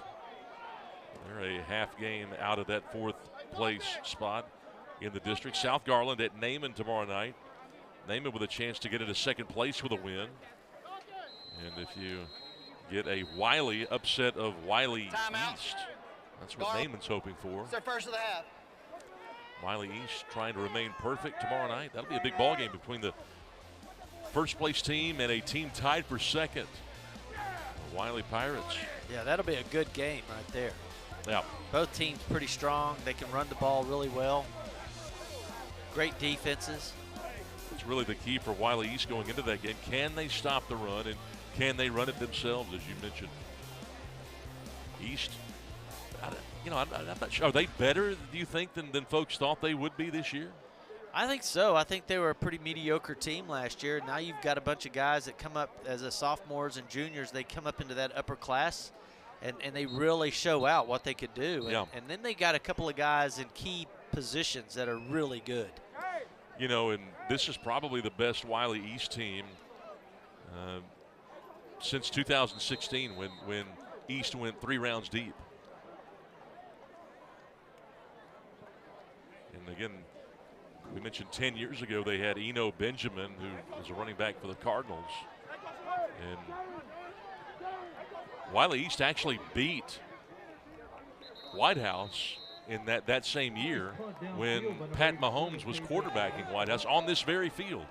They're a half game out of that 4th place spot in the district. South Garland at Naaman tomorrow night. Naaman with a chance to get into 2nd place with a win. And if you get a Wiley upset of Wiley East, that's what Naaman's hoping for. It's their first of the half. Wiley East trying to remain perfect tomorrow night. That'll be a big ball game between the first place team and a team tied for 2nd. The Wiley Pirates. Yeah, that'll be a good game right there. Yeah. Both teams pretty strong. They can run the ball really well. Great defenses. It's really the key for Wiley East going into that game. Can they stop the run, and can they run it themselves, as you mentioned? East, I'm not sure. Are they better, do you think, than folks thought they would be this year? I think so. I think they were a pretty mediocre team last year. Now you've got a bunch of guys that come up as a sophomores and juniors. They come up into that upper class, and they really show out what they could do. And then they got a couple of guys in key positions that are really good. You know, and this is probably the best Wiley East team since 2016 when East went 3 rounds deep. And again, we mentioned 10 years ago they had Eno Benjamin, who was a running back for the Cardinals. And Wiley East actually beat White House in that same year when Pat Mahomes was quarterbacking White House on this very field.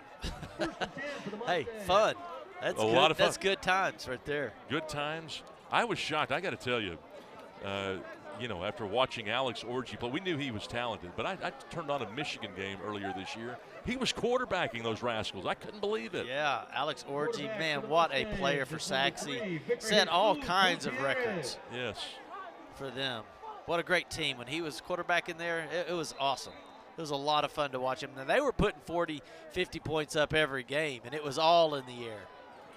Hey, fun. That's a good. lot of fun. That's good times right there. Good times. I was shocked. I got to tell you, you know, after watching Alex Orji play, we knew he was talented, but I turned on a Michigan game earlier this year. He was quarterbacking those Rascals. I couldn't believe it. Yeah, Alex Orji, man, what a player for Sachse. Set all kinds of records. Yes. For them. What a great team. When he was quarterbacking there, it was awesome. It was a lot of fun to watch him. Now, they were putting 40, 50 points up every game, and it was all in the air.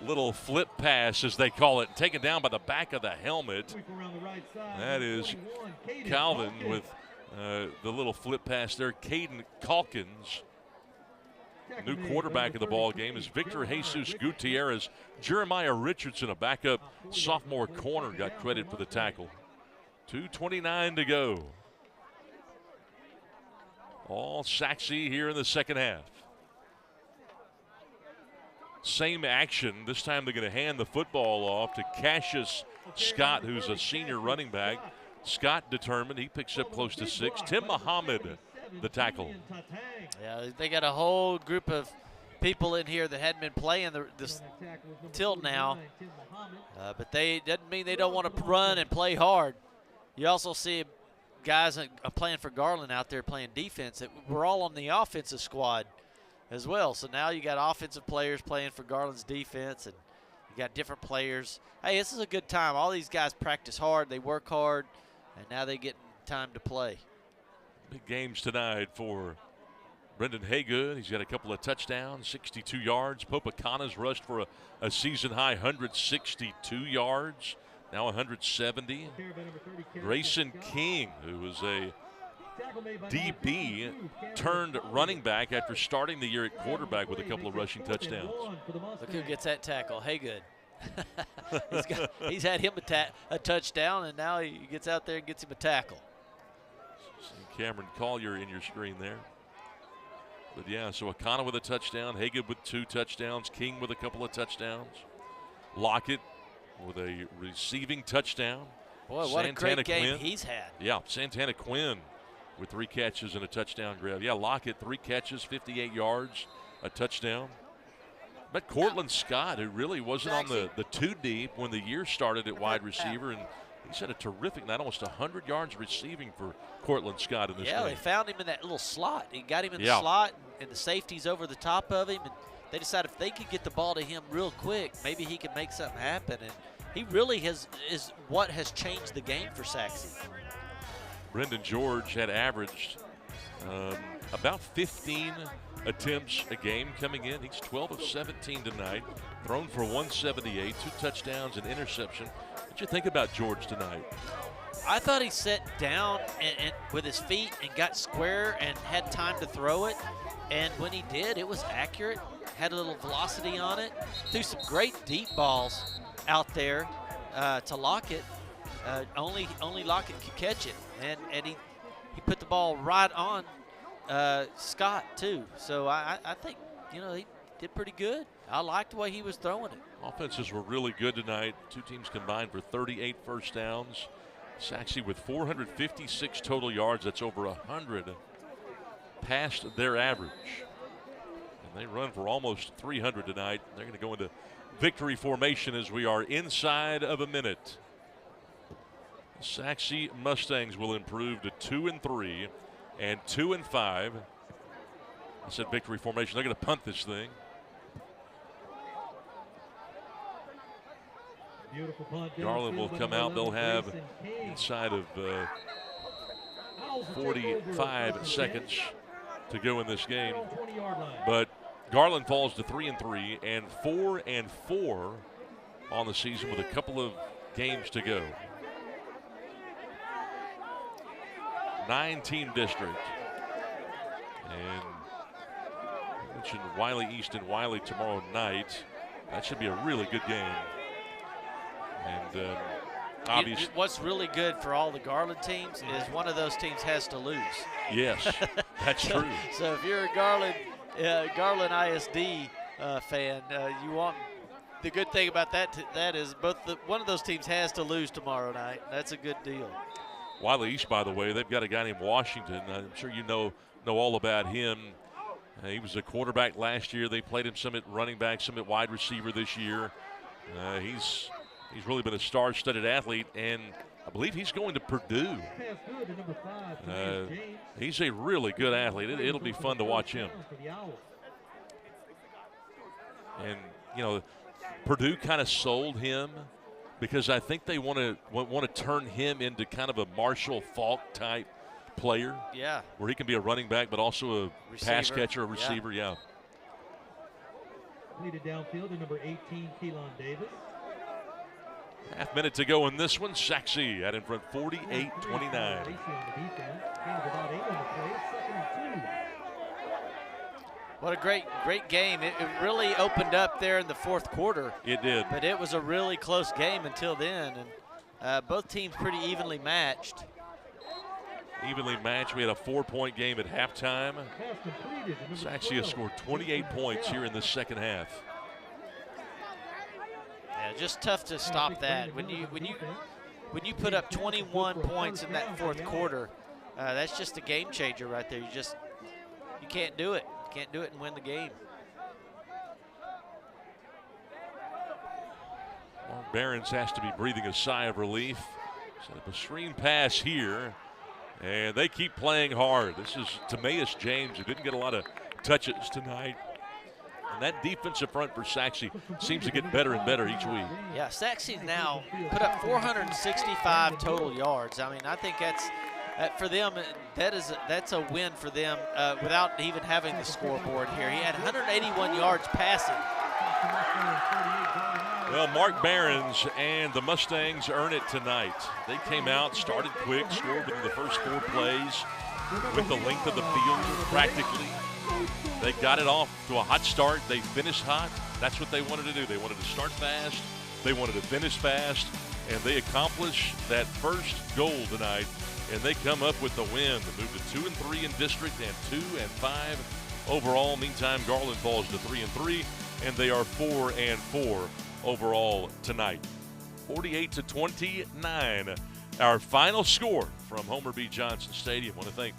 Little flip pass, as they call it, taken down by the back of the helmet. That is Calvin with the little flip pass there. Caden Calkins, new quarterback of the ball game, is Victor Jesus Gutierrez. Jeremiah Richardson, a backup sophomore corner, got credit for the tackle. 2:29 to go. All Sachse here in the second half. Same action. This time they're going to hand the football off to Cassius Scott, who's a senior running back. Scott determined. He picks up close to 6. Tim Muhammad, the tackle. Yeah, they got a whole group of people in here that hadn't been playing this till now. But they doesn't mean they don't want to run and play hard. You also see guys playing for Garland out there playing defense. We're all on the offensive squad as well. So now you got offensive players playing for Garland's defense, and you got different players. Hey, this is a good time. All these guys practice hard, they work hard, and now they get time to play. Big games tonight for Brendan Haygood. He's got a couple of touchdowns, 62 yards. Popacana's rushed for a season-high 162 yards, now 170. Grayson King, who was a DB, turned running back after starting the year at quarterback with a couple of rushing touchdowns. Look who gets that tackle. Haygood. he's had him a touchdown, and now he gets out there and gets him a tackle. Cameron Collier in your screen there. But yeah, so Akana with a touchdown, Haygood with 2 touchdowns, King with a couple of touchdowns, Lockett with a receiving touchdown. Boy, what a great game he's had. Yeah, Santana Quinn with 3 catches and a touchdown grab. Yeah, Lockett, 3 catches, 58 yards, a touchdown. But Cortland Scott, who really wasn't on the 2 deep when the year started at wide receiver, and he's had a terrific night, almost 100 yards receiving for Cortland Scott in this game. Yeah, they found him in that little slot. He got him in the slot, and the safety's over the top of him, and they decided if they could get the ball to him real quick, maybe he could make something happen. And he really is what has changed the game for Sachse. Brendan George had averaged about 15 attempts a game coming in. He's 12 of 17 tonight, thrown for 178, 2 touchdowns, and interception. What you think about George tonight? I thought he sat down and with his feet and got square and had time to throw it. And when he did, it was accurate, had a little velocity on it, threw some great deep balls out there to Lockett. Only Lockett could catch it, and he put the ball right on Scott too. So I think, you know, he did pretty good. I liked the way he was throwing it. Offenses were really good tonight. 2 teams combined for 38 first downs. Sachse with 456 total yards. That's over 100 past their average. And they run for almost 300 tonight. They're going to go into victory formation as we are inside of a minute. Sachse Mustangs will improve to 2-3 and 2-5. I said victory formation. They're going to punt this thing. Garland will come out. They'll have inside of 45 seconds to go in this game. 20-yard line. But Garland falls to 3-3 and 4-4 on the season with a couple of games to go. 9-team district. And I mentioned Wiley East and Wiley tomorrow night. That should be a really good game. And obviously, what's really good for all the Garland teams is one of those teams has to lose. Yes, that's true. So if you're a Garland ISD fan, you want the good thing about that is one of those teams has to lose tomorrow night. That's a good deal. Wiley East, by the way, they've got a guy named Washington. I'm sure you know all about him. He was a quarterback last year. They played him some at running back, some at wide receiver this year. He's really been a star-studded athlete, and I believe he's going to Purdue. He's a really good athlete. It'll be fun to watch him. And, you know, Purdue kind of sold him because I think they want to turn him into kind of a Marshall Faulk type player. Yeah. Where he can be a running back but also a pass catcher, a receiver, yeah. Leaded downfield to number 18, Keelan Davis. Half minute to go in this one. Sachse out in front, 48-29. What a great game. It really opened up there in the fourth quarter. It did. But it was a really close game until then. And both teams pretty evenly matched. Evenly matched. We had a 4-point game at halftime. Sachse has scored 28 points here in the second half. Yeah, just tough to stop that. When you put up 21 points in that fourth quarter, that's just a game changer right there. You can't do it. You can't do it and win the game. Mark Behrens has to be breathing a sigh of relief. Set up a screen pass here, and they keep playing hard. This is Timaeus James, who didn't get a lot of touches tonight. And that defensive front for Sachse seems to get better and better each week. Yeah, Sachse now put up 465 total yards. I mean, I think that's for them. That's a win for them without even having the scoreboard here. He had 181 yards passing. Well, Mark Behrens and the Mustangs earn it tonight. They came out, started quick, scored within the first 4 plays with the length of the field practically. They got it off to a hot start. They finished hot. That's what they wanted to do. They wanted to start fast. They wanted to finish fast. And they accomplish that first goal tonight. And they come up with the win to move to 2-3 in district and 2-5 overall. Meantime, Garland falls to 3-3, and they are 4-4 overall tonight. 48-29. Our final score from Homer B. Johnson Stadium. I want to thank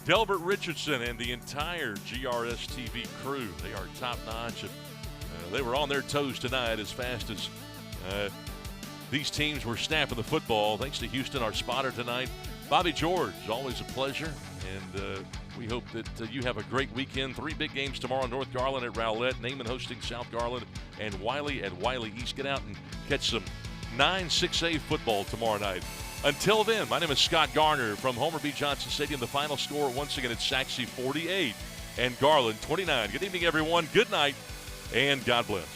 Delbert Richardson and the entire GRS TV crew. They are top-notch. They were on their toes tonight as fast as these teams were snapping the football. Thanks to Houston, our spotter tonight. Bobby George, always a pleasure. And we hope that you have a great weekend. 3 big games tomorrow. North Garland at Rowlett, Naaman hosting South Garland, and Wiley at Wiley East. Get out and catch some 9-6A football tomorrow night. Until then, my name is Scott Garner from Homer B. Johnson Stadium. The final score, once again, it's Sachse 48 and Garland 29. Good evening, everyone. Good night, and God bless.